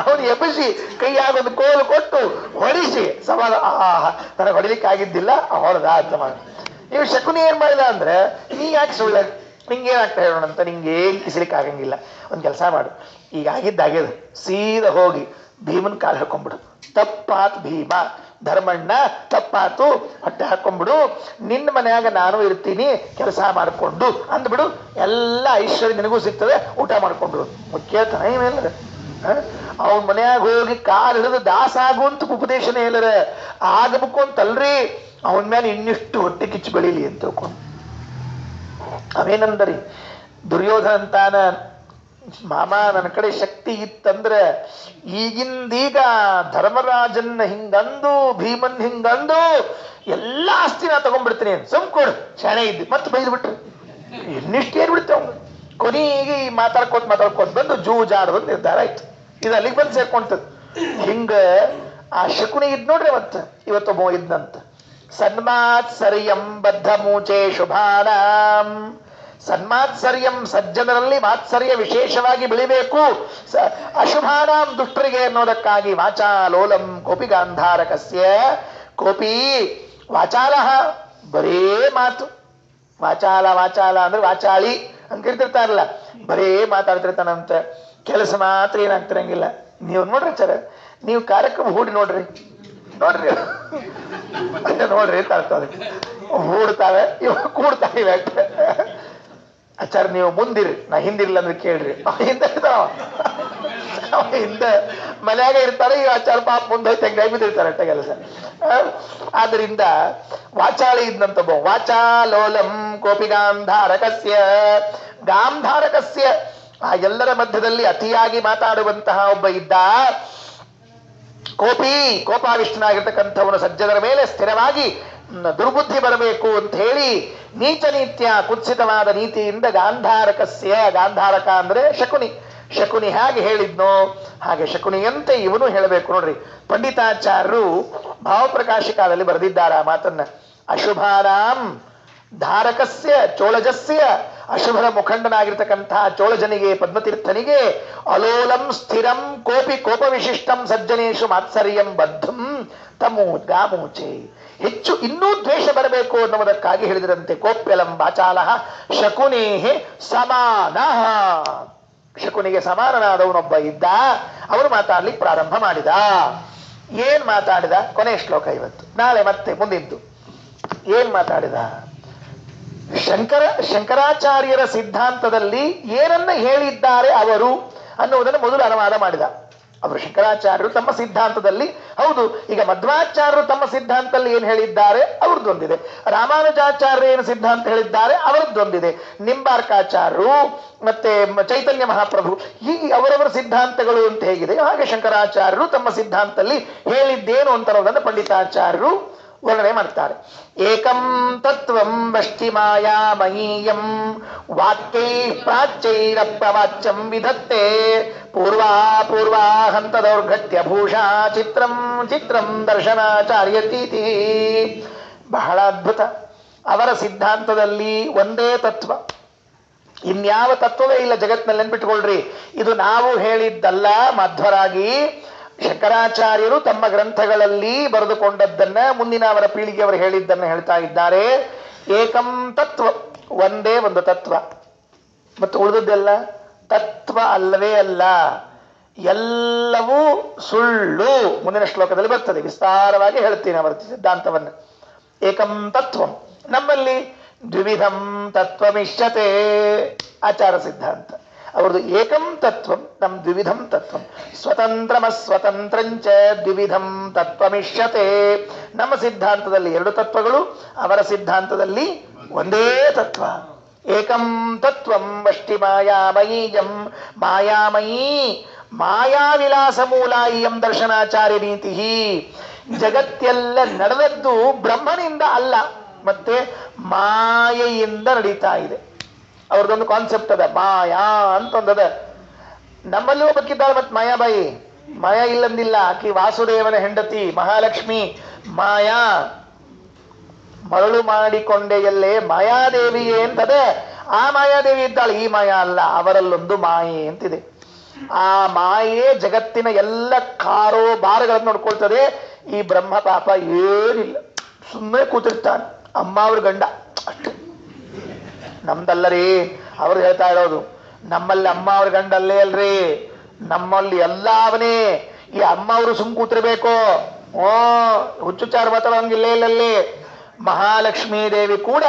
ಅವನು ಎಬ್ಬಿಸಿ ಕೈಯಾಗ ಒಂದು ಕೋಲು ಕೊಟ್ಟು ಹೊಡಿಸಿ ಸವಾಲ, ನನಗೆ ಹೊಡಿಲಿಕ್ಕೆ ಆಗಿದ್ದಿಲ್ಲ, ಹೊಡೆದ ಅಂತ ಮಾಡಿ. ನೀವು ಶಕುನಿ ಏನ್ ಮಾಡಿದ ಅಂದ್ರೆ, ನೀ ಯಾಕೆ ಸುಳ್ಳ, ನಿಂಗೇನಾಗ್ತಾ ಹೇಳೋಣ ಅಂತ, ನಿಂಗೆ ಏನ್ ಕಿಸಲಿಕ್ಕೆ ಆಗಂಗಿಲ್ಲ. ಒಂದ್ ಕೆಲಸ ಮಾಡು, ಈಗ ಆಗಿದ್ದಾಗ್ಯದ, ಸೀದಾ ಹೋಗಿ ಭೀಮನ್ ಕಾಲು ಹಾಕೊಂಡ್ಬಿಡು. ತಪ್ಪಾತ್ ಭೀಮ, ಧರ್ಮಣ್ಣ ತಪ್ಪಾತು, ಹೊಟ್ಟೆ ಹಾಕೊಂಡ್ಬಿಡು, ನಿನ್ನ ಮನ್ಯಾಗ ನಾನು ಇರ್ತೀನಿ ಕೆಲಸ ಮಾಡಿಕೊಂಡು ಅಂದ್ಬಿಡು, ಎಲ್ಲ ಐಶ್ವರ್ಯ ನಿನಗೂ ಸಿಗ್ತದೆ, ಊಟ ಮಾಡ್ಕೊಂಡು ಮುಖ್ಯತನ ಏನಿಲ್ಲರ. ಅವನ ಮನ್ಯಾಗ ಹೋಗಿ ಕಾಲು ಹಿಡಿದು ದಾಸ ಆಗುವಂತ ಉಪದೇಶನೇ ಇಲ್ಲರ, ಆಗಬೇಕು ಅಂತಲ್ರಿ, ಅವನ ಮೇಲೆ ಇನ್ನಿಷ್ಟು ಹೊಟ್ಟೆ ಕಿಚ್ಚು ಬೆಳೀಲಿ ಅಂತ ತಿಳ್ಕೊಂಡು. ಅವೇನಂದರಿ ದುರ್ಯೋಧನ ಅಂತಾನ, ಮಾಮ ನನ್ನ ಕಡೆ ಶಕ್ತಿ ಇತ್ತಂದ್ರೆ ಈಗಿಂದೀಗ ಧರ್ಮರಾಜನ್ನ ಹಿಂಗಂದು ಭೀಮನ್ ಹಿಂಗಂದು ಎಲ್ಲ ಆಸ್ತಿ ನಾ ತಗೊಂಡ್ಬಿಡ್ತೀನಿ, ಸುಮ್ಕೊಡು ಶಾಣೆ ಇದ್ದು ಮತ್ತೆ ಬೈದು ಬಿಟ್ರಿ, ಇನ್ನಿಷ್ಟು ಏರ್ಬಿಡ್ತೆ ಅವ್ನು. ಕೊನೆಗೆ ಮಾತಾಡ್ಕೋತ್ ಬಂದು ಜೂಜಾಡೋದು ನಿರ್ಧಾರ ಆಯ್ತು. ಇದು ಅಲ್ಲಿಗೆ ಬಂದು ಸೇರ್ಕೊಂತದ್. ಹಿಂಗ ಆ ಶಕುನಿ ಇದ್ ನೋಡ್ರಿ, ಇವತ್ತೊಬ್ಬ ಇದ್ನಂತ, ಸನ್ಮಾತ್ಸರ್ಯಂ ಬದ್ಧ ಮೂಚೆ ಶುಭಾನಾಂ. ಸನ್ಮಾತ್ಸರ್ಯಂ ಸಜ್ಜನರಲ್ಲಿ ಮಾತ್ಸರ್ಯ ವಿಶೇಷವಾಗಿ ಬೆಳಿಬೇಕು, ಅಶುಭಾನಾಂ ದುಷ್ಟರಿಗೆ ಅನ್ನೋದಕ್ಕಾಗಿ ವಾಚಾಲೋಲಂ ಕೋಪಿ ಗಾಂಧಾರಕಸ್ಯ. ಕೋಪಿ ವಾಚಾಲ ಬರೇ ಮಾತು, ವಾಚಾಲ ಅಂದ್ರೆ ವಾಚಾಳಿ ಅಂತ ಕರಿತಿರ್ತಾರಲ್ಲ, ಬರೇ ಮಾತಾಡ್ತಿರ್ತಾನಂತ, ಕೆಲಸ ಮಾತ್ರ ಏನಾಗ್ತಿರಂಗಿಲ್ಲ. ನೀವು ನೋಡ್ರಿ ಸರ್, ನೀವು ಕಾರ್ಯಕ್ರಮ ಹೂಡಿ ನೋಡ್ರಿ ತರ್ತದೆ, ಹೂಡ್ತಾವೆ ಇವ ಕೂಡ್ತಾವೆ ಇವೆ. ಆಚಾರ ನೀವು ಮುಂದಿರಿ, ನಾ ಹಿಂದಿರ್ಲಿಲ್ಲ ಅಂದ್ರೆ ಕೇಳ್ರಿ. ಹಿಂದೆ ಇರ್ತಾವ, ಹಿಂದೆ ಮನ್ಯಾಗ ಇರ್ತಾರೆ, ಈ ಆಚಾರ ಪಾಪ ಮುಂದೆ ತೆಂಗಾಯಿ ಬಿದ್ದಿರ್ತಾರೆ ಅಟ್ಟ ಕೆಲಸ. ಆದ್ರಿಂದ ವಾಚಾಳಿ ಇದ್ನಂತ, ವಾಚಾಲೋಲಂ ಕೋಪಿ ಗಾಂಧಾರಕಸ್ಯ. ಗಾಂಧಾರಕಸ್ಯ ಆ ಎಲ್ಲರ ಮಧ್ಯದಲ್ಲಿ ಅತಿಯಾಗಿ ಮಾತಾಡುವಂತಹ ಒಬ್ಬ ಇದ್ದ. ಕೋಪಾವಿಷ್ಟನಾಗಿರ್ತಕ್ಕಂಥವನು ಸಜ್ಜನರ ಮೇಲೆ ಸ್ಥಿರವಾಗಿ ದುರ್ಬುದ್ಧಿ ಬರಬೇಕು ಅಂತ ಹೇಳಿ ನೀಚ ನೀತ್ಯ ಕುತ್ಸಿತವಾದ ನೀತಿಯಿಂದ ಗಾಂಧಾರಕಸ್ಯ, ಗಾಂಧಾರಕ ಅಂದ್ರೆ ಶಕುನಿ ಹೇಗೆ ಹೇಳಿದ್ನೋ ಹಾಗೆ ಶಕುನಿಯಂತೆ ಇವನು ಹೇಳಬೇಕು ನೋಡ್ರಿ. ಪಂಡಿತಾಚಾರ್ಯರು ಭಾವಪ್ರಕಾಶಿಕಾದಲ್ಲಿ ಬರೆದಿದ್ದಾರೆ ಆ ಮಾತನ್ನ. ಅಶುಭಾನಾಂ ಧಾರಕಸ್ಯ ಚೋಳಜಸ್ಯ, ಅಶುಭರ ಮುಖಂಡನಾಗಿರ್ತಕ್ಕಂತಹ ಚೋಳಜನಿಗೆ ಪದ್ಮತೀರ್ಥನಿಗೆ ಅಲೋಲಂ ಸ್ಥಿರಂ ಕೋಪಿ ಕೋಪ ವಿಶಿಷ್ಟಂ ಸಜ್ಜನೇಶು ಮಾತ್ಸರ್ಯಂ ಬದ್ಧಂ ಗಾಮೂಚೆ. ಹೆಚ್ಚು ಇನ್ನೂ ದ್ವೇಷ ಬರಬೇಕು ಅನ್ನುವುದಕ್ಕಾಗಿ ಹೇಳಿದರಂತೆ. ಕೋಪ್ಯಲಂ ವಾಚಾಲ ಶಕುನೇಹೆ ಸಮಾನ. ಶಕುನಿಗೆ ಸಮಾನನಾದವನೊಬ್ಬ ಇದ್ದ, ಅವನು ಮಾತಾಡ್ಲಿಕ್ಕೆ ಪ್ರಾರಂಭ ಮಾಡಿದ. ಏನ್ ಮಾತಾಡಿದ? ಕೊನೆ ಶ್ಲೋಕ ಇವತ್ತು, ನಾಳೆ ಮತ್ತೆ ಮುಂದಿದ್ದು. ಏನ್ ಮಾತಾಡಿದ? ಶಂಕರಾಚಾರ್ಯರ ಸಿದ್ಧಾಂತದಲ್ಲಿ ಏನನ್ನ ಹೇಳಿದ್ದಾರೆ ಅವರು ಅನ್ನುವುದನ್ನು ಮೊದಲು ಅನುವಾದ ಮಾಡಿದ. ಅವರು ಶಂಕರಾಚಾರ್ಯರು ತಮ್ಮ ಸಿದ್ಧಾಂತದಲ್ಲಿ, ಹೌದು, ಈಗ ಮಧ್ವಾಚಾರ್ಯರು ತಮ್ಮ ಸಿದ್ಧಾಂತದಲ್ಲಿ ಏನ್ ಹೇಳಿದ್ದಾರೆ ಅವ್ರದ್ದೊಂದಿದೆ, ರಾಮಾನುಜಾಚಾರ್ಯರು ಏನು ಸಿದ್ಧಾಂತ ಹೇಳಿದ್ದಾರೆ ಅವರದ್ದೊಂದಿದೆ, ನಿಂಬಾರ್ಕಾಚಾರ್ಯರು ಮತ್ತೆ ಚೈತನ್ಯ ಮಹಾಪ್ರಭು ಈ ಅವರವರ ಸಿದ್ಧಾಂತಗಳು ಅಂತ ಹೇಗಿದೆ, ಹಾಗೆ ಶಂಕರಾಚಾರ್ಯರು ತಮ್ಮ ಸಿದ್ಧಾಂತದಲ್ಲಿ ಹೇಳಿದ್ದೇನು ಅಂತ ಅನ್ನೋದನ್ನು ಪಂಡಿತಾಚಾರ್ಯರು ವರ್ಣನೆ ಮಾಡ್ತಾರೆ. ಏಕಂ ತತ್ವಂ ವಷ್ಟಿ ಮಾಯಾಮಯೀಯಂ ವಾಕ್ಯೈ ಪ್ರಾಚ್ಯೈರಪ್ರವಾಚ್ಯಂ ವಿಧತ್ತೆ ಪೂರ್ವಾ ಹಂತ ದೌರ್ಘಟ್ಯ ಭೂಷಾ ಚಿತ್ರಂ ದರ್ಶನಾಚಾರ್ಯತೀತಿ. ಬಹಳ ಅದ್ಭುತ. ಅವರ ಸಿದ್ಧಾಂತದಲ್ಲಿ ಒಂದೇ ತತ್ವ, ಇನ್ಯಾವ ತತ್ವವೇ ಇಲ್ಲ ಜಗತ್ತಿನಲ್ಲಿ. ನೆನ್ಪಿಟ್ಕೊಳ್ರಿ, ಇದು ನಾವು ಹೇಳಿದ್ದಲ್ಲ. ಮಧ್ವರಾಗಿ ಶಂಕರಾಚಾರ್ಯರು ತಮ್ಮ ಗ್ರಂಥಗಳಲ್ಲಿ ಬರೆದುಕೊಂಡದ್ದನ್ನ ಮುಂದಿನ ಅವರ ಪೀಳಿಗೆಯವರು ಹೇಳಿದ್ದನ್ನ ಹೇಳ್ತಾ ಇದ್ದಾರೆ. ಏಕಂ ತತ್ವ, ಒಂದೇ ಒಂದು ತತ್ವ, ಮತ್ತು ಉಳಿದದ್ದೆಲ್ಲ ತತ್ವ ಅಲ್ಲವೇ ಅಲ್ಲ. ಎಲ್ಲವೂ ಸುಳ್ಳು. ಮುಂದಿನ ಶ್ಲೋಕದಲ್ಲಿ ಬರ್ತದೆ, ವಿಸ್ತಾರವಾಗಿ ಹೇಳ್ತೀನಿ ಅವರ ಸಿದ್ಧಾಂತವನ್ನು. ಏಕಂ ತತ್ವಂ, ನಮ್ಮಲ್ಲಿ ದ್ವಿವಿಧಂ ತತ್ವಮಿಷ್ಯತೆ, ಆಚಾರ ಸಿದ್ಧಾಂತ. ಅವ್ರದ್ದು ಏಕಂ ತತ್ವಂ, ನಮ್ ದ್ವಿವಿಧಂ ತತ್ವಂ. ಸ್ವತಂತ್ರಮಸ್ವತಂತ್ರಂಚ ದ್ವಿವಿಧಂ ತತ್ವಮಿಷ್ಯತೆ. ನಮ್ಮ ಸಿದ್ಧಾಂತದಲ್ಲಿ ಎರಡು ತತ್ವಗಳು, ಅವರ ಸಿದ್ಧಾಂತದಲ್ಲಿ ಒಂದೇ ತತ್ವ. ಏಕಂ ತತ್ವಂ ವಷ್ಟಿ ಮಾಯಾಮಯೀಯಂ, ಮಾಯಾಮಯೀ ಮಾಯಾವಿಲಾಸ ಮೂಲ ಇಯಂ ದರ್ಶನಾಚಾರ್ಯ ನೀತಿ. ಜಗತ್ತೆಲ್ಲ ನಡೆದದ್ದು ಬ್ರಹ್ಮನಿಂದ ಅಲ್ಲ, ಮತ್ತೆ ಮಾಯೆಯಿಂದ ನಡೀತಾ ಇದೆ. ಅವ್ರದ್ದೊಂದು ಕಾನ್ಸೆಪ್ಟ್ ಅದ, ಮಾಯಾ ಅಂತ ಒಂದದ. ನಮ್ಮಲ್ಲಿ ಒಬ್ಬಕ್ಕಿದ್ದಾಳೆ ಮತ್ತೆ ಮಾಯಾಬಾಯಿ. ಮಾಯಾ ಇಲ್ಲಂದಿಲ್ಲ, ಆಕಿ ವಾಸುದೇವನ ಹೆಂಡತಿ ಮಹಾಲಕ್ಷ್ಮಿ ಮಾಯಾ. ಮರಳು ಮಾಡಿಕೊಂಡೆಯಲ್ಲೇ ಮಾಯಾದೇವಿಯೇ ಅಂತದೆ. ಆ ಮಾಯಾದೇವಿ ಇದ್ದಾಳೆ, ಈ ಮಾಯಾ ಅಲ್ಲ. ಅವರಲ್ಲೊಂದು ಮಾಯೆ ಅಂತಿದೆ. ಆ ಮಾಯೆ ಜಗತ್ತಿನ ಎಲ್ಲ ಕಾರೋಬಾರಗಳನ್ನು ನೋಡ್ಕೊಳ್ತದೆ. ಈ ಬ್ರಹ್ಮ ಪಾಪ ಏನಿಲ್ಲ, ಸುಮ್ಮನೆ ಕೂತಿರ್ತಾನೆ. ಅಮ್ಮ ಅವ್ರ ಗಂಡ ಅಷ್ಟೇ, ನಮ್ದಲ್ಲರಿ. ಅವ್ರು ಹೇಳ್ತಾ ಇರೋದು, ನಮ್ಮಲ್ಲಿ ಅಮ್ಮ ಅವ್ರ ಗಂಡಲ್ಲೇ ಅಲ್ರಿ, ನಮ್ಮಲ್ಲಿ ಎಲ್ಲ ಅವನೇ. ಈ ಅಮ್ಮ ಅವರು ಸುಮ್ ಕೂತಿರ್ಬೇಕು, ಹುಚ್ಚುಚಾರ ಮಾತಾಡೋಂಗಿಲ್ಲೇ ಇಲ್ಲಲ್ಲಿ. ಮಹಾಲಕ್ಷ್ಮೀ ದೇವಿ ಕೂಡ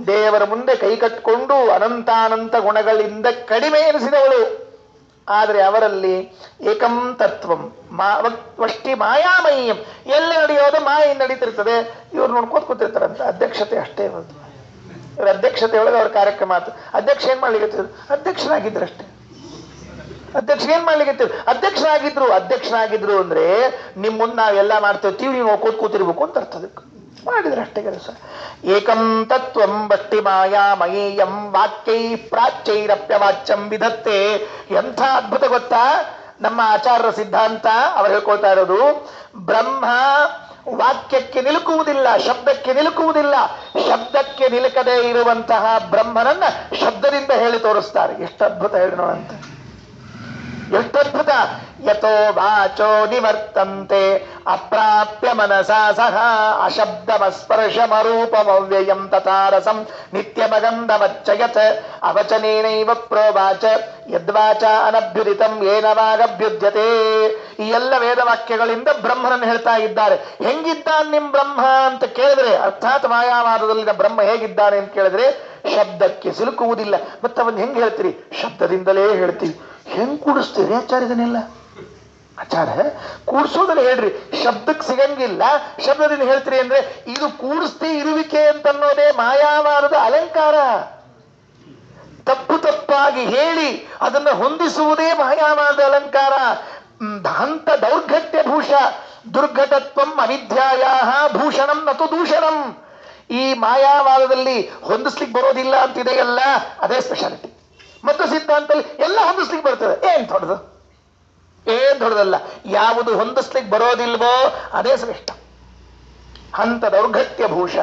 ದೇವರ ಮುಂದೆ ಕೈ ಕಟ್ಟಿಕೊಂಡು ಅನಂತಾನಂತ ಗುಣಗಳಿಂದ ಕಡಿಮೆ ಎನಿಸಿದವಳು. ಆದರೆ ಅವರಲ್ಲಿ ಏಕಂ ತತ್ವಂ ವಷ್ಟಿ ಮಾಯಾಮಯೀಯಂ, ಎಲ್ಲಿ ನಡೆಯೋದು ಮಾಯ ನಡೀತಿರ್ತದೆ. ಇವ್ರು ನೋಡ್ಕೋತ ಕೂತಿರ್ತಾರಂತ. ಅಧ್ಯಕ್ಷತೆ ಅಷ್ಟೇ ಇರೋದು. ಇವ್ರ ಅಧ್ಯಕ್ಷತೆ ಒಳಗೆ ಅವ್ರ ಕಾರ್ಯಕ್ರಮ ಆಯ್ತು. ಅಧ್ಯಕ್ಷ ಏನ್ ಮಾಡ್ಲಿಕ್ಕೆ, ಅಧ್ಯಕ್ಷನಾಗಿದ್ರು ಅಷ್ಟೇ. ಅಧ್ಯಕ್ಷ ಏನ್ ಮಾಡ್ಲಿಕ್ಕೆ, ಅಧ್ಯಕ್ಷನಾಗಿದ್ರು ಅಂದ್ರೆ ನಿಮ್ ಮುಂದೆ ನಾವೆಲ್ಲ ಮಾಡ್ತಿರ್ತೀವಿ, ನೀವು ಕೂತಿರ್ಬೇಕು ಅಂತ ಅರ್ಥದ ಮಾಡಿದ್ರೆ ಅಷ್ಟೇ ಕೆಲಸ. ಏಕಂ ತತ್ವಂ ವಷ್ಟಿ ಮಾಯಾಮಯೀಯಂ ವಾಕ್ಯೈ ಪ್ರಾಚ್ಯೈರಪ್ಯವಾಚ್ಯಂ ವಿಧತ್ತೆ. ಎಂಥ ಅದ್ಭುತ ಗೊತ್ತಾ ನಮ್ಮ ಆಚಾರ್ಯರ ಸಿದ್ಧಾಂತ. ಅವರು ಹೇಳ್ಕೊಳ್ತಾ ಇರೋದು, ಬ್ರಹ್ಮ ವಾಕ್ಯಕ್ಕೆ ನಿಲುಕುವುದಿಲ್ಲ, ಶಬ್ದಕ್ಕೆ ನಿಲುಕುವುದಿಲ್ಲ. ಶಬ್ದಕ್ಕೆ ನಿಲುಕದೇ ಇರುವಂತಹ ಬ್ರಹ್ಮನನ್ನ ಶಬ್ದದಿಂದ ಹೇಳಿ ತೋರಿಸ್ತಾರೆ. ಎಷ್ಟು ಅದ್ಭುತ ಹೇಳಿ ನೋಡಂತ, ಎಷ್ಟು ಅದ್ಭುತ. ಯಥೋ ವಾಚೋ ನಿವರ್ತಂತೆ ಅಪ್ರಾಪ್ಯ ಮನಸಾ ಸಹ ಅಶಬ್ದಮಸ್ಪರ್ಶಮರೂಪಮವ್ಯಯಂ ತಥಾರಸಂ ನಿತ್ಯಮಗಂಧಮಚ್ಚಯತ್ ಅವಚನೇನೈವ ಪ್ರೋವಾಚ ಯದ್ವಾಚ ಅನಭ್ಯುದಿತಂ ಏನವಾಗಭ್ಯುದ್ಯತೆ. ಈ ಎಲ್ಲ ವೇದವಾಕ್ಯಗಳಿಂದ ಬ್ರಹ್ಮನನ್ನು ಹೇಳ್ತಾ ಇದ್ದಾರೆ. ಹೆಂಗಿದ್ದಾನೆ ನಿಮ್ ಬ್ರಹ್ಮ ಅಂತ ಕೇಳಿದ್ರೆ, ಅರ್ಥಾತ್ ಮಾಯಾವಾದದಲ್ಲಿನ ಬ್ರಹ್ಮ ಹೇಗಿದ್ದಾನೆ ಅಂತ ಕೇಳಿದ್ರೆ, ಶಬ್ದಕ್ಕೆ ಸಿಲುಕುವುದಿಲ್ಲ. ಮತ್ತೆ ಅವನ್ ಹೆಂಗ್ ಹೇಳ್ತೀರಿ, ಶಬ್ದದಿಂದಲೇ ಹೇಳ್ತೀವಿ. ಹೆಂಗ್ ಕೂಡಿಸ್ತೀರಿ ಆಚಾರ್ಯದನ್ನೆಲ್ಲ? ಆಚಾರ ಕೂಡ್ಸೋದನ್ನ ಹೇಳ್ರಿ, ಶಬ್ದಕ್ಕೆ ಸಿಗಂಗಿಲ್ಲ, ಶಬ್ದದಿಂದ ಹೇಳ್ತೀರಿ ಅಂದ್ರೆ ಇದು ಕೂಡಿಸ್ತಿ ಇರುವಿಕೆ ಅಂತನ್ನೋದೇ ಮಾಯಾವಾರದ ಅಲಂಕಾರ. ತಪ್ಪಾಗಿ ಹೇಳಿ ಅದನ್ನ ಹೊಂದಿಸುವುದೇ ಮಾಯಾವಾದ ಅಲಂಕಾರ. ಹಂತ ದೌರ್ಘಟ್ಯ ಭೂಷ ದುರ್ಘಟತ್ವಂ ಅವಿದ್ಯಾಯಾ ಭೂಷಣಂ ನತು ದೂಷಣಂ. ಈ ಮಾಯಾವಾದದಲ್ಲಿ ಹೊಂದಿಸ್ಲಿಕ್ಕೆ ಬರೋದಿಲ್ಲ ಅಂತಿದೆಯಲ್ಲ, ಅದೇ ಸ್ಪೆಷಾಲಿಟಿ. ಮತ್ತು ಸಿದ್ಧಾಂತದಲ್ಲಿ ಎಲ್ಲ ಹೊಂದಿಸ್ಲಿಕ್ಕೆ ಬರ್ತದೆ. ಏನ್ ದೊಡ್ಡದಲ್ಲ. ಯಾವುದು ಹೊಂದಿಸ್ಲಿಕ್ಕೆ ಬರೋದಿಲ್ವೋ ಅದೇ ಶ್ರೇಷ್ಠ. ಹಂತ ದೌರ್ಘಟ್ಯ ಭೂಷ.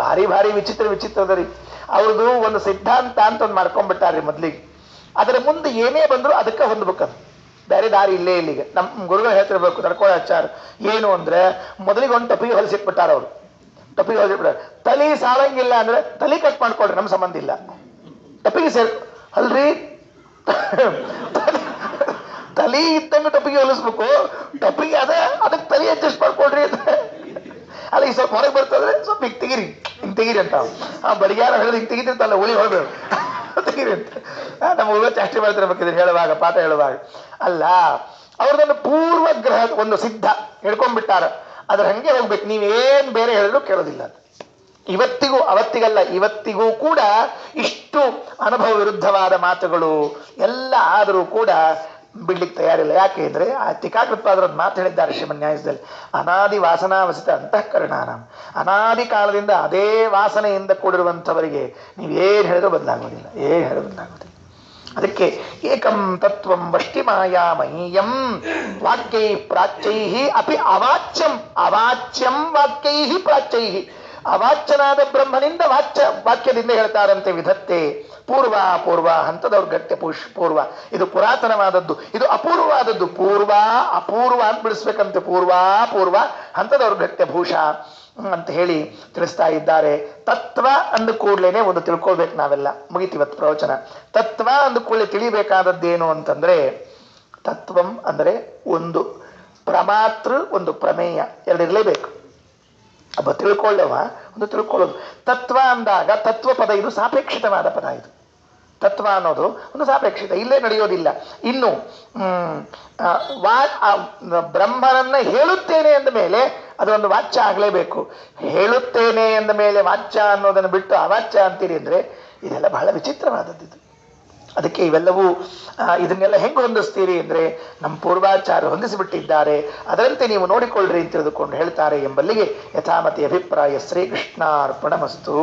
ಭಾರಿ ವಿಚಿತ್ರದರಿ. ಅವ್ರದ್ದು ಒಂದು ಸಿದ್ಧಾಂತ ಅಂತ ಒಂದು ಮಾಡ್ಕೊಂಡ್ಬಿಟ್ಟಾರ್ರಿ ಮೊದ್ಲಿಗೆ. ಅದರ ಮುಂದೆ ಏನೇ ಬಂದ್ರು ಅದಕ್ಕೆ ಹೊಂದ್ಬೇಕದು, ಬೇರೆ ದಾರಿ ಇಲ್ಲೇ ಇಲ್ಲಿಗೆ. ನಮ್ಮ ಗುರುಗಳು ಹೇಳ್ತಿರ್ಬೇಕು, ನಡ್ಕೊಳ್ಳೋ ಆಚಾರ ಏನು ಅಂದ್ರೆ, ಮೊದಲಿಗೆ ಒಂದು ಟೊಪಿಗೆ ಹೊಲಿಸಿಟ್ಬಿಟ್ಟಾರ ಅವರು. ಟೊಪಿಗೆ ಹೊಲಿಸಿಬಿಟ್ಟಾರ, ತಲೆ ಸಾಳಂಗಿಲ್ಲ ಅಂದ್ರೆ ತಲೆ ಕಟ್ ಮಾಡ್ಕೊಳ್ರಿ, ನಮ್ ಸಂಬಂಧ ಇಲ್ಲ. ಟೊಪಿಗೆ ಅಲ್ರಿ, ತಲೆ ಇದ್ದಂಗೆ ಟೊಪಿಗೆ ಹೊಲಿಸ್ಬೇಕು. ಟೊಪಿಗೆ ಅದಕ್ಕೆ ತಲೆ ಅಡ್ಜಸ್ಟ್ ಮಾಡ್ಕೊಳ್ರಿ ಅಂತ. ಅಲ್ಲ, ಈ ಸ್ವಲ್ಪ ಹೊರಗೆ ಬರ್ತದ್ರೆ ಸ್ವಲ್ಪ ಹಿಂಗ್ ತೆಗೀರಿ ಅಂತ. ಆ ಬಡಿಯಾರ ಹೇಳಿದ್ರೆ ಹಿಂಗ್ ತೆಗಿತಿರ್ತಲ್ಲ, ಉಳಿ ಹೊರಬೇಕು ತೆಗೀರಿ ಅಂತ. ನಮ್ಮ ಹುಡುಗ ಚಾಷ್ಟೆ ಮಾಡ್ತಿರ್ಬೇಕಿದ್ರೆ ಹೇಳುವಾಗ, ಪಾಠ ಹೇಳುವಾಗ. ಅಲ್ಲ, ಅವ್ರದೊಂದು ಪೂರ್ವಗ್ರಹ ಒಂದು ಸಿದ್ಧ ಹೇಳ್ಕೊಂಡ್ಬಿಟ್ಟಾರ. ಅದ್ರ ಹಂಗೆ ಹೋಗ್ಬೇಕು. ನೀವೇನ್ ಬೇರೆ ಹೇಳಿದ್ರು ಕೇಳೋದಿಲ್ಲ. ಇವತ್ತಿಗೂ ಅವತ್ತಿಗಲ್ಲ, ಇವತ್ತಿಗೂ ಕೂಡ ಇಷ್ಟು ಅನುಭವ ವಿರುದ್ಧವಾದ ಮಾತುಗಳು ಎಲ್ಲ ಆದರೂ ಕೂಡ ಬಿಡ್ಲಿಕ್ಕೆ ತಯಾರಿಲ್ಲ. ಯಾಕೆ ಅಂದ್ರೆ ಆ ಟೀಕಾಕೃತ್ಪಾದರದ್ದು ಮಾತು ಹೇಳಿದ್ದಾರೆ ಶ್ರೀಮನ್ ನ್ಯಾಯದಲ್ಲಿ, ಅನಾದಿ ವಾಸನಾವಸಿತ ಅಂತಃಕರಣಾನ. ಅನಾದಿ ಕಾಲದಿಂದ ಅದೇ ವಾಸನೆಯಿಂದ ಕೂಡಿರುವಂಥವರಿಗೆ ನೀವೇನು ಹೇಳಿದ್ರು ಬದಲಾಗೋದಿಲ್ಲ, ಅದಕ್ಕೆ ಏಕಂ ತತ್ವಂ ವಷ್ಟಿ ಮಾಯಾಮಹೀಯಂ ವಾಕ್ಯೈ ಪ್ರಾಚ್ಯೈ ಅಪಿ ಅವಾಚ್ಯಂ ವಾಕ್ಯೈ ಪ್ರಾಚ್ಯೈ. ಅವಾಚ್ಯನಾದ ಬ್ರಹ್ಮನಿಂದ ವಾಕ್ಯದಿಂದ ಹೇಳ್ತಾರಂತೆ. ವಿಧತ್ತೆ ಪೂರ್ವ ಹಂತ ದೌರ್ಘಟ್ಯ ಪೂರ್ವ. ಇದು ಪುರಾತನವಾದದ್ದು, ಇದು ಅಪೂರ್ವವಾದದ್ದು. ಅಪೂರ್ವ ಅಂತ ಬಿಡಿಸ್ಬೇಕಂತೆ. ಪೂರ್ವ ಹಂತ ದೌರ್ಘಟ್ಯ ಭೂಷ ಅಂತ ಹೇಳಿ ತಿಳಿಸ್ತಾ ಇದ್ದಾರೆ. ತತ್ವ ಅಂದ ಕೂಡ್ಲೇನೆ ಒಂದು ತಿಳ್ಕೊಳ್ಬೇಕು ನಾವೆಲ್ಲ. ಮುಗಿತಿವತ್ತು ಪ್ರವಚನ. ತತ್ವ ಅಂದ ಕೂಡಲೇ ತಿಳಿಬೇಕಾದದ್ದೇನು ಅಂತಂದ್ರೆ, ತತ್ವಂ ಅಂದರೆ ಒಂದು ಪ್ರಮಾತೃ, ಒಂದು ಪ್ರಮೇಯ, ಎರಡಿರಲೇಬೇಕು. ಒಬ್ಬ ತಿಳ್ಕೊಳ್ಳವ, ಒಂದು ತಿಳ್ಕೊಳ್ಳೋದು. ತತ್ವ ಅಂದಾಗ ತತ್ವ ಪದ ಇದು ಸಾಪೇಕ್ಷಿತವಾದ ಪದ. ಇದು ತತ್ವ ಅನ್ನೋದು ಒಂದು ಸಾಪೇಕ್ಷಿತ, ಇಲ್ಲೇ ನಡೆಯೋದಿಲ್ಲ. ಇನ್ನು ಬ್ರಹ್ಮನನ್ನ ಹೇಳುತ್ತೇನೆ ಅಂದ ಮೇಲೆ ಅದೊಂದು ವಾಚ್ಯ ಆಗಲೇಬೇಕು. ಹೇಳುತ್ತೇನೆ ಎಂದ ಮೇಲೆ ವಾಚ್ಯ ಅನ್ನೋದನ್ನು ಬಿಟ್ಟು ಅವಾಚ್ಯ ಅಂತೀರಿ ಅಂದ್ರೆ ಇದೆಲ್ಲ ಬಹಳ ವಿಚಿತ್ರವಾದದ್ದು. ಅದಕ್ಕೆ ಇವೆಲ್ಲವೂ ಇದನ್ನೆಲ್ಲ ಹೆಂಗೆ ಹೊಂದಿಸ್ತೀರಿ ಅಂದ್ರೆ ನಮ್ಮ ಪೂರ್ವಾಚಾರ್ಯರು ಹೊಂದಿಸಿಬಿಟ್ಟಿದ್ದಾರೆ, ಅದರಂತೆ ನೀವು ನೋಡಿಕೊಳ್ಳ್ರಿ ಅಂತ ತಿಳಿದುಕೊಂಡು ಹೇಳ್ತಾರೆ ಎಂಬಲ್ಲಿಗೆ ಯಥಾಮತಿ ಅಭಿಪ್ರಾಯ. ಶ್ರೀಕೃಷ್ಣಾರ್ಪಣಮಸ್ತು.